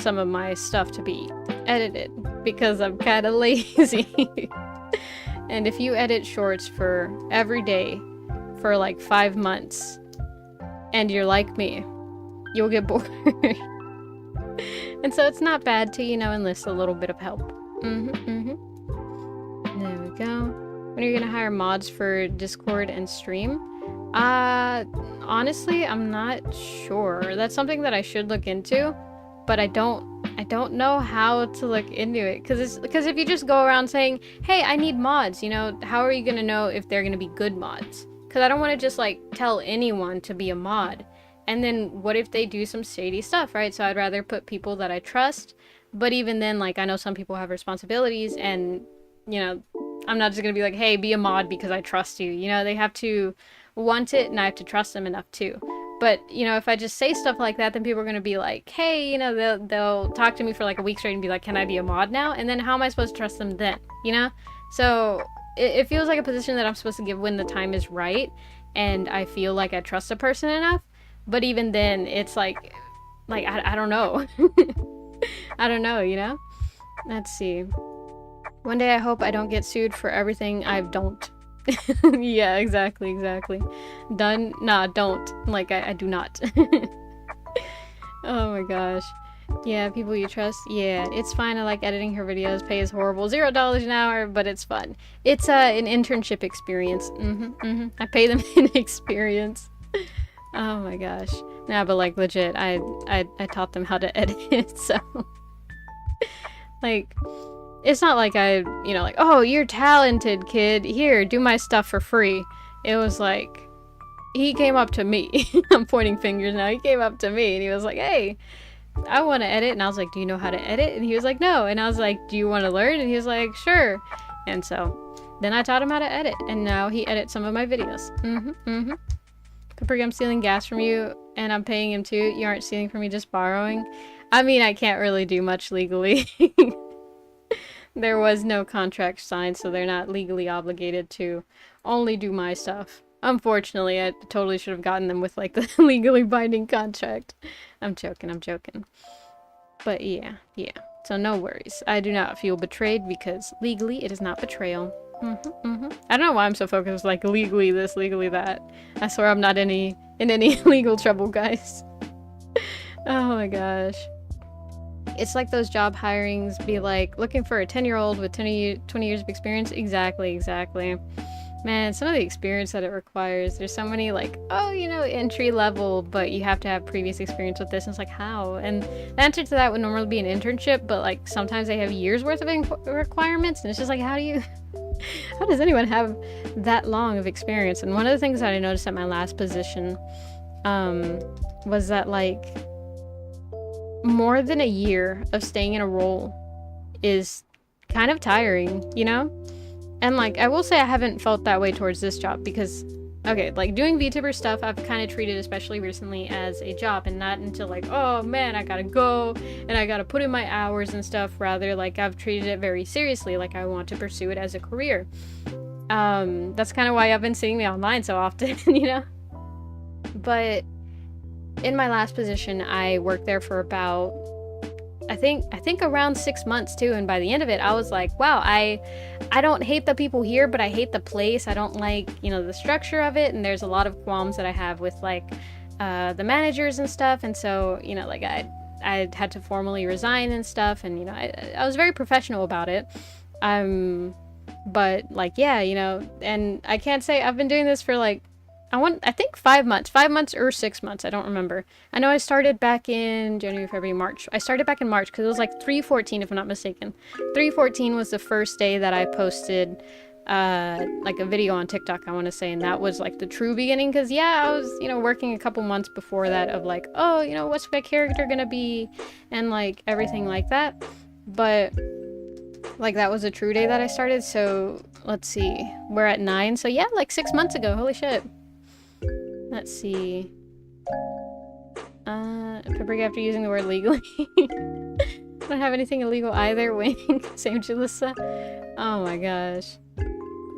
some of my stuff to be edit it because I'm kind of lazy. And if you edit shorts for every day for like 5 months and you're like me, you'll get bored. And so it's not bad to, you know, enlist a little bit of help. There we go. When are you gonna hire mods for Discord and stream? Honestly, I'm not sure. That's something that I should look into, but I don't know how to look into it. Because if you just go around saying, hey, I need mods, you know, how are you gonna know if they're gonna be good mods? Because I don't want to just like tell anyone to be a mod. And then what if they do some shady stuff, right? So I'd rather put people that I trust. But even then, like, I know some people have responsibilities and, you know, I'm not just gonna be like, hey, be a mod because I trust you. You know, they have to want it and I have to trust them enough too. But, you know, if I just say stuff like that, then people are gonna be like, hey, you know, they'll talk to me for like a week straight and be like, can I be a mod now? And then how am I supposed to trust them then, you know? So it feels like a position that I'm supposed to give when the time is right and I feel like I trust a person enough. But even then, it's like I don't know. I don't know, you know? Let's see. One day I hope I don't get sued for everything I don't. Yeah, exactly. Done? Nah, don't. Like, I do not. Oh my gosh. Yeah, people you trust. Yeah, it's fine. I like editing her videos. Pay is horrible. $0 an hour, but it's fun. It's an internship experience. I pay them in experience. Oh my gosh. Nah, but like legit, I taught them how to edit, so like it's not like I, you know, like, oh, you're talented, kid. Here, do my stuff for free. It was like he came up to me. I'm pointing fingers now. He came up to me and he was like, hey, I want to edit. And I was like, do you know how to edit? And he was like, no. And I was like, do you want to learn? And he was like, sure. And so then I taught him how to edit. And now he edits some of my videos. Capri, I'm stealing gas from you and I'm paying him too. You aren't stealing from me, just borrowing. I mean, I can't really do much legally. There was no contract signed, so they're not legally obligated to only do my stuff. Unfortunately, I totally should have gotten them with like the legally binding contract. I'm joking. But yeah. So no worries. I do not feel betrayed because legally it is not betrayal. I don't know why I'm so focused like legally this, legally that. I swear I'm not in any legal trouble, guys. Oh my gosh. It's like those job hirings be like looking for a 10-year-old with 20 years of experience. Exactly. Man, some of the experience that it requires. There's so many like, oh, you know, entry level, but you have to have previous experience with this. And it's like, how? And the answer to that would normally be an internship, but like sometimes they have years worth of requirements. And it's just like, how does anyone have that long of experience? And one of the things that I noticed at my last position was that like more than a year of staying in a role is kind of tiring, you know? And like, I will say I haven't felt that way towards this job because, okay, like doing VTuber stuff, I've kind of treated, especially recently, as a job and not until like, oh man, I gotta go and I gotta put in my hours and stuff. Rather, like I've treated it very seriously, like I want to pursue it as a career. That's kind of why I've been seeing me online so often, you know? But in my last position, I worked there for about, I think around 6 months too, and by the end of it I was like, wow, I don't hate the people here, but I hate the place. I don't like, you know, the structure of it, and there's a lot of qualms that I have with like the managers and stuff. And so, you know, like I had to formally resign and stuff, and you know, I was very professional about it. But like, yeah, you know, and I can't say I've been doing this for like I think 5 months or 6 months. I don't remember. I know I started back in January, February, March. I started back in March because it was like 3/14, if I'm not mistaken. 3/14 was the first day that I posted like a video on TikTok, I want to say, and that was like the true beginning. Because yeah, I was, you know, working a couple months before that of like, oh, you know, what's my character gonna be, and like everything like that. But like that was a true day that I started. So let's see, we're at 9. So yeah, like 6 months ago. Holy shit. Let's see. Pepper after using the word legally. Don't have anything illegal either. Wink. Same Jalissa. Oh my gosh.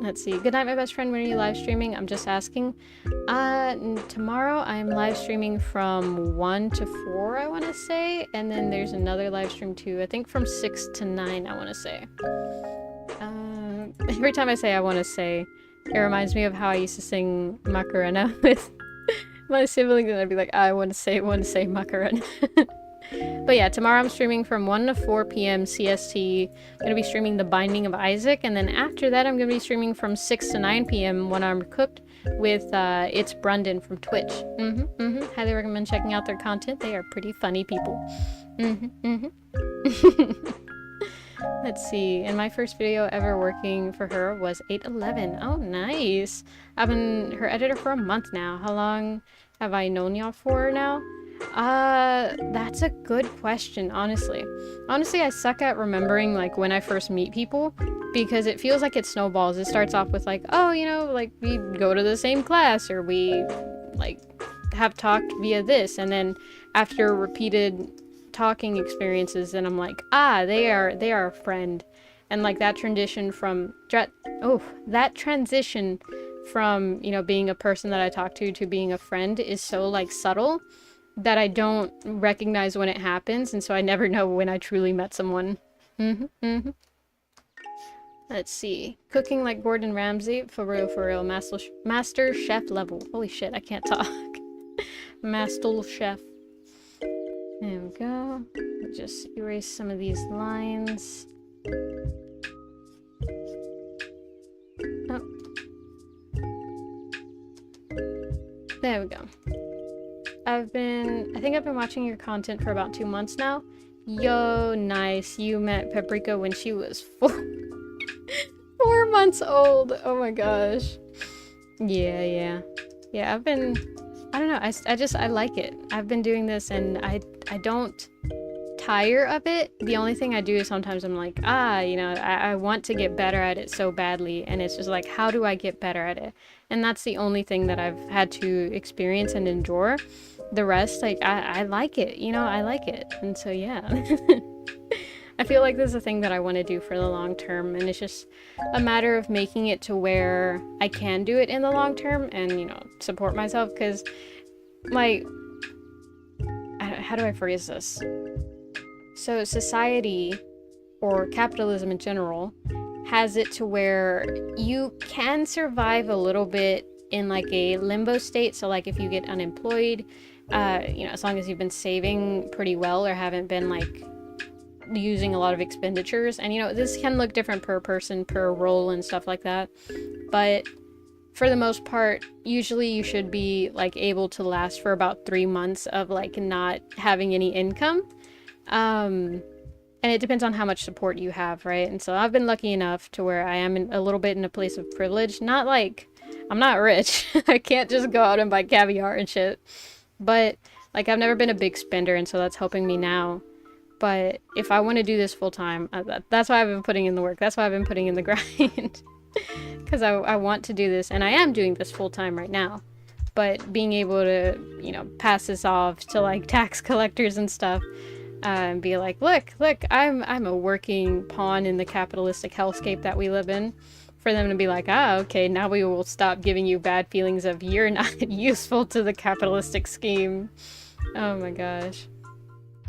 Let's see. Good night, my best friend. When are you live streaming? I'm just asking. Tomorrow I'm live streaming from 1 to 4, I want to say. And then there's another live stream too. I think from 6 to 9, I want to say. Every time I say I want to say, it reminds me of how I used to sing Macarena with my siblings, and I'd be like, I want to say Macarena. But yeah, tomorrow I'm streaming from 1 to 4 p.m. CST. I'm going to be streaming The Binding of Isaac, and then after that I'm going to be streaming from 6 to 9 p.m. When I'm cooked with It's Brundon from Twitch. Highly recommend checking out their content. They are pretty funny people. Let's see. And my first video ever working for her was 811. Oh, nice. I've been her editor for a month now. How long have I known y'all for now? That's a good question, honestly. Honestly, I suck at remembering, like, when I first meet people, because it feels like it snowballs. It starts off with, like, oh, you know, like, we go to the same class, or we, like, have talked via this, and then after repeated talking experiences, then I'm like, ah, they are a friend. And, like, that transition from, you know, being a person that I talk to being a friend is so, like, subtle that I don't recognize when it happens, and so I never know when I truly met someone. Let's see. Cooking like Gordon Ramsay. For real. Master chef level. Holy shit, I can't talk. Master chef. There we go. Just erase some of these lines. Oh. There we go. I think I've been watching your content for about 2 months now. Yo, nice. You met Paprika when she was 4 months old. Oh my gosh. Yeah, I don't know. I like it. I've been doing this and I don't tire of it. The only thing I do is sometimes I'm like, you know, I want to get better at it so badly, and it's just like, how do I get better at it? And that's the only thing that I've had to experience and endure. The rest, like, I like it, you know, I like it. And so, yeah. I feel like this is a thing that I want to do for the long term, and it's just a matter of making it to where I can do it in the long term and, you know, support myself, because, like, how do I phrase this? So society, or capitalism in general, has it to where you can survive a little bit in, like, a limbo state. So, like, if you get unemployed, you know, as long as you've been saving pretty well or haven't been, like, using a lot of expenditures. And, you know, this can look different per person, per role and stuff like that. But for the most part, usually you should be, like, able to last for about 3 months of, like, not having any income. And it depends on how much support you have, right? And so I've been lucky enough to where I am a little bit in a place of privilege. Not like, I'm not rich. I can't just go out and buy caviar and shit. But, like, I've never been a big spender, and so that's helping me now. But if I want to do this full time, that's why I've been putting in the work. That's why I've been putting in the grind. Because I want to do this, and I am doing this full time right now. But being able to, you know, pass this off to, like, tax collectors and stuff, and be like, look, I'm a working pawn in the capitalistic hellscape that we live in. For them to be like, okay, now we will stop giving you bad feelings of you're not useful to the capitalistic scheme. Oh my gosh.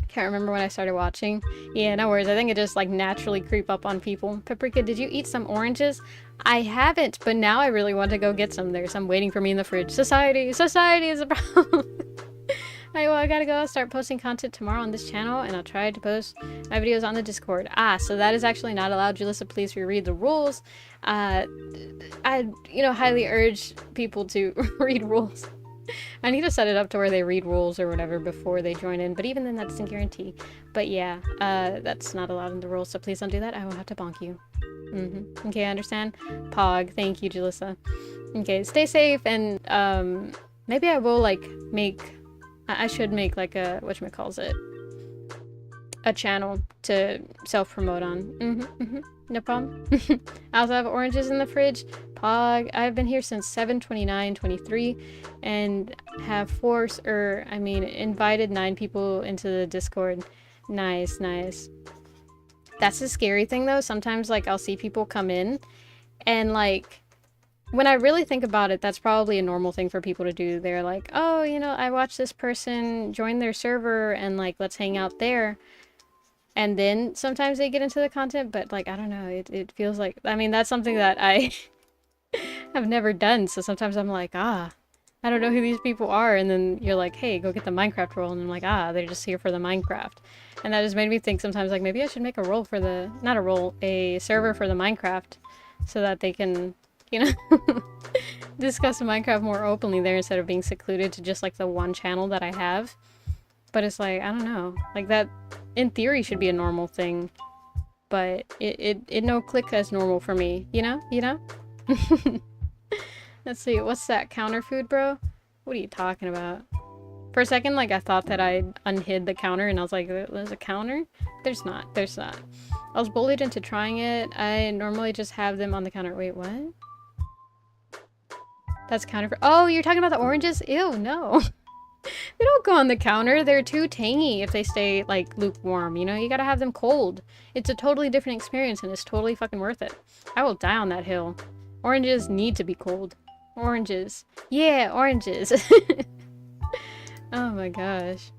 Can't remember when I started watching. Yeah, no worries. I think it just, like, naturally creep up on people. Paprika, did you eat some oranges? I haven't, but now I really want to go get some. There's some waiting for me in the fridge. Society is a problem. Alright, well, I gotta go. I'll start posting content tomorrow on this channel, and I'll try to post my videos on the Discord. So that is actually not allowed. Julissa, please reread the rules. I, you know, highly urge people to read rules. I need to set it up to where they read rules or whatever before they join in, but even then, that doesn't guarantee. But yeah, that's not allowed in the rules, so please don't do that. I will have to bonk you. Okay, I understand. Pog, thank you, Julissa. Okay, stay safe, and maybe I will, like, I should make, like, a a channel to self-promote on. No problem. I also have oranges in the fridge. Pog. I've been here since 7/29/23 and have invited 9 people into the Discord. Nice. That's the scary thing, though. Sometimes, like, I'll see people come in and, like, when I really think about it, that's probably a normal thing for people to do. They're like, oh, you know, I watched this person join their server and like, let's hang out there. And then sometimes they get into the content, but like, I don't know, it feels like, I mean, that's something that I have never done. So sometimes I'm like, I don't know who these people are. And then you're like, hey, go get the Minecraft role. And I'm like, they're just here for the Minecraft. And that just made me think sometimes like, maybe I should make a role for the, not a role, a server for the Minecraft so that they can, you know, discuss Minecraft more openly there instead of being secluded to just like the one channel that I have. But it's like, I don't know, like that in theory should be a normal thing, but it no click as normal for me, you know? Let's see, what's that counter food, bro? What are you talking about? For a second, like, I thought that I unhid the counter, and I was like, there's a counter? There's not. I was bullied into trying it. I normally just have them on the counter. Wait, what? That's counter for— oh, you're talking about the oranges? Ew, no. They don't go on the counter. They're too tangy if they stay, like, lukewarm, you know? You gotta have them cold. It's a totally different experience, and it's totally fucking worth it. I will die on that hill. Oranges need to be cold. Oranges. Yeah, oranges. Oh my gosh.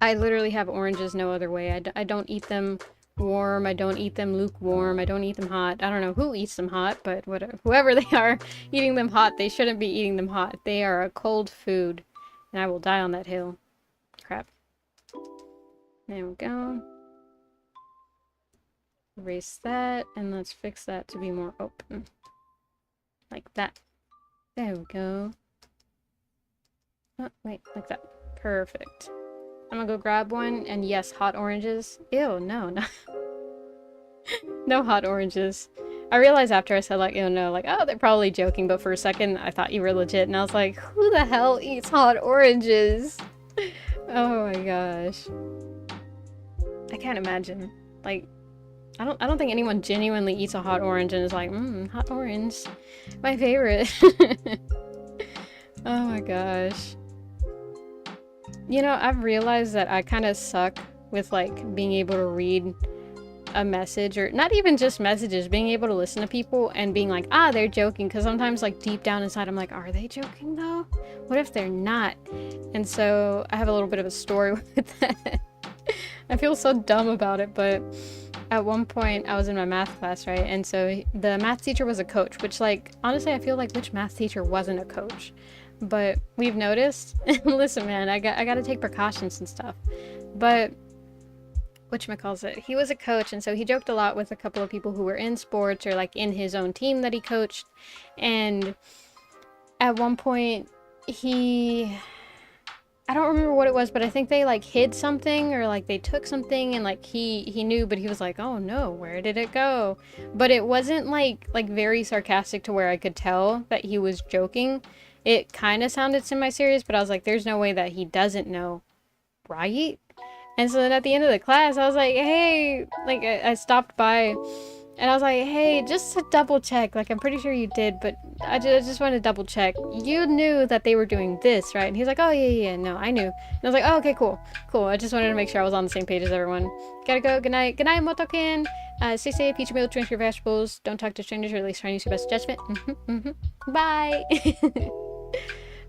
I literally have oranges no other way. I don't eat them warm. I don't eat them lukewarm. I don't eat them hot. I don't know who eats them hot, but whatever. Whoever they are eating them hot, they shouldn't be eating them hot. They are a cold food. And I will die on that hill. Crap. There we go. Erase that, and let's fix that to be more open. Like that. There we go. Oh, wait, like that. Perfect. I'm gonna go grab one, and yes, hot oranges. Ew, no. No hot oranges. I realized after I said, like, ew, no, like, oh, they're probably joking, but for a second, I thought you were legit, and I was like, who the hell eats hot oranges? Oh my gosh. I can't imagine. Like, I don't think anyone genuinely eats a hot orange and is like, hot orange. My favorite. Oh my gosh. You know, I've realized that I kind of suck with, like, being able to read a message, or not even just messages, being able to listen to people and being like, they're joking, because sometimes, like, deep down inside I'm like, are they joking though? What if they're not? And so I have a little bit of a story with that. I feel so dumb about it, but at one point I was in my math class, right? And so the math teacher was a coach, which, like, honestly, I feel like which math teacher wasn't a coach? But we've noticed, listen, man, I gotta take precautions and stuff, but whatchamacallit, he was a coach, and so he joked a lot with a couple of people who were in sports or like in his own team that he coached. And at one point I don't remember what it was, but I think they like hid something, or like they took something, and like he knew, but he was like, oh no, where did it go? But it wasn't like very sarcastic to where I could tell that he was joking. It kind of sounded semi-serious, but I was like, there's no way that he doesn't know, right? And so then at the end of the class, I was like, hey, like, I stopped by, and I was like, hey, just to double check, like, I'm pretty sure you did, but I just wanted to double check. You knew that they were doing this, right? And he's like, oh, yeah, no, I knew. And I was like, oh, okay, cool. I just wanted to make sure I was on the same page as everyone. Gotta go. Good night, Motoken. Stay safe, eat your meal, drink your vegetables, don't talk to strangers, or at least try and use your best judgment. Bye.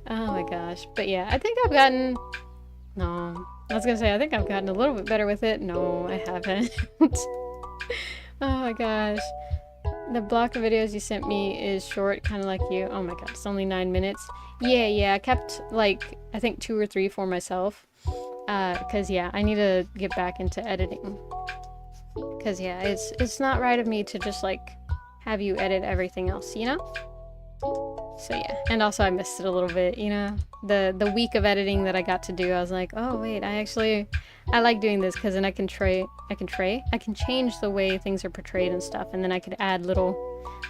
Oh my gosh. But yeah, I think I've gotten... No. I was gonna say, I think I've gotten a little bit better with it. No, I haven't. Oh my gosh. The block of videos you sent me is short, kind of like you. Oh my god, it's only 9 minutes. Yeah, I kept, like, I think 2 or 3 for myself. Cause yeah, I need to get back into editing. Cause yeah, it's not right of me to just, like, have you edit everything else, you know? So yeah, and also I missed it a little bit, you know? The week of editing that I got to do, I was like, oh wait, I like doing this, because then I can change the way things are portrayed and stuff, and then I could add little,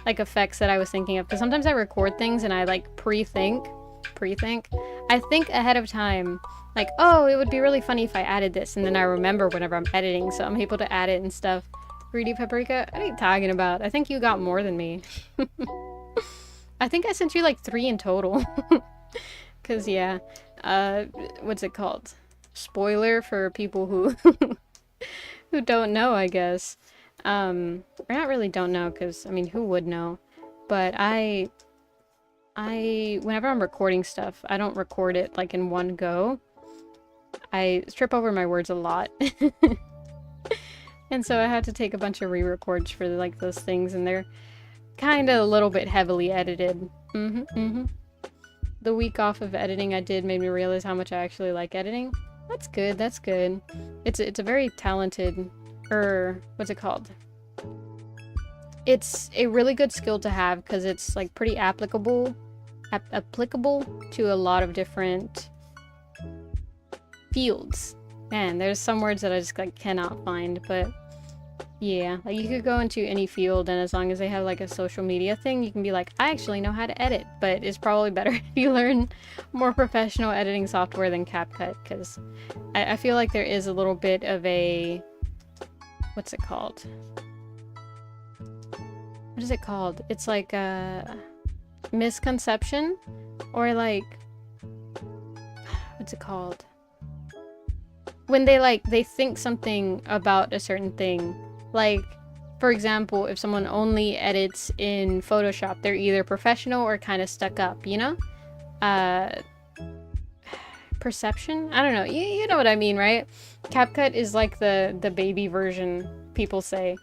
like, effects that I was thinking of, because sometimes I record things and I, like, pre-think. I think ahead of time, like, oh, it would be really funny if I added this, and then I remember whenever I'm editing, so I'm able to add it and stuff. Greedy Paprika? What are you talking about? I think you got more than me. I think I sent you like 3 in total. Cause yeah, what's it called? Spoiler for people who who don't know, I guess. Or not really don't know, cause I mean, who would know? but whenever I'm recording stuff, I don't record it like in one go. I trip over my words a lot. And so I had to take a bunch of re-records for like those things, and they're kind of a little bit heavily edited. The week off of editing I did made me realize how much I actually like editing. That's good, that's good. It's a very talented, what's it called? It's a really good skill to have because it's like pretty applicable to a lot of different fields. Man, there's some words that I just like cannot find, but yeah, like you could go into any field, and as long as they have like a social media thing, you can be like, I actually know how to edit. But it's probably better if you learn more professional editing software than CapCut, because I feel like there is a little bit of a, what's it called? What is it called? It's like a misconception, or like, what's it called? When they think something about a certain thing. Like, for example, if someone only edits in Photoshop, they're either professional or kind of stuck up, you know? Perception? I don't know. You know what I mean, right? CapCut is like the baby version, people say.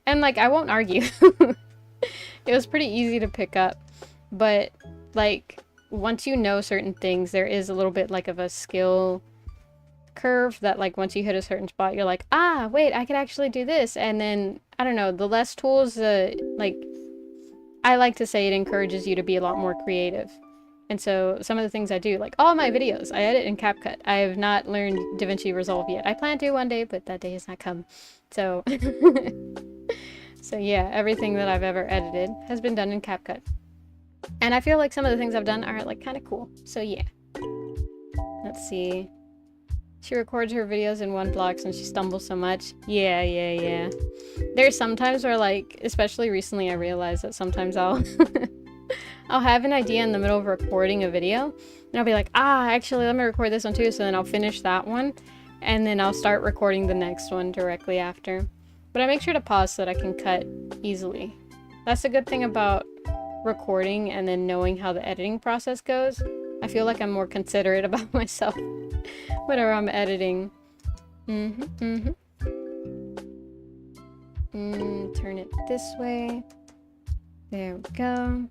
And like, I won't argue. It was pretty easy to pick up. But like, once you know certain things, there is a little bit like of a skill curve that like once you hit a certain spot, you're like, ah, wait, I could actually do this. And then I don't know, the less tools, like I like to say, it encourages you to be a lot more creative. And so some of the things I do, like all my videos, I edit in CapCut. I have not learned DaVinci Resolve yet. I plan to one day, but that day has not come. So so yeah, everything that I've ever edited has been done in CapCut. And I feel like some of the things I've done are like kind of cool. So yeah. Let's see. She records her videos in one block since she stumbles so much. Yeah. There's sometimes where, like, especially recently, I realized that sometimes I'll I'll have an idea in the middle of recording a video, and I'll be like, actually, let me record this one too, so then I'll finish that one, and then I'll start recording the next one directly after. But I make sure to pause so that I can cut easily. That's a good thing about recording and then knowing how the editing process goes. I feel like I'm more considerate about myself whenever I'm editing. Turn it this way. There we go.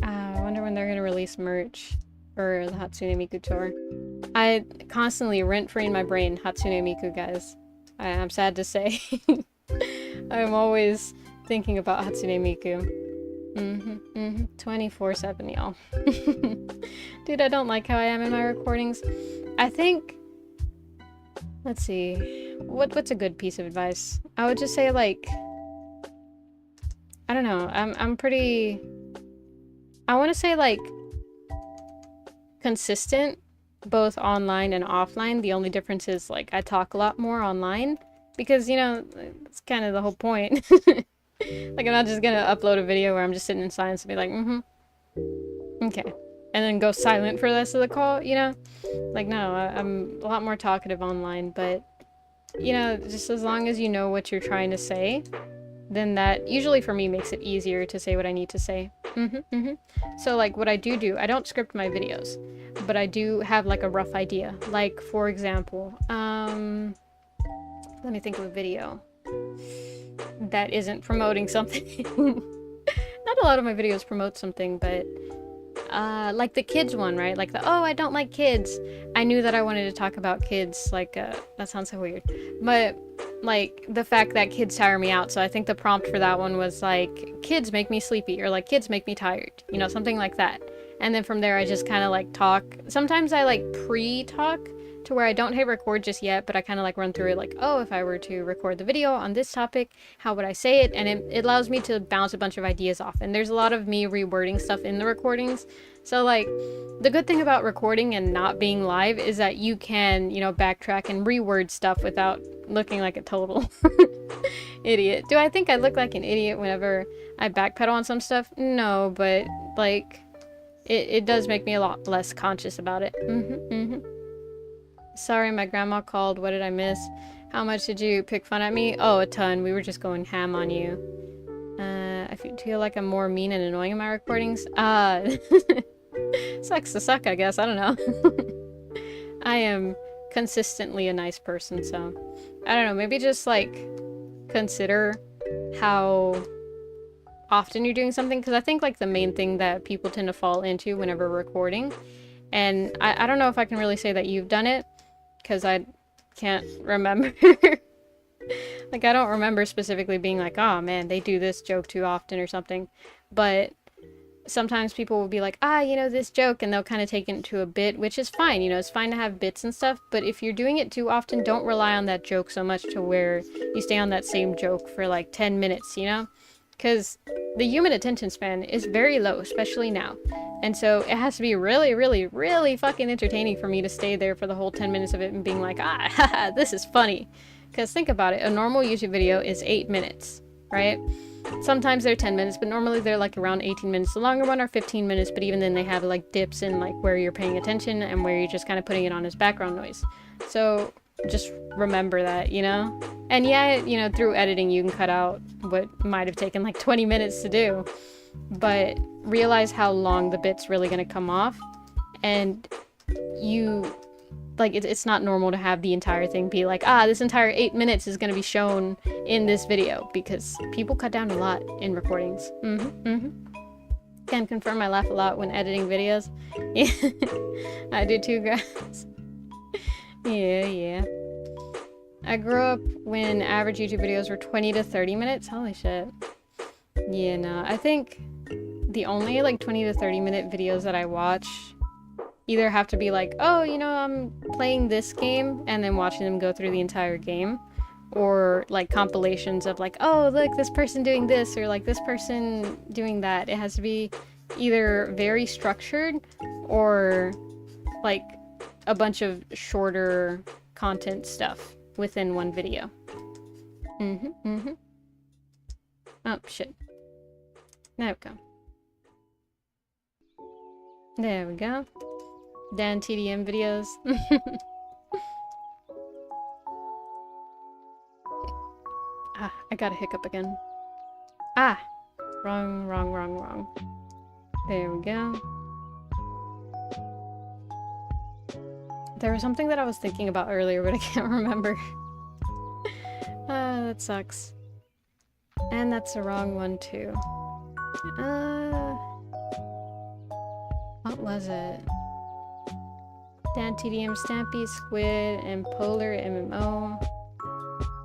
I wonder when they're gonna release merch for the Hatsune Miku tour. I constantly rent-free in my brain Hatsune Miku, guys. I'm sad to say. I'm always thinking about Hatsune Miku. 24/7, y'all. Dude, I don't like how I am in my recordings. I think, let's see, what's a good piece of advice? I would just say, like, I don't know, I'm pretty, I want to say, like, consistent, both online and offline. The only difference is, like, I talk a lot more online, because, you know, it's kind of the whole point. Like, I'm not just gonna upload a video where I'm just sitting in silence and be like, okay. And then go silent for the rest of the call, you know? Like, no, I'm a lot more talkative online, but, you know, just as long as you know what you're trying to say, then that usually for me makes it easier to say what I need to say. So, like, what I do, I don't script my videos, but I do have, like, a rough idea. Like, for example, let me think of a video that isn't promoting something. Not a lot of my videos promote something, but like the kids one, right? Like the, I don't like kids. I knew that I wanted to talk about kids, like, that sounds so weird, but like the fact that kids tire me out. So I think the prompt for that one was like, kids make me sleepy, or like, kids make me tired, you know, something like that. And then from there I just kind of like talk. Sometimes I like pre-talk to where I don't hit record just yet, but I kind of like run through it, like, if I were to record the video on this topic, how would I say it? And it allows me to bounce a bunch of ideas off. And there's a lot of me rewording stuff in the recordings. So, like, the good thing about recording and not being live is that you can, you know, backtrack and reword stuff without looking like a total idiot. Do I think I look like an idiot whenever I backpedal on some stuff? No, but, like, it does make me a lot less conscious about it. Sorry, my grandma called. What did I miss? How much did you pick fun at me? Oh, a ton. We were just going ham on you. I feel like I'm more mean and annoying in my recordings. Sucks to suck, I guess. I don't know. I am consistently a nice person, so I don't know. Maybe just like consider how often you're doing something, because I think like the main thing that people tend to fall into whenever recording, and I don't know if I can really say that you've done it, because I can't remember. Like, I don't remember specifically being like, oh man, they do this joke too often or something, but sometimes people will be like, you know, this joke, and they'll kind of take it into a bit, which is fine, you know, it's fine to have bits and stuff, but if you're doing it too often, don't rely on that joke so much to where you stay on that same joke for like 10 minutes, you know? Because the human attention span is very low, especially now. And so it has to be really, really, really fucking entertaining for me to stay there for the whole 10 minutes of it and being like, haha, this is funny. Because think about it, a normal YouTube video is 8 minutes, right? Sometimes they're 10 minutes, but normally they're like around 18 minutes. The longer one are 15 minutes, but even then they have like dips in like where you're paying attention and where you're just kind of putting it on as background noise. So just remember that, you know? And yeah, you know, through editing you can cut out what might have taken like 20 minutes to do, but realize how long the bit's really gonna come off, and you like it's not normal to have the entire thing be like, this entire 8 minutes is gonna be shown in this video, because people cut down a lot in recordings. Can confirm I laugh a lot when editing videos. Yeah, I do too, guys. Yeah. I grew up when average YouTube videos were 20 to 30 minutes. Holy shit. Yeah, no, I think the only like 20 to 30 minute videos that I watch either have to be like, oh, you know, I'm playing this game, and then watching them go through the entire game, or like compilations of like, oh, look, this person doing this, or like this person doing that. It has to be either very structured or like a bunch of shorter content stuff within one video. Oh, shit. There we go. There we go. Dan TDM videos. I got a hiccup again. Wrong. There we go. There was something that I was thinking about earlier, but I can't remember. That sucks. And that's the wrong one, too. What was it? Dan TDM, Stampy, Squid, and Polar MMO.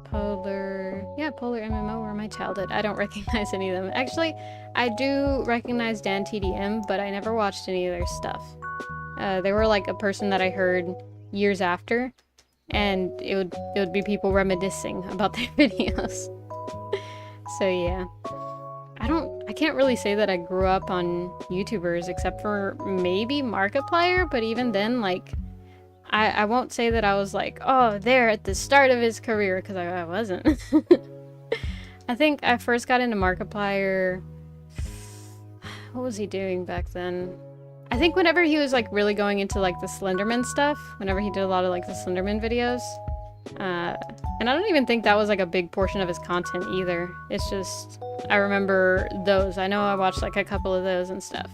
Polar MMO were my childhood. I don't recognize any of them. Actually, I do recognize Dan TDM, but I never watched any of their stuff. They were like a person that I heard years after, and it would be people reminiscing about their videos. So yeah. I can't really say that I grew up on YouTubers except for maybe Markiplier, but even then, like, I won't say that I was like, oh, there at the start of his career, because I wasn't. I think I first got into Markiplier. What was he doing back then? I think whenever he was like really going into like the Slenderman stuff, whenever he did a lot of like the Slenderman videos. And I don't even think that was like a big portion of his content either. It's just, I remember those. I know I watched like a couple of those and stuff.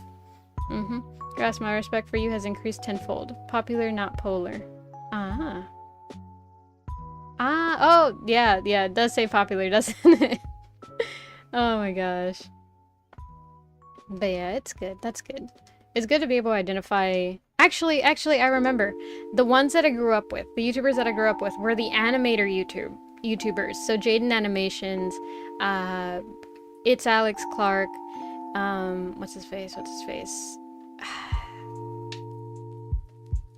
Grass, my respect for you has increased tenfold. Popular, not polar. Oh, yeah, it does say popular, doesn't it? Oh my gosh. But yeah, it's good. That's good. It's good to be able to identify... Actually, I remember. The ones that I grew up with, the YouTubers that I grew up with, were the animator YouTubers. So Jaden Animations, It's Alex Clark, what's his face?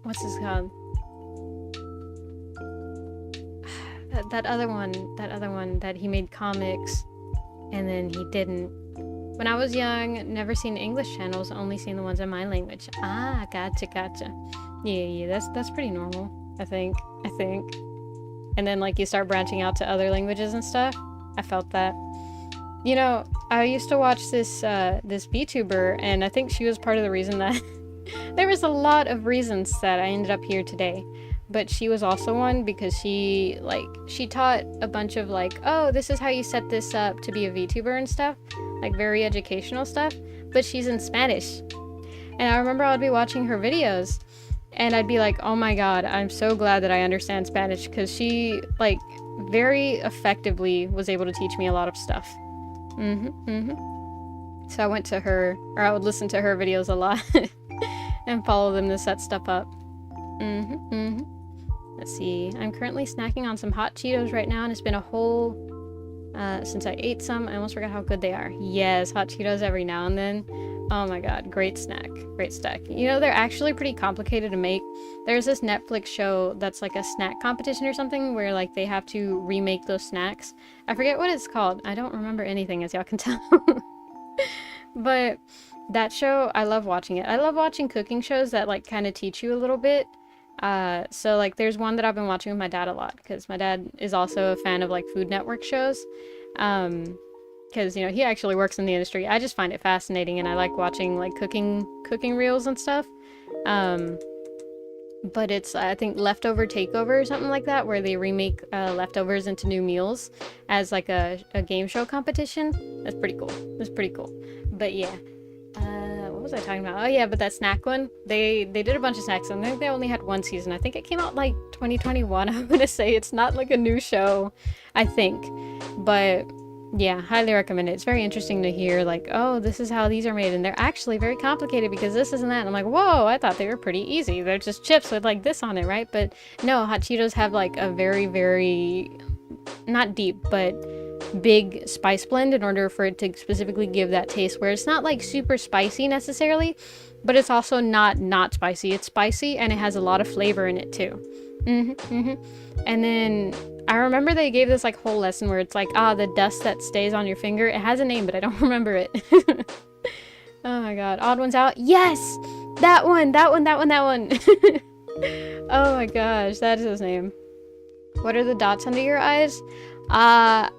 What's his called? That other one that he made comics, and then he didn't. When I was young, never seen English channels, only seen the ones in my language. Gotcha. Yeah, that's pretty normal, I think. And then, like, you start branching out to other languages and stuff. I felt that. You know, I used to watch this VTuber, and I think she was part of the reason that... There was a lot of reasons that I ended up here today. But she was also one because she taught a bunch of like, oh, this is how you set this up to be a VTuber and stuff. like very educational stuff, but she's in Spanish. And I remember I would be watching her videos and I'd be like, oh my god, I'm so glad that I understand Spanish, because she like very effectively was able to teach me a lot of stuff. So I went to her, or I would listen to her videos a lot and follow them to set stuff up. Let's see. I'm currently snacking on some hot Cheetos right now, and it's been a whole since I ate some. I almost forgot how good they are. Yes, hot Cheetos every now and then. Oh my god, great snack. Great snack. You know, they're actually pretty complicated to make. There's this Netflix show that's like a snack competition or something where like they have to remake those snacks. I forget what it's called. I don't remember anything, as y'all can tell. But that show, I love watching it. I love watching cooking shows that like kind of teach you a little bit. So like there's one that I've been watching with my dad a lot, because my dad is also a fan of like Food Network shows. Because, you know, he actually works in the industry. I just find it fascinating, and I like watching like cooking reels and stuff. But it's, I think, Leftover Takeover or something like that, where they remake leftovers into new meals as like a game show competition. That's pretty cool. That's pretty cool. But yeah, what was I talking about? Oh yeah, but that snack one, they did a bunch of snacks, and I think they only had one season. I think it came out like 2021. I'm gonna say it's not like a new show, I think, but yeah, highly recommend it. It's very interesting to hear like, oh, this is how these are made, and they're actually very complicated because this isn't that. And I'm like, whoa, I thought they were pretty easy. They're just chips with like this on it, right? But no, hot Cheetos have like a very, very, not deep, but big spice blend in order for it to specifically give that taste, where it's not like super spicy necessarily, but it's also not spicy. It's spicy, and it has a lot of flavor in it too. And then I remember they gave this like whole lesson where it's like, the dust that stays on your finger, it has a name, but I don't remember it. Oh my god. Odd Ones Out. Yes! That one. Oh my gosh, that is his name. What are the dots under your eyes?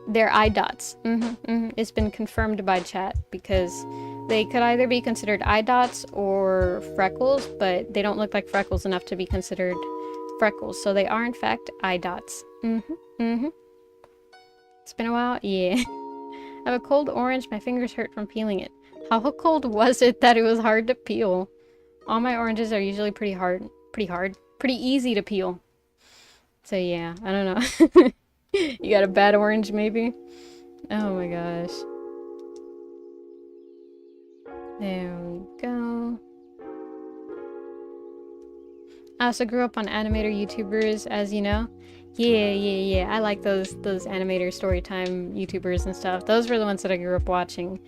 They're eye dots. It's been confirmed by chat, because they could either be considered eye dots or freckles, but they don't look like freckles enough to be considered freckles, so they are in fact eye dots. It's been a while. Yeah. I have a cold orange. My fingers hurt from peeling it. How cold was it that it was hard to peel? All my oranges are usually pretty easy to peel. So yeah, I don't know. You got a bad orange maybe? Oh my gosh. There we go. I also grew up on animator YouTubers, as you know. Yeah. I like those animator storytime YouTubers and stuff. Those were the ones that I grew up watching.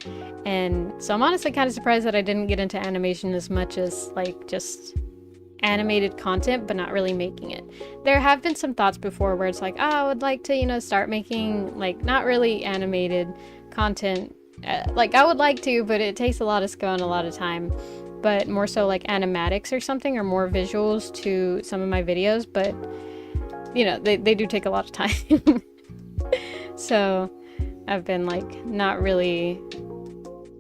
And so I'm honestly kind of surprised that I didn't get into animation as much as like just animated content, but not really making it. There have been some thoughts before where it's like, I would like to, you know, start making like not really animated content. Like I would like to, but it takes a lot of skill and a lot of time. But more so like animatics or something, or more visuals to some of my videos, but you know, they do take a lot of time. So I've been like not really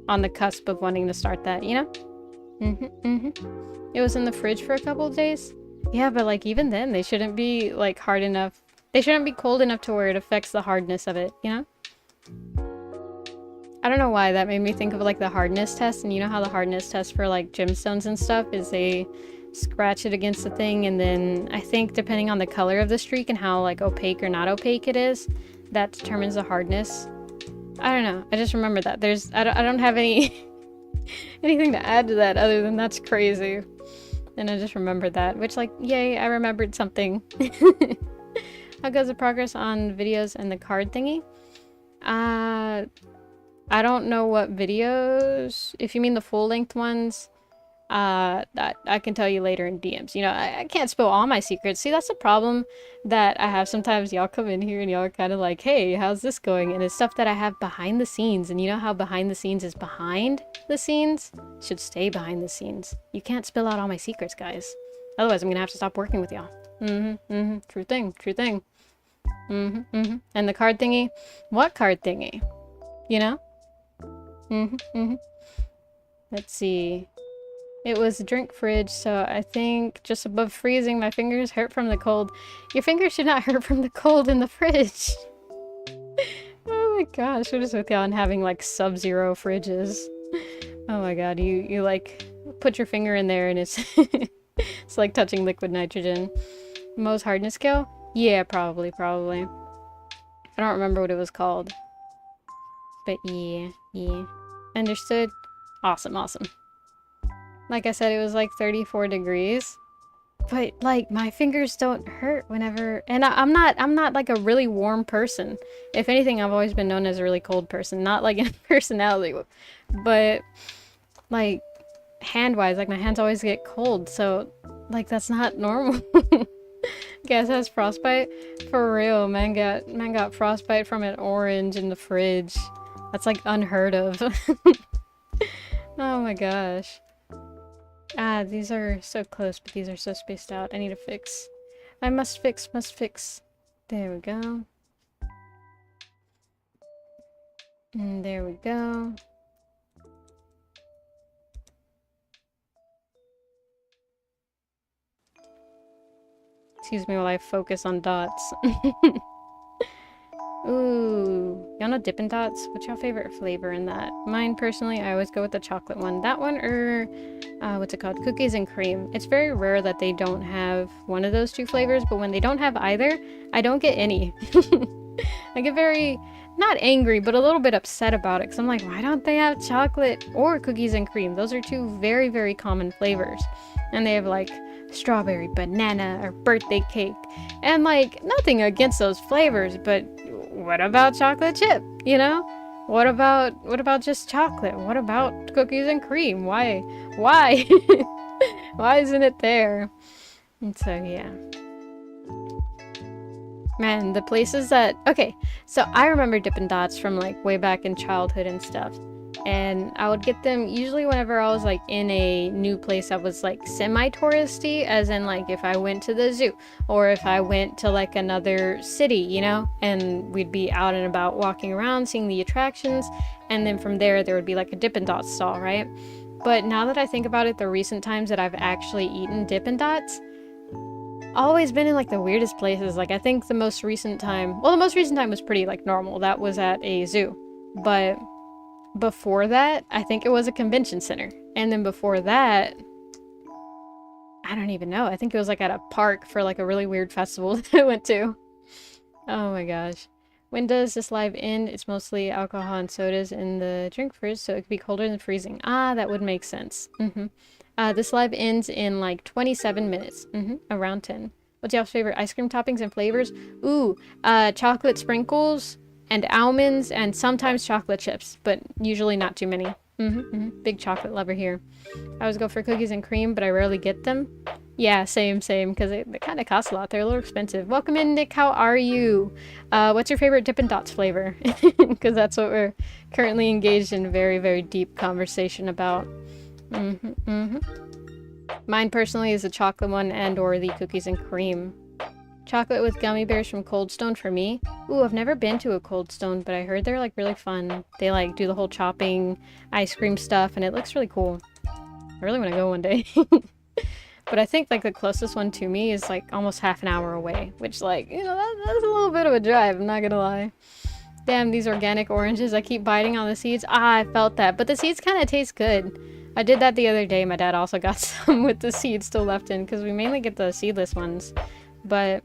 on the cusp of wanting to start that, you know? It was in the fridge for a couple of days. Yeah, but like even then they shouldn't be like hard enough. They shouldn't be cold enough to where it affects the hardness of it, you know? I don't know why that made me think of like the hardness test, and you know how the hardness test for like gemstones and stuff is they scratch it against the thing, and then I think depending on the color of the streak and how like opaque or not opaque it is, that determines the hardness. I don't know. I just remember that. I don't have any anything to add to that other than that's crazy. And I just remembered that, which like, yay, I remembered something. How goes the progress on videos and the card thingy? I don't know what videos. If you mean the full-length ones, that I can tell you later in DMs. You know, I can't spill all my secrets. See, that's the problem that I have. Sometimes y'all come in here and y'all are kind of like, hey, how's this going? And it's stuff that I have behind the scenes. And you know how behind the scenes is behind the scenes? It should stay behind the scenes. You can't spill out all my secrets, guys. Otherwise, I'm gonna have to stop working with y'all. True thing. And the card thingy? What card thingy? You know? Let's see. It was a drink fridge, so I think just above freezing. My fingers hurt from the cold. Your fingers should not hurt from the cold in the fridge. Oh my gosh, what is with y'all and having like sub-zero fridges? Oh my god, you like put your finger in there and it's it's like touching liquid nitrogen. Mohs hardness scale? Yeah, probably. I don't remember what it was called. But yeah. Understood? Awesome. Like I said, it was like 34 degrees. But like my fingers don't hurt whenever, and I'm not like a really warm person. If anything, I've always been known as a really cold person, not like in personality, but like hand-wise, like my hands always get cold, so like that's not normal. Guess has frostbite? For real, man got frostbite from an orange in the fridge. That's like unheard of. Oh my gosh. Ah, these are so close, but these are so spaced out. I need to fix. I must fix. There we go. And there we go. Excuse me while I focus on dots. Ooh, y'all know Dippin' Dots? What's your favorite flavor in that? Mine, personally, I always go with the chocolate one. That one, or what's it called? Cookies and cream. It's very rare that they don't have one of those two flavors, but when they don't have either, I don't get any. I get very, not angry, but a little bit upset about it, because I'm like, why don't they have chocolate or cookies and cream? Those are two very, very common flavors. And they have like strawberry, banana, or birthday cake. And like, nothing against those flavors, but what about chocolate chip, you know? What about just chocolate? What about cookies and cream? Why? Why isn't it there? And so, yeah. Man, the places that... Okay, so I remember Dippin' Dots from, like, way back in childhood and stuff. And I would get them usually whenever I was, like, in a new place that was, like, semi-touristy, as in, like, if I went to the zoo, or if I went to, like, another city, you know? And we'd be out and about walking around, seeing the attractions, and then from there would be, like, a Dippin' Dots stall, right? But now that I think about it, the recent times that I've actually eaten Dippin' Dots, always been in like the weirdest places. Like I think the most recent time was pretty like normal. That was at a zoo. But before that, I think it was a convention center. And then before that, I don't even know. I think it was like at a park for like a really weird festival that I went to. Oh my gosh. When does this live end? It's mostly alcohol and sodas in the drink fridge, so it could be colder than freezing. Ah, that would make sense. This live ends in like 27 minutes. Around 10. What's y'all's favorite ice cream toppings and flavors? Ooh, chocolate sprinkles and almonds and sometimes chocolate chips, but usually not too many. Big chocolate lover here. I always go for cookies and cream, but I rarely get them. Yeah, same, because they kind of cost a lot. They're a little expensive. Welcome in, Nick. How are you? What's your favorite Dippin' Dots flavor? Because that's what we're currently engaged in very, very deep conversation about. Mine personally is the chocolate one and or the cookies and cream. Chocolate with gummy bears from Cold Stone for me. Ooh, I've never been to a Cold Stone, but I heard they're like really fun. They like do the whole chopping ice cream stuff and it looks really cool. I really want to go one day. But I think like the closest one to me is like almost half an hour away, which like, you know, that's a little bit of a drive, I'm not gonna lie. Damn, these organic oranges, I keep biting on the seeds. Ah, I felt that, but the seeds kind of taste good. I did that the other day. My dad also got some with the seeds still left in, because we mainly get the seedless ones. But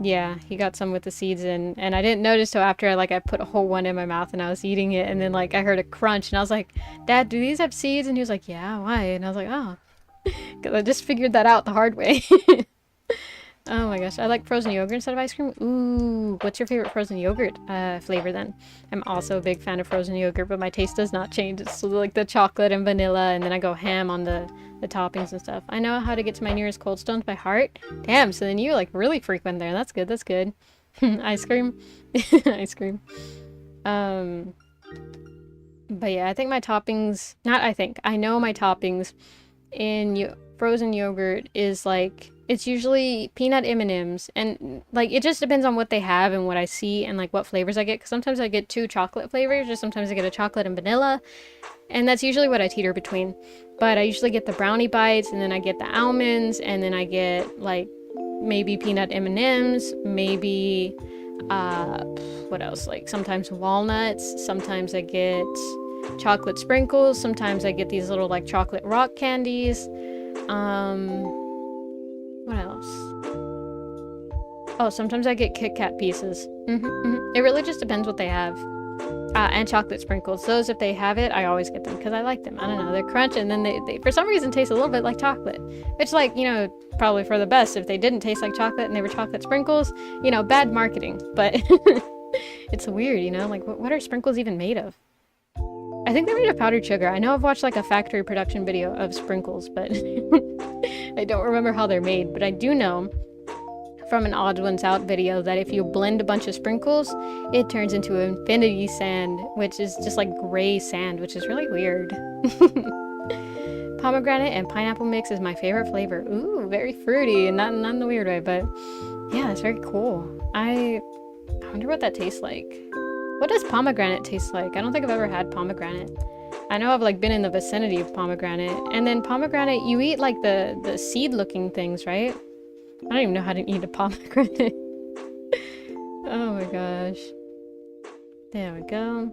yeah, he got some with the seeds in, and I didn't notice till after I put a whole one in my mouth and I was eating it, and then like I heard a crunch and I was like, Dad, do these have seeds? And he was like, yeah, why? And I was like, oh, because I just figured that out the hard way. Oh my gosh, I like frozen yogurt instead of ice cream. Ooh, what's your favorite frozen yogurt flavor then? I'm also a big fan of frozen yogurt, but my taste does not change. It's still like the chocolate and vanilla, and then I go ham on the toppings and stuff. I know how to get to my nearest Cold Stones by heart. Damn, so then you like really frequent there. That's good, that's good. Ice cream? Ice cream. But yeah, I think my toppings, I know my toppings in frozen yogurt is like, it's usually peanut M&Ms, and like it just depends on what they have and what I see and like what flavors I get, because sometimes I get 2 chocolate flavors, or sometimes I get a chocolate and vanilla, and that's usually what I teeter between. But I usually get the brownie bites, and then I get the almonds, and then I get like maybe peanut M&Ms, maybe What else? Like sometimes walnuts, sometimes I get chocolate sprinkles, sometimes I get these little like chocolate rock candies. What else? Oh, sometimes I get Kit Kat pieces. It really just depends what they have. And chocolate sprinkles. Those, if they have it, I always get them because I like them. I don't know, they're crunchy, and then they for some reason taste a little bit like chocolate. It's like, you know, probably for the best if they didn't taste like chocolate and they were chocolate sprinkles. You know, bad marketing, but it's weird, you know? Like, what are sprinkles even made of? I think they're made of powdered sugar. I know I've watched like a factory production video of sprinkles, but I don't remember how they're made. But I do know from an Odd Ones Out video that if you blend a bunch of sprinkles, it turns into infinity sand, which is just like gray sand, which is really weird. Pomegranate and pineapple mix is my favorite flavor. Ooh, very fruity, and not in the weird way, but yeah, it's very cool. I wonder what that tastes like. What does pomegranate taste like? I don't think I've ever had pomegranate. I know I've like been in the vicinity of pomegranate, and then pomegranate, you eat like the seed looking things, right? I don't even know how to eat a pomegranate. Oh my gosh. There we go.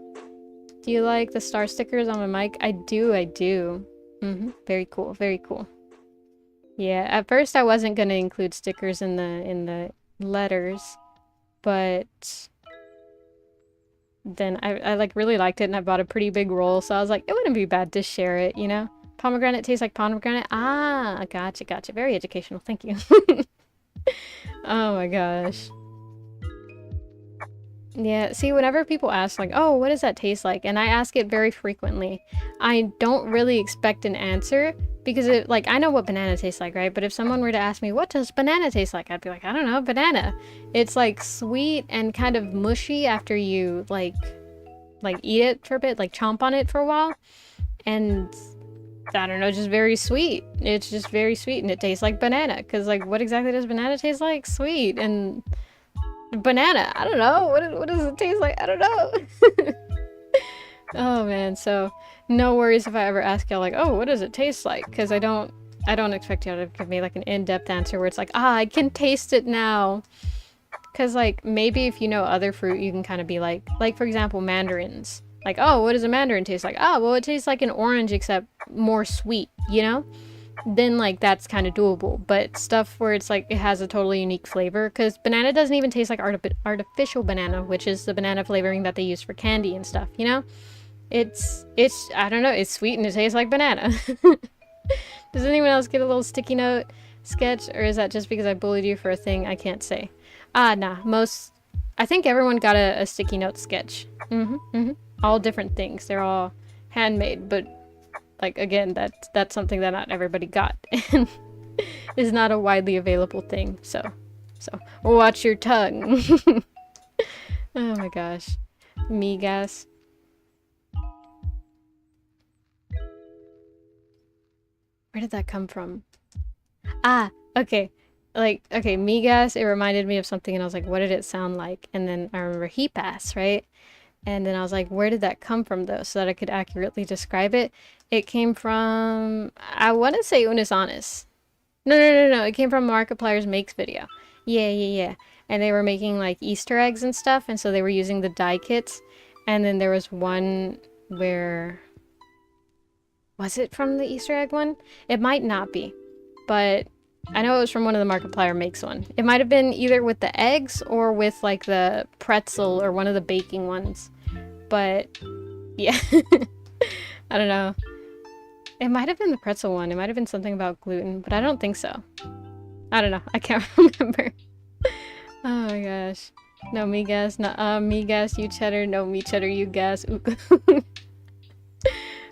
Do you like the star stickers on my mic? I do. Very cool, very cool. Yeah, at first I wasn't gonna include stickers in the letters, but then I like really liked it and I bought a pretty big roll, so I was like, it wouldn't be bad to share it, you know? Pomegranate tastes like pomegranate? Ah, gotcha. Very educational, thank you. Oh my gosh. Yeah, see, whenever people ask, like, oh, what does that taste like? And I ask it very frequently, I don't really expect an answer because it, like, I know what banana tastes like, right? But if someone were to ask me, what does banana taste like? I'd be like, I don't know, banana. It's like sweet and kind of mushy after you, like eat it for a bit, like chomp on it for a while. And I don't know, just very sweet. It's just very sweet and it tastes like banana. Because, like, what exactly does banana taste like? Sweet and banana. I don't know. What does it taste like? I don't know. Oh, man. So, no worries if I ever ask y'all, like, oh, what does it taste like? Because I don't expect y'all to give me, like, an in-depth answer where it's like, I can taste it now. Because, like, maybe if you know other fruit, you can kind of be like, for example, mandarins. Like, oh, what does a mandarin taste like? Oh, well, it tastes like an orange except more sweet, you know? Then, like, that's kind of doable. But stuff where it's like it has a totally unique flavor, because banana doesn't even taste like artificial banana, which is the banana flavoring that they use for candy and stuff, you know? It's I don't know, it's sweet and it tastes like banana. Does anyone else get a little sticky note sketch, or is that just because I bullied you for a thing I can't say? Nah, I think everyone got a sticky note sketch. All different things. They're all handmade, but like, again, that's something that not everybody got and is not a widely available thing. So watch your tongue. Oh my gosh. Migas. Where did that come from? Okay. Like, okay, migas, it reminded me of something and I was like, what did it sound like? And then I remember hipas, right? And then I was like, where did that come from, though? So that I could accurately describe it. It came from, I want to say Unis Honest. No. It came from Markiplier's Makes video. Yeah. And they were making, like, Easter eggs and stuff. And so they were using the dye kits. And then there was one where... Was it from the Easter egg one? It might not be. But I know it was from one of the Markiplier Makes one. It might have been either with the eggs or with, like, the pretzel or one of the baking ones. But, yeah. I don't know. It might have been the pretzel one. It might have been something about gluten, but I don't think so. I don't know. I can't remember. Oh my gosh. No, me gas. No, me gas, you cheddar. No, me cheddar, you gas.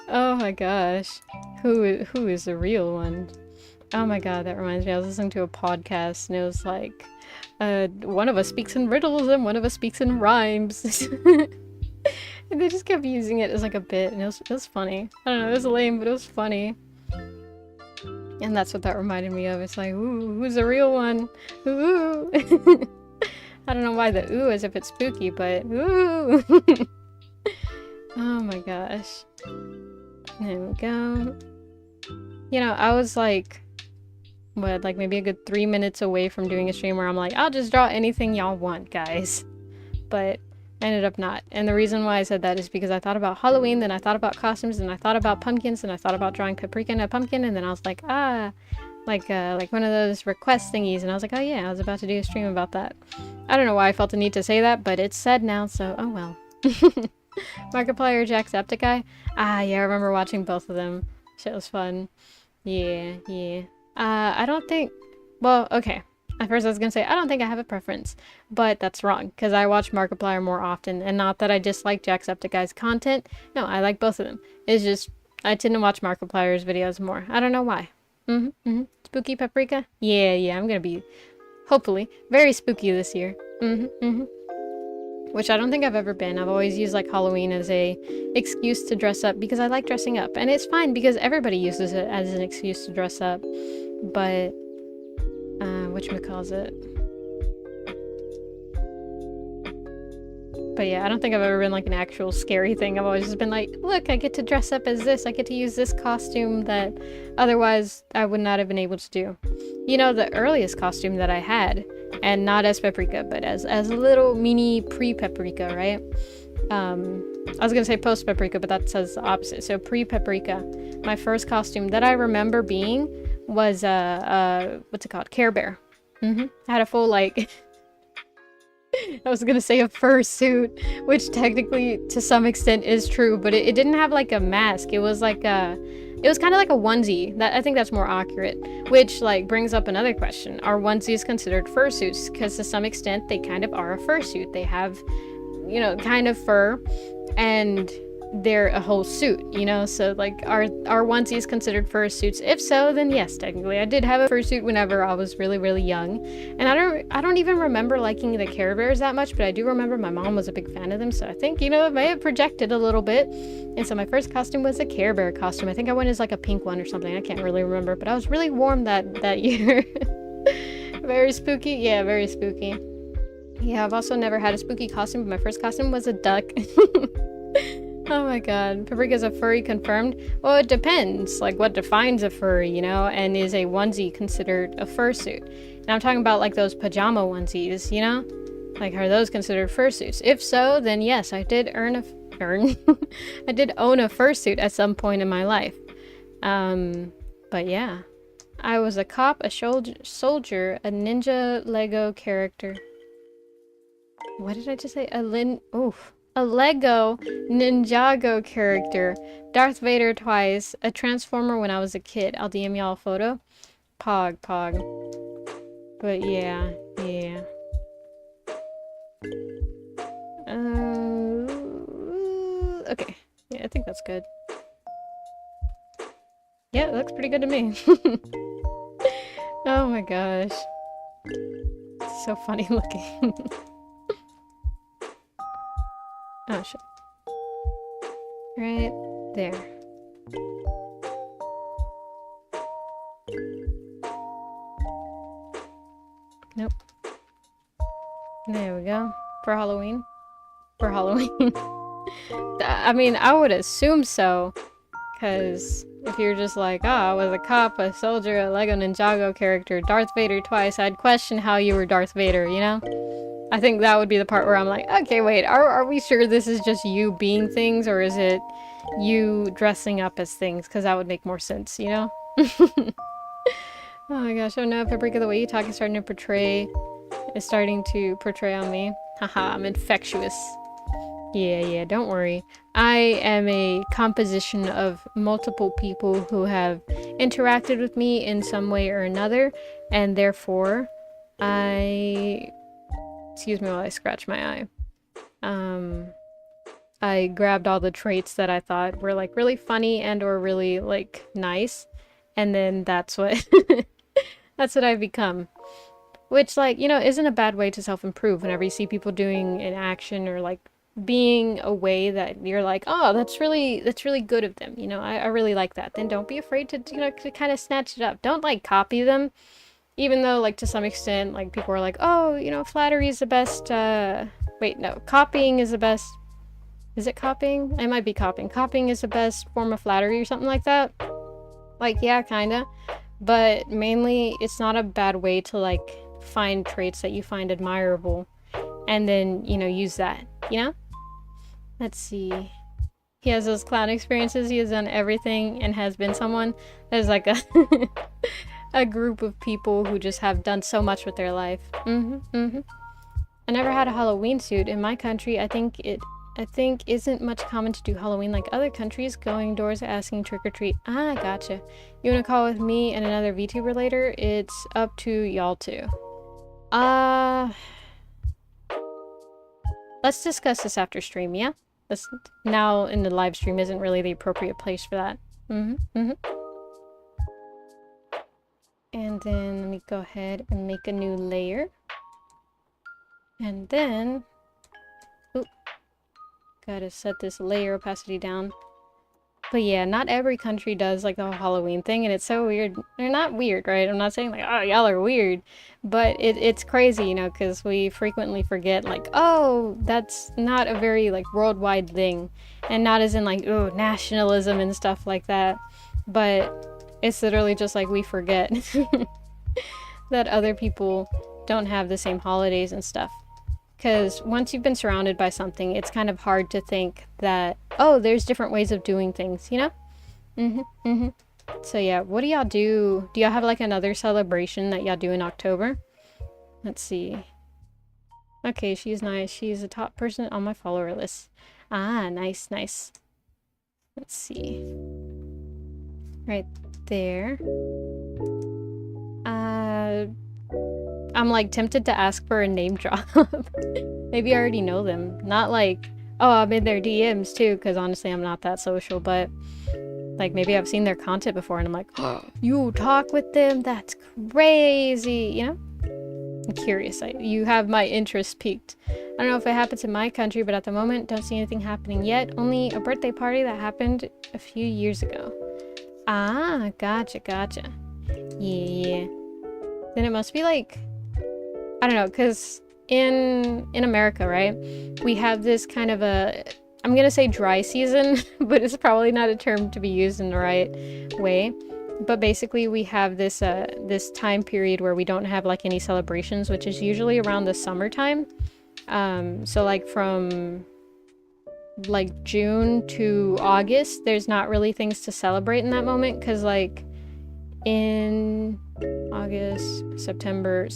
Oh my gosh. Who is the real one? Oh my god, that reminds me. I was listening to a podcast and it was like, one of us speaks in riddles and one of us speaks in rhymes. And they just kept using it as like a bit, and it was funny. I don't know, it was lame, but it was funny. And that's what that reminded me of. It's like, ooh, who's the real one? Ooh. I don't know why the ooh as if it's spooky, but ooh. Oh my gosh. There we go. You know, I was like, what, like maybe a good 3 minutes away from doing a stream where I'm like, I'll just draw anything y'all want, guys. but I ended up not. And the reason why I said that is because I thought about Halloween, then I thought about costumes, and I thought about pumpkins, and I thought about drawing Paprika and a pumpkin, and then I was like, like one of those request thingies, and I was like, oh yeah, I was about to do a stream about that. I don't know why I felt the need to say that, but it's said now, so oh well. Markiplier, Jacksepticeye? Ah, yeah, I remember watching both of them. Shit was fun. Yeah. I don't think... Well, okay. At first I was gonna say, I don't think I have a preference. But that's wrong, because I watch Markiplier more often. And not that I dislike Jacksepticeye's content. No, I like both of them. It's just, I tend to watch Markiplier's videos more. I don't know why. Spooky Paprika? Yeah, I'm gonna be, hopefully, very spooky this year. Which I don't think I've ever been. I've always used like Halloween as a excuse to dress up because I like dressing up. And it's fine because everybody uses it as an excuse to dress up. But, whatchamacallit? But yeah, I don't think I've ever been like an actual scary thing. I've always just been like, look, I get to dress up as this. I get to use this costume that otherwise I would not have been able to do. You know, the earliest costume that I had, and not as Paprika, but as a little mini pre-Paprika, right? I was gonna say post-Paprika, but that says the opposite. So pre-Paprika, my first costume that I remember being was what's it called? Care Bear. I had a full like I was gonna say a fursuit, which technically to some extent is true, but it didn't have like a mask. It was like it was kind of like a onesie. That I think that's more accurate, which like brings up another question. Are onesies considered fursuits? Because to some extent they kind of are a fursuit. They have, you know, kind of fur, and they're a whole suit, you know? So like are onesies considered fursuits? If so, then yes, technically. I did have a fursuit whenever I was really young, and I don't even remember liking the Care Bears that much, but I do remember my mom was a big fan of them, so I think, you know, it may have projected a little bit. And so my first costume was a Care Bear costume. I think I went as like a pink one or something. I can't really remember, but I was really warm that year. Very spooky. Yeah, very spooky. Yeah, I've also never had a spooky costume, but my first costume was a duck. Oh my god. Paprika's a furry confirmed? Well, it depends. Like, what defines a furry, you know? And is a onesie considered a fursuit? And I'm talking about, like, those pajama onesies, you know? Like, are those considered fursuits? If so, then yes, I did I did own a fursuit at some point in my life. But yeah. I was a cop, a soldier, a ninja Lego character. What did I just say? A Lego Ninjago character, Darth Vader twice, a Transformer when I was a kid. I'll DM y'all a photo. Pog. But yeah. Okay. Yeah, I think that's good. Yeah, it looks pretty good to me. Oh my gosh. It's so funny looking. Oh shit. Right there. Nope. There we go. For Halloween. I mean, I would assume so. Because if you're just like, oh, I was a cop, a soldier, a Lego Ninjago character, Darth Vader twice, I'd question how you were Darth Vader, you know? I think that would be the part where I'm like, okay, wait, are we sure this is just you being things, or is it you dressing up as things? Because that would make more sense, you know? Oh my gosh, oh no, Paprika, the way you talk is starting to portray on me. Haha, I'm infectious. Yeah, don't worry. I am a composition of multiple people who have interacted with me in some way or another, and therefore, excuse me while I scratch my eye. I grabbed all the traits that I thought were like really funny and or really like nice, and then that's what that's what I've become. Which, like, you know, isn't a bad way to self-improve whenever you see people doing an action or like being a way that you're like, oh, that's really good of them, you know, I really like that. Then don't be afraid to, you know, to kind of snatch it up. Don't like copy them. Even though, like, to some extent, like, people are like, oh, you know, flattery is the best, wait, no, copying is the best, is it copying? It might be copying. Copying is the best form of flattery or something like that. Like, yeah, kinda. But mainly, it's not a bad way to, like, find traits that you find admirable and then, you know, use that, you know? Let's see. He has those clown experiences. He has done everything and has been someone. There's like a a group of people who just have done so much with their life. I never had a Halloween suit. In my country, I think isn't much common to do Halloween like other countries, going doors asking trick or treat. Ah, gotcha. You wanna call with me and another VTuber later? It's up to y'all two. Let's discuss this after stream, yeah? This now in the live stream isn't really the appropriate place for that. And then let me go ahead and make a new layer. And then, oop, gotta set this layer opacity down. But yeah, not every country does like the whole Halloween thing, and it's so weird. They're not weird, right? I'm not saying like, oh, y'all are weird, but it's crazy, you know, because we frequently forget like, oh, that's not a very like worldwide thing, and not as in like, oh, nationalism and stuff like that, but it's literally just like we forget that other people don't have the same holidays and stuff. Because once you've been surrounded by something, it's kind of hard to think that, oh, there's different ways of doing things, you know? So yeah, what do y'all do? Do y'all have like another celebration that y'all do in October? Let's see. Okay, she's nice. She's a top person on my follower list. Ah, nice, nice. Let's see. Right there. I'm like tempted to ask for a name drop. Maybe I already know them. Not like, oh, I'm in their DMs too, because honestly I'm not that social, but like maybe I've seen their content before and I'm like, oh, you talk with them? That's crazy, you know? I'm curious. You have my interest piqued. I don't know if it happens in my country, but at the moment don't see anything happening yet. Only a birthday party that happened a few years ago. Ah, gotcha, gotcha. Yeah. Then it must be like, I don't know, because in America, right, we have this kind of a, I'm gonna say dry season, but it's probably not a term to be used in the right way. But basically we have this this time period where we don't have like any celebrations, which is usually around the summertime. So like from like June to August, there's not really things to celebrate in that moment, because like in August, September,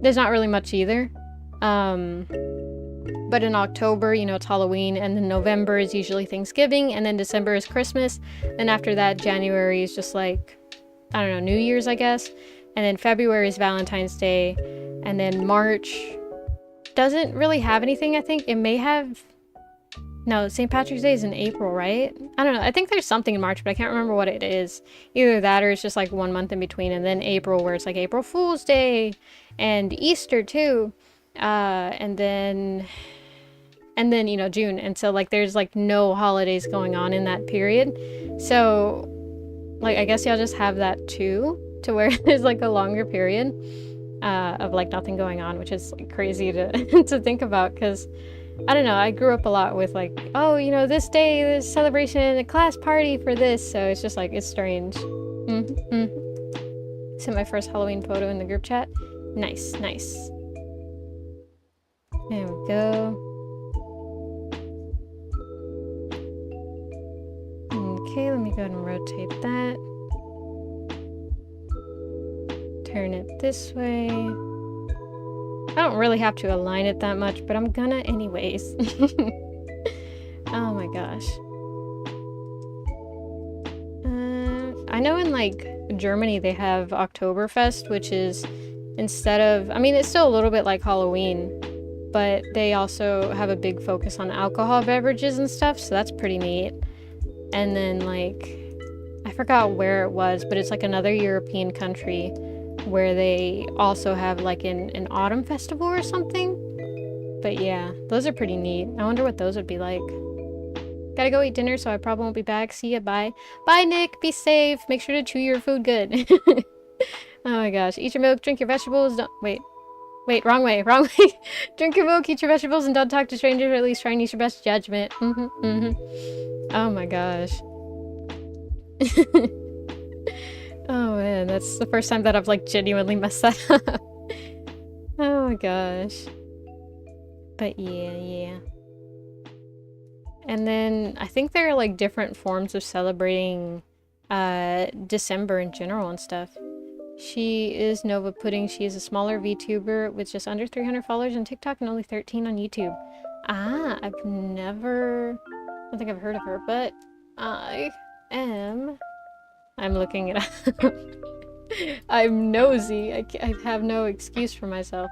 there's not really much either. But in October, you know, it's Halloween, and then November is usually Thanksgiving, and then December is Christmas. Then after that, January is just like, I don't know, New Year's, I guess. And then February is Valentine's Day. And then March doesn't really have anything, I think. It may have... No, St. Patrick's Day is in April, right? I don't know. I think there's something in March, but I can't remember what it is. Either that or it's just like 1 month in between, and then April where it's like April Fool's Day and Easter too. And then, you know, June. And so like there's like no holidays going on in that period. So like I guess y'all just have that too, to where there's like a longer period of like nothing going on, which is like crazy to to think about, because I don't know, I grew up a lot with like, oh, you know, this day, this celebration, a class party for this, so it's just like, it's strange. Sent my first Halloween photo in the group chat. Nice, nice. There we go. Okay, let me go ahead and rotate that. Turn it this way. I don't really have to align it that much, but I'm gonna anyways. Oh my gosh. I know in like Germany they have Oktoberfest, which is instead of, I mean, it's still a little bit like Halloween, but they also have a big focus on alcohol beverages and stuff, so that's pretty neat. And then like, I forgot where it was, but it's like another European country where they also have like an autumn festival or something. But yeah, those are pretty neat. I wonder what those would be like. Gotta go eat dinner, so I probably won't be back. See ya, bye. Bye, Nick. Be safe. Make sure to chew your food good. Oh my gosh. Eat your milk, drink your vegetables. Don't wait, wrong way. Drink your milk, eat your vegetables, and don't talk to strangers, or at least try and use your best judgment. Oh my gosh. Oh man, that's the first time that I've like genuinely messed that up. Oh Oh my gosh. But yeah. And then I think there are like different forms of celebrating December in general and stuff. She is Nova Pudding. She is a smaller VTuber with just under 300 followers on TikTok and only 13 on YouTube. Ah, I don't think I've heard of her, but I'm looking it up. I'm nosy. I have no excuse for myself.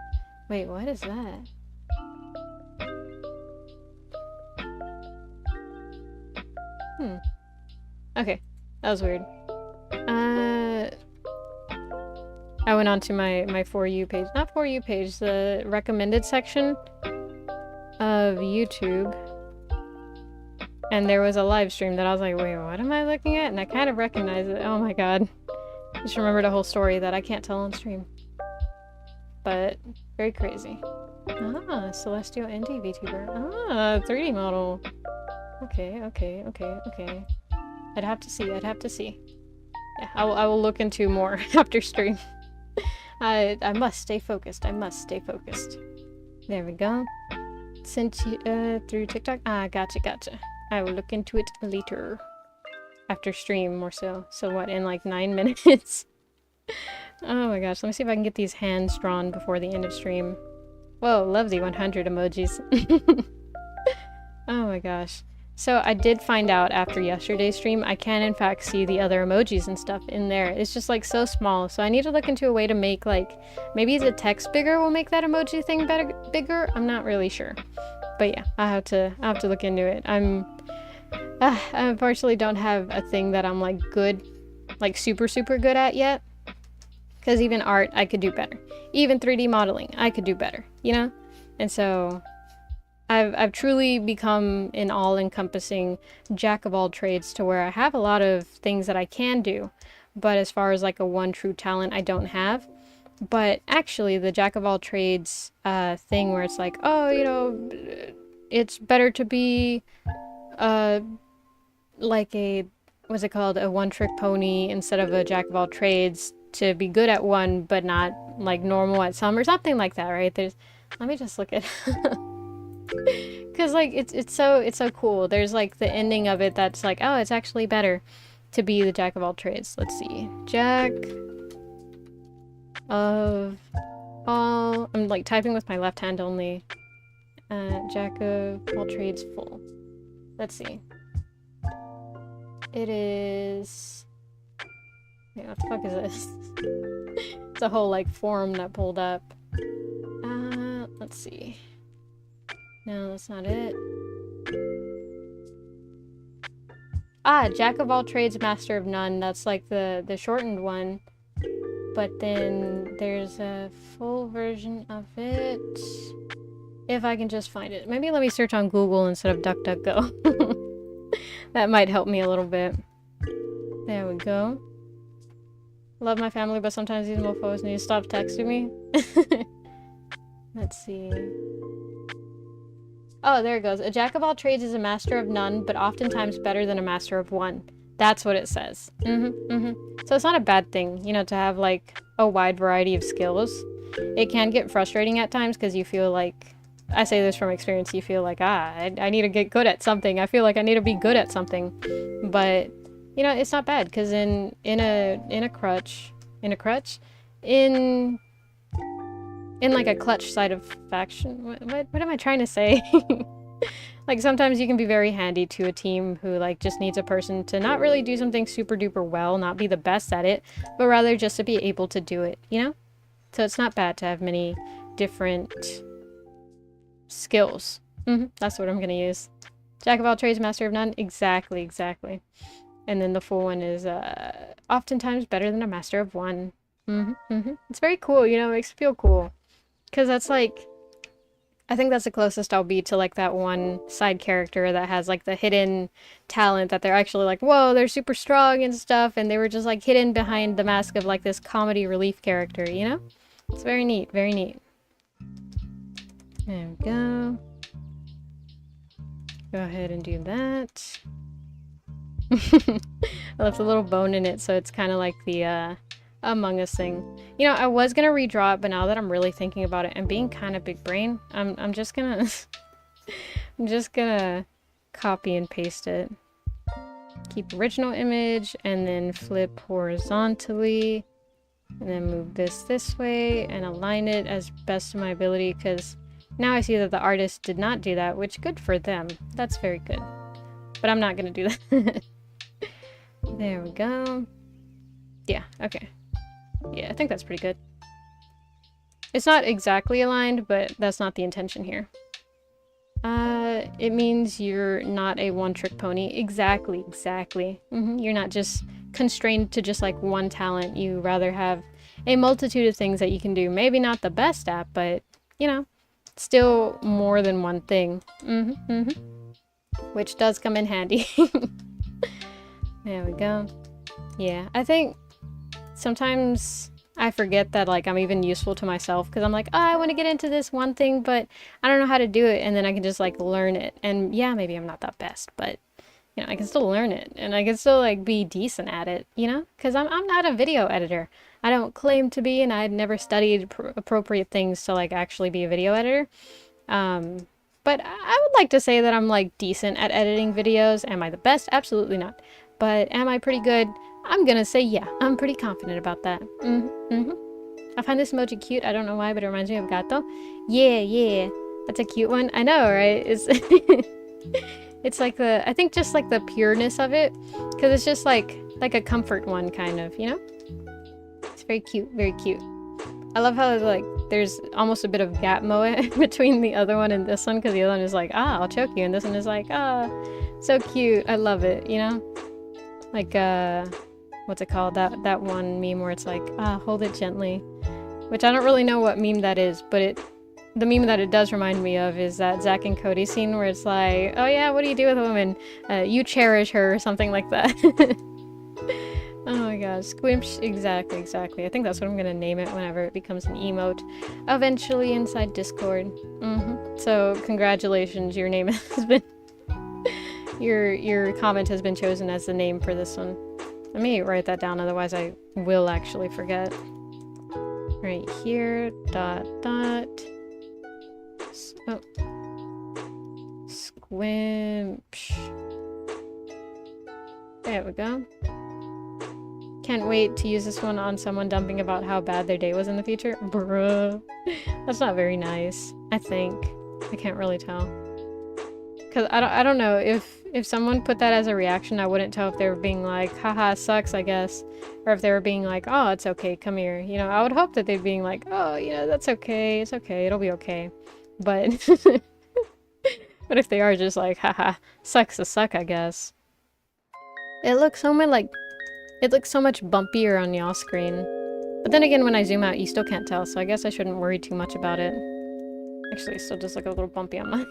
Wait, what is that? Okay, that was weird. I went on to my For You page. Not For You page, the recommended section of YouTube. And there was a live stream that I was like, wait, what am I looking at? And I kind of recognized it. Oh my god. Just remembered a whole story that I can't tell on stream. But, very crazy. Ah, Celestial Indie VTuber. Ah, 3D model. Okay. I'd have to see. Yeah, I will look into more after stream. I must stay focused. There we go. Sent through TikTok. Ah, gotcha. I will look into it later. After stream, more so. So what, in like 9 minutes? Oh my gosh, let me see if I can get these hands drawn before the end of stream. Whoa, love the 100 emojis. Oh my gosh. So I did find out after yesterday's stream, I can in fact see the other emojis and stuff in there. It's just like so small. So I need to look into a way to make like, maybe the text bigger will make that emoji thing bigger? I'm not really sure. But yeah, I have to look into it. I unfortunately don't have a thing that I'm like good, like super good at yet. Because even art, I could do better. Even 3D modeling, I could do better, you know? And so I've truly become an all-encompassing jack of all trades to where I have a lot of things that I can do, but as far as like a one true talent, I don't have. But actually, the jack of all trades thing where it's like, oh, you know, it's better to be like a, what's it called, a one-trick pony instead of a jack of all trades, to be good at one but not like normal at some, or something like that, right? Let me just look at because like it's so cool. There's like the ending of it that's like, oh, it's actually better to be the jack of all trades. Let's see, jack of all, I'm like typing with my left hand only. Jack of all trades full. Let's see, it is, wait, what the fuck is this? It's a whole like forum that pulled up. Let's see. No, that's not it. Ah, Jack of all trades, master of none. That's like the shortened one. But then there's a full version of it. If I can just find it. Maybe let me search on Google instead of DuckDuckGo. That might help me a little bit. There we go. Love my family, but sometimes these mofos need to stop texting me. Let's see. Oh, there it goes. A jack of all trades is a master of none, but oftentimes better than a master of one. That's what it says. So it's not a bad thing, you know, to have like a wide variety of skills. It can get frustrating at times because you feel like, I say this from experience, you feel like, I need to get good at something. I feel like I need to be good at something. But, you know, it's not bad because in like a clutch side of faction, what am I trying to say? Like sometimes you can be very handy to a team who like just needs a person to not really do something super duper well, not be the best at it, but rather just to be able to do it, you know? So it's not bad to have many different skills. That's what I'm gonna use. Jack of all trades, master of none. Exactly. And then the full one is oftentimes better than a master of one. It's very cool, you know, it makes me feel cool. Because that's like, I think that's the closest I'll be to like that one side character that has like the hidden talent that they're actually like, whoa, they're super strong and stuff, and they were just like hidden behind the mask of like this comedy relief character, you know? It's very neat, very neat. There we go. Go ahead and do that. I left a little bone in it, so it's kind of like the Among Us thing. You know, I was gonna redraw it, but now that I'm really thinking about it and being kind of big brain, I'm just gonna I'm just gonna copy and paste it. Keep original image and then flip horizontally and then move this way and align it as best of my ability, because now I see that the artist did not do that, which good for them. That's very good. But I'm not gonna do that. There we go. Yeah, okay. Yeah, I think that's pretty good. It's not exactly aligned, but that's not the intention here. It means you're not a one-trick pony. Exactly. You're not just constrained to just like one talent. You rather have a multitude of things that you can do. Maybe not the best at, but you know, still more than one thing. Which does come in handy. There we go. Yeah, I think sometimes I forget that like I'm even useful to myself, because I'm like, oh, I want to get into this one thing, but I don't know how to do it, and then I can just like learn it. And yeah, maybe I'm not that best, but you know, I can still learn it, and I can still like be decent at it, you know, because I'm not a video editor. I don't claim to be, and I'd never studied appropriate things to like actually be a video editor. But I would like to say that I'm like decent at editing videos. Am I the best? Absolutely not. But am I pretty good? I'm gonna say yeah. I'm pretty confident about that. I find this emoji cute. I don't know why, but it reminds me of gato. Yeah. That's a cute one. I know, right? It's it's like the, I think just like the pureness of it, because it's just like a comfort one kind of, you know? It's very cute, very cute. I love how like there's almost a bit of gap moe between the other one and this one, because the other one is like, ah, I'll choke you, and this one is like, ah, so cute. I love it, you know? Like what's it called, that one meme where it's like, ah, hold it gently, which I don't really know what meme that is, but the meme that it does remind me of is that Zack and Cody scene where it's like, oh yeah, what do you do with a woman? You cherish her, or something like that. Oh my gosh, Squimsh, exactly. I think that's what I'm gonna name it whenever it becomes an emote eventually inside Discord. So congratulations, your name has been your comment has been chosen as the name for this one. Let me write that down, otherwise I will actually forget. Right here, dot. Oh. Squimsh. There we go. Can't wait to use this one on someone dumping about how bad their day was in the future. Bruh. That's not very nice, I think. I can't really tell. Because I don't know, if someone put that as a reaction, I wouldn't tell if they were being like, haha, sucks, I guess. Or if they were being like, oh, it's okay, come here. You know, I would hope that they'd being like, oh, you know, that's okay, it's okay, it'll be okay. But, but if they are just like, haha, sucks to suck, I guess. It looks so much bumpier on y'all's screen. But then again, when I zoom out, you still can't tell, so I guess I shouldn't worry too much about it. Actually, it still does look a little bumpy on mine.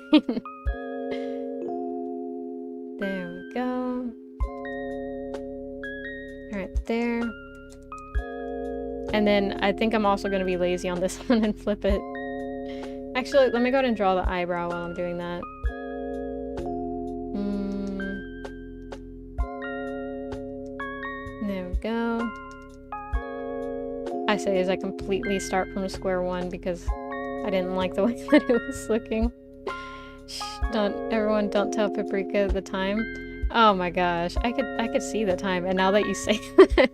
There we go. Alright, there. And then I think I'm also going to be lazy on this one and flip it. Actually, let me go ahead and draw the eyebrow while I'm doing that. There we go. I say as I completely start from square one because I didn't like the way that it was looking. Shh, everyone don't tell Paprika the time. Oh my gosh, I could see the time, and now that you say that,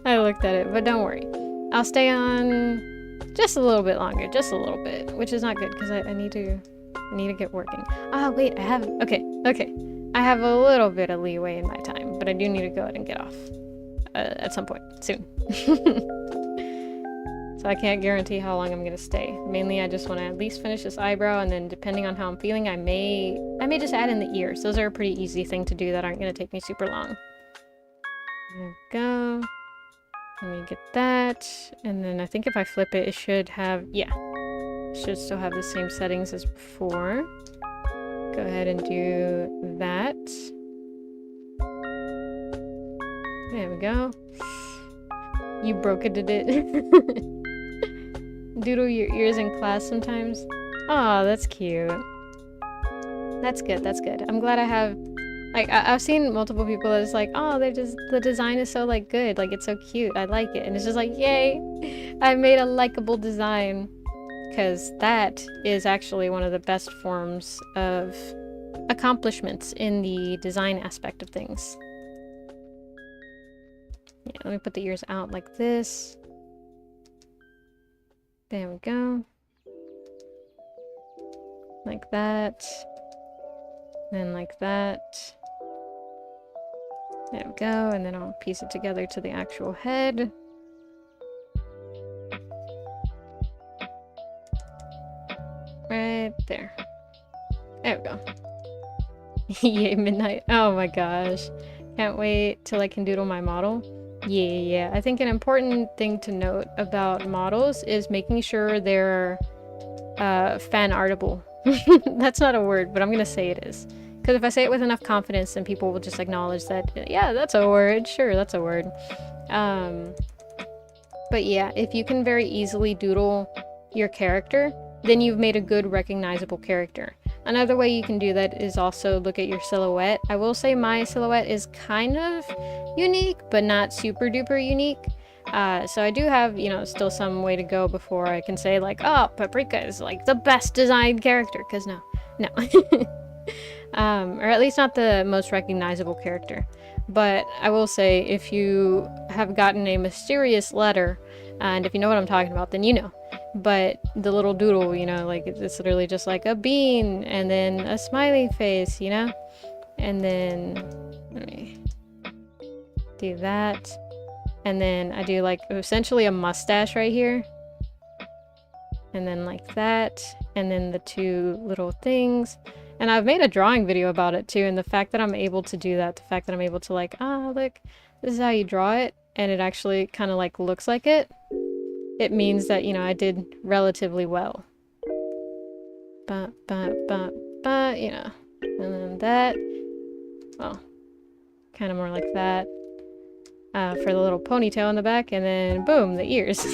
I looked at it, but don't worry. I'll stay on just a little bit longer, just a little bit, which is not good because I need to get working. Ah, wait, okay. I have a little bit of leeway in my time, but I do need to go ahead and get off at some point soon. So I can't guarantee how long I'm gonna stay. Mainly, I just want to at least finish this eyebrow, and then depending on how I'm feeling, I may just add in the ears. Those are a pretty easy thing to do that aren't gonna take me super long. There we go. Let me get that, and then I think if I flip it, it should have, yeah, it should still have the same settings as before. Go ahead and do that. There we go. You broketed it. Doodle your ears in class sometimes. Aw, that's cute. That's good, that's good. I'm glad I have Like, I've seen multiple people that's like, oh, they're just, the design is so, like, good. Like, it's so cute. I like it. And it's just like, yay! I made a likable design. Because that is actually one of the best forms of accomplishments in the design aspect of things. Yeah, let me put the ears out like this. There we go. Like that. Then like that. There we go, and then I'll piece it together to the actual head. Right there. There we go. Yay, midnight. Oh my gosh. Can't wait till I can doodle my model. Yeah. I think an important thing to note about models is making sure they're fan artable. That's not a word, but I'm gonna say it is. Because if I say it with enough confidence, then people will just acknowledge that, yeah, that's a word. Sure, that's a word. But yeah, if you can very easily doodle your character, then you've made a good recognizable character. Another way you can do that is also look at your silhouette. I will say my silhouette is kind of unique, but not super duper unique. So I do have, you know, still some way to go before I can say like, oh, Paprika is like the best designed character, because no. Or at least not the most recognizable character. But I will say, if you have gotten a mysterious letter, and if you know what I'm talking about, then you know. But the little doodle, you know, like it's literally just like a bean and then a smiley face, you know? And then let me do that. And then I do like essentially a mustache right here. And then like that. And then the two little things. And I've made a drawing video about it too. And the fact that I'm able to do that, the fact that I'm able to like, look, this is how you draw it. And it actually kind of like looks like it. It means that, you know, I did relatively well. You know. And then that. Well, kind of more like that. For the little ponytail in the back. And then, boom, the ears.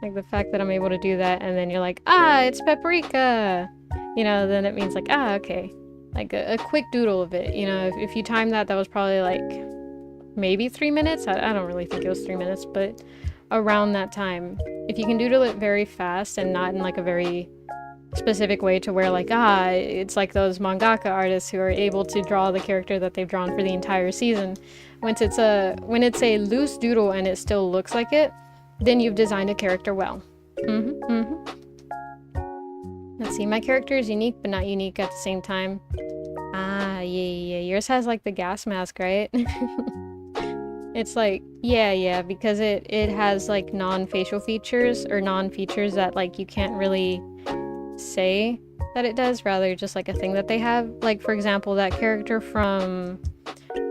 Like the fact that I'm able to do that. And then you're like, it's Paprika! You know, then it means like, okay. Like a quick doodle of it. You know, if you time that, that was probably like maybe 3 minutes. I don't really think it was 3 minutes, but around that time. If you can doodle it very fast and not in like a very specific way to where like, it's like those mangaka artists who are able to draw the character that they've drawn for the entire season. When it's a loose doodle and it still looks like it, then you've designed a character well. Let's see, my character is unique but not unique at the same time. Yeah. Yours has like the gas mask, right? It's like, yeah, because it has like non-facial features or non-features that like you can't really say that it does, rather just like a thing that they have. Like for example, that character from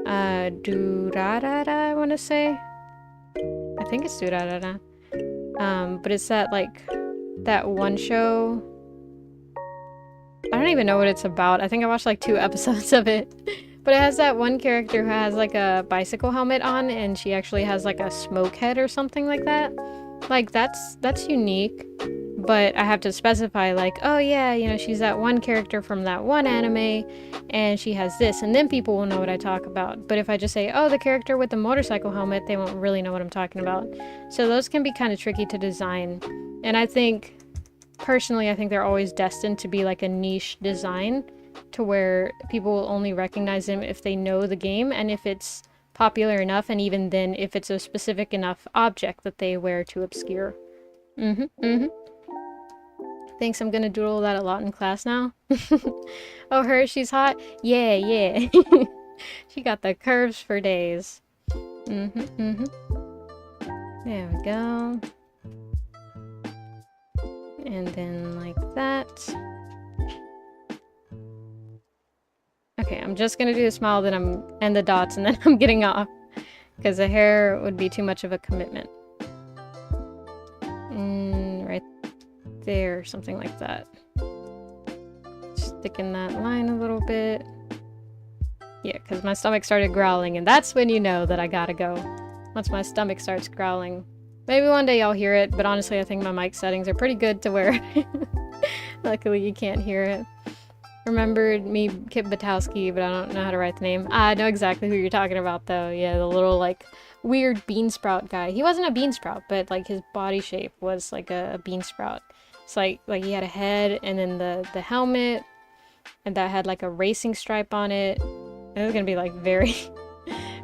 Durarara, I want to say. I think it's Durarara. But it's that like that one show. I don't even know what it's about. I think I watched like 2 episodes of it. But it has that one character who has like a bicycle helmet on, and she actually has like a smoke head or something like that. Like that's unique, but I have to specify like, oh yeah, you know, she's that one character from that one anime and she has this, and then people will know what I talk about. But if I just say, oh, the character with the motorcycle helmet, they won't really know what I'm talking about. So those can be kind of tricky to design. And I think, personally, I think they're always destined to be like a niche design, to where people will only recognize them if they know the game and if it's popular enough, and even then if it's a specific enough object that they wear to obscure. Thanks, I'm gonna doodle that a lot in class now. Oh, her, she's hot? Yeah. She got the curves for days. There we go. And then like that. Okay, I'm just gonna do the smile, then and the dots, and then I'm getting off, because the hair would be too much of a commitment. Right there, something like that. Stick in that line a little bit. Yeah, because my stomach started growling, and that's when you know that I gotta go. Once my stomach starts growling. Maybe one day y'all hear it, but honestly I think my mic settings are pretty good to where luckily you can't hear it. remembered me, Kip Batowski, but I don't know how to write the name. I know exactly who you're talking about, though. Yeah, the little, like, weird bean sprout guy. He wasn't a bean sprout, but, like, his body shape was like a bean sprout. It's like he had a head, and then the helmet, and that had, like, a racing stripe on it. It was gonna be, like, very,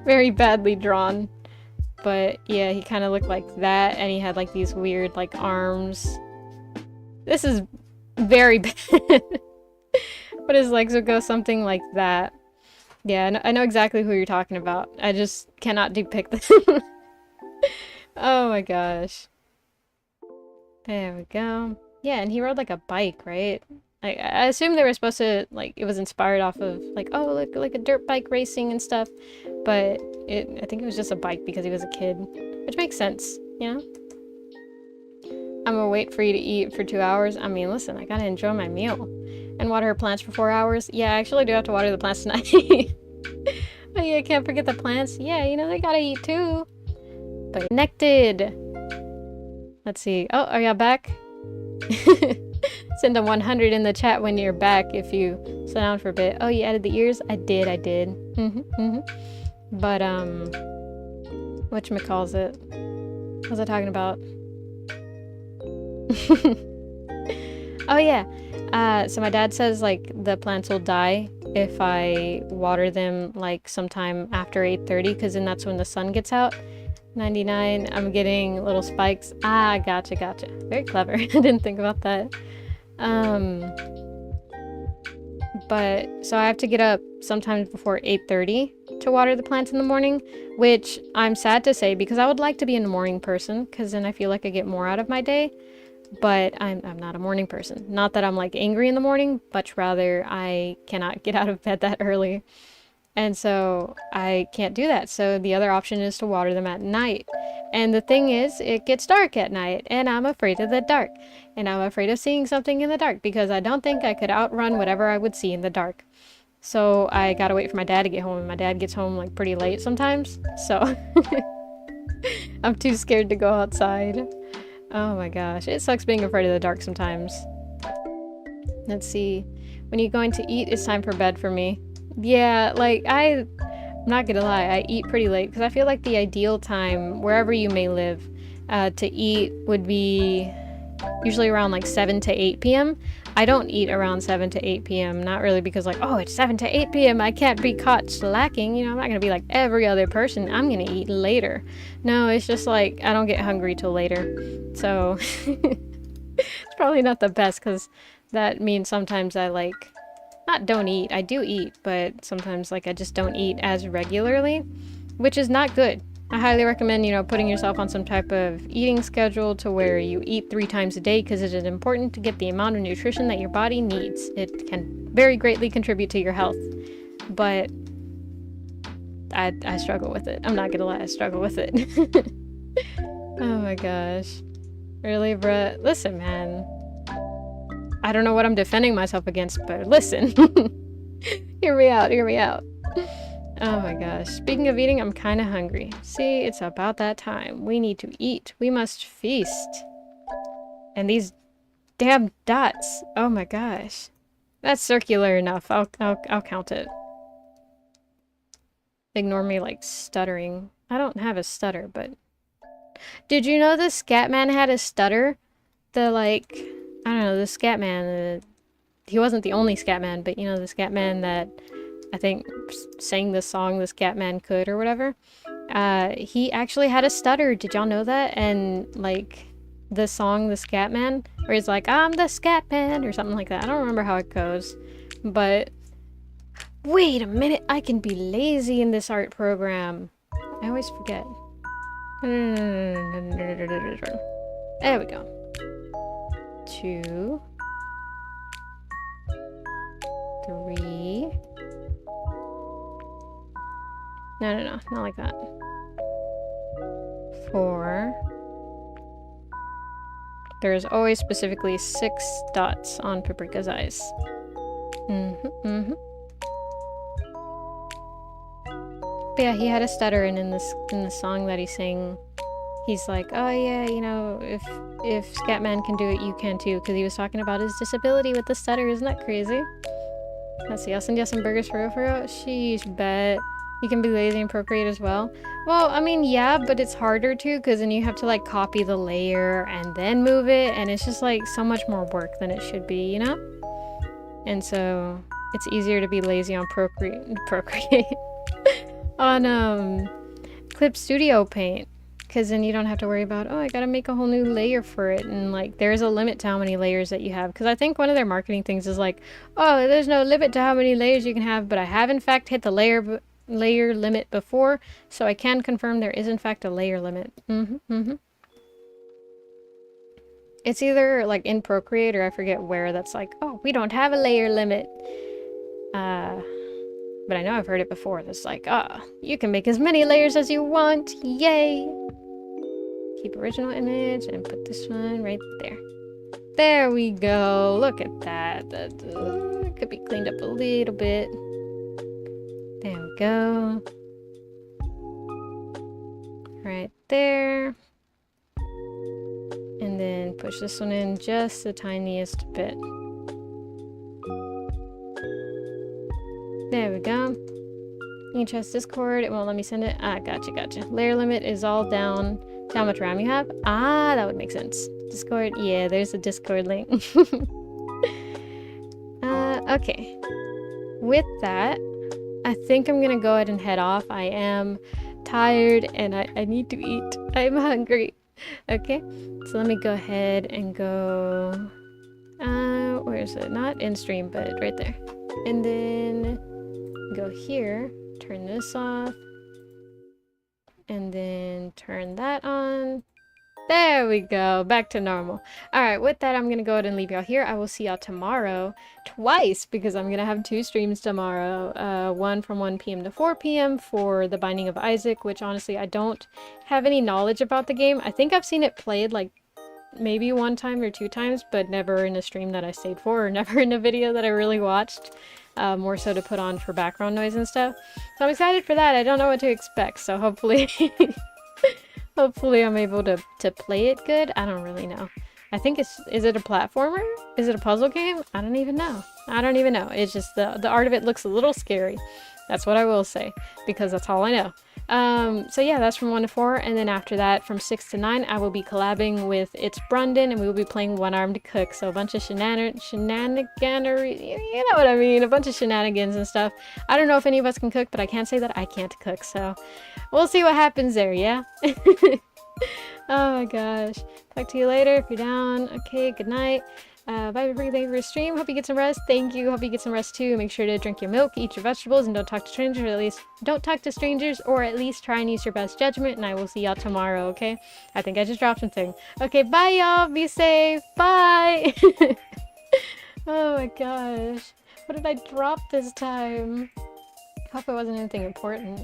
very badly drawn. But, yeah, he kind of looked like that, and he had, like, these weird, like, arms. This is very bad. But his legs would go something like that. Yeah, I know exactly who you're talking about. I just cannot depict them. Oh my gosh. There we go. Yeah, and he rode like a bike, right? I assume they were supposed to, like, it was inspired off of, like, oh, look, like a dirt bike racing and stuff. But I think it was just a bike because he was a kid. Which makes sense, you know? I'm gonna wait for you to eat for 2 hours. I mean, listen, I gotta enjoy my meal. And water her plants for 4 hours. Yeah, I actually do have to water the plants tonight. Oh yeah, can't forget the plants. Yeah, you know, they gotta eat too. But connected. Let's see. Oh, are y'all back? Send a 100 in the chat when you're back if you sit down for a bit. Oh, you added the ears? I did. But, whatchamacallit? What was I talking about? Oh, yeah. So my dad says, like, the plants will die if I water them, like, sometime after 8:30, because then that's when the sun gets out. 99, I'm getting little spikes. Ah, gotcha. Very clever. I didn't think about that. But, so I have to get up sometimes before 8:30 to water the plants in the morning, which I'm sad to say, because I would like to be a morning person, because then I feel like I get more out of my day. But I'm not a morning person. Not that I'm, like, angry in the morning, much rather I cannot get out of bed that early. And so I can't do that. So the other option is to water them at night. And the thing is, it gets dark at night, and I'm afraid of the dark. And I'm afraid of seeing something in the dark, because I don't think I could outrun whatever I would see in the dark. So I gotta wait for my dad to get home, and my dad gets home, like, pretty late sometimes. So I'm too scared to go outside. Oh my gosh, it sucks being afraid of the dark sometimes. Let's see. When you're going to eat, it's time for bed for me. Yeah, like, I'm not gonna lie, I eat pretty late, because I feel like the ideal time, wherever you may live, to eat would be usually around, like, 7 to 8 p.m. I don't eat around 7 to 8 p.m. Not really because, like, oh, it's 7 to 8 p.m. I can't be caught slacking. You know, I'm not gonna be like every other person. I'm gonna eat later. No, it's just like I don't get hungry till later. So it's probably not the best, because that means sometimes I, like, not don't eat. I do eat, but sometimes, like, I just don't eat as regularly, which is not good. I highly recommend, you know, putting yourself on some type of eating schedule to where you eat 3 times a day, because it is important to get the amount of nutrition that your body needs. It can very greatly contribute to your health. But I struggle with it. I'm not gonna lie, I struggle with it. Oh my gosh. Really, bruh? Listen, man. I don't know what I'm defending myself against, but listen. Hear me out. Oh my gosh. Speaking of eating, I'm kind of hungry. See, it's about that time. We need to eat. We must feast. And these damn dots. Oh my gosh. That's circular enough. I'll count it. Ignore me, like, stuttering. I don't have a stutter, but... Did you know the Scatman had a stutter? The, like... I don't know, the Scatman... he wasn't the only Scatman, but, you know, the Scatman that... I think sang the song The Scatman Could or whatever. He actually had a stutter. Did y'all know that? And, like, the song The Scatman, where he's like, I'm the Scatman, or something like that. I don't remember how it goes. But, wait a minute, I can be lazy in this art program. I always forget. There we go. 2, 3... No, not like that. 4. There's always specifically 6 dots on Paprika's eyes. But yeah, he had a stutter, and in the song that he sang, he's like, oh yeah, you know, if Scatman can do it, you can too, because he was talking about his disability with the stutter. Isn't that crazy? Let's see, I'll send you some burgers for real. Sheesh, bet. You can be lazy and Procreate as well. Well, I mean, yeah, but it's harder to, because then you have to like copy the layer and then move it, and it's just like so much more work than it should be, you know? And so it's easier to be lazy on Procreate on Clip Studio Paint, because then you don't have to worry about, oh, I gotta make a whole new layer for it, and like there's a limit to how many layers that you have, because I think one of their marketing things is like, oh, there's no limit to how many layers you can have, but I have in fact hit the layer limit before, so I can confirm there is in fact a layer limit. It's either like in Procreate or I forget where that's like, oh, we don't have a layer limit. But I know I've heard it before. It's like, you can make as many layers as you want. Yay! Keep original image and put this one right there. There we go. Look at that. That could be cleaned up a little bit. There we go. Right there. And then push this one in just the tiniest bit. There we go. You can trust Discord. It won't let me send it. Ah, gotcha. Layer limit is all down to how much RAM you have. Ah, that would make sense. Discord. Yeah, there's a Discord link. Okay. With that, I think I'm gonna go ahead and head off. I am tired and I need to eat. I'm hungry. Okay. So let me go ahead and go... where is it? Not in stream, but right there. And then... go here, turn this off, and then turn that on. There we go, back to normal. Alright, with that, I'm gonna go ahead and leave y'all here. I will see y'all tomorrow, twice, because I'm gonna have 2 streams tomorrow. One from 1 p.m. to 4 p.m. for The Binding of Isaac, which honestly, I don't have any knowledge about the game. I think I've seen it played like maybe 1 time or 2 times, but never in a stream that I stayed for, or never in a video that I really watched. More so to put on for background noise and stuff. So I'm excited for that. I don't know what to expect, so hopefully hopefully I'm able to play it good. I don't really know. I think is it a platformer? Is it a puzzle game? I don't even know. It's just the art of it looks a little scary. That's what I will say, because that's all I know. So yeah, that's from 1 to 4, and then after that, from 6 to 9, I will be collabing with It's Brundon, and we will be playing One Armed Cook, so a bunch of shenaniganery, you know what I mean, a bunch of shenanigans and stuff. I don't know if any of us can cook, but I can't say that I can't cook, so we'll see what happens there, yeah? Oh my gosh. Talk to you later if you're down. Okay, good night. Bye everybody, thank you for your stream. Hope you get some rest. Thank you. Hope you get some rest too. Make sure to drink your milk, eat your vegetables, and don't talk to strangers, or at least don't talk to strangers, or at least try and use your best judgment, and I will see y'all tomorrow, okay? I think I just dropped something. Okay, bye y'all. Be safe. Bye. Oh my gosh. What did I drop this time? Hope it wasn't anything important.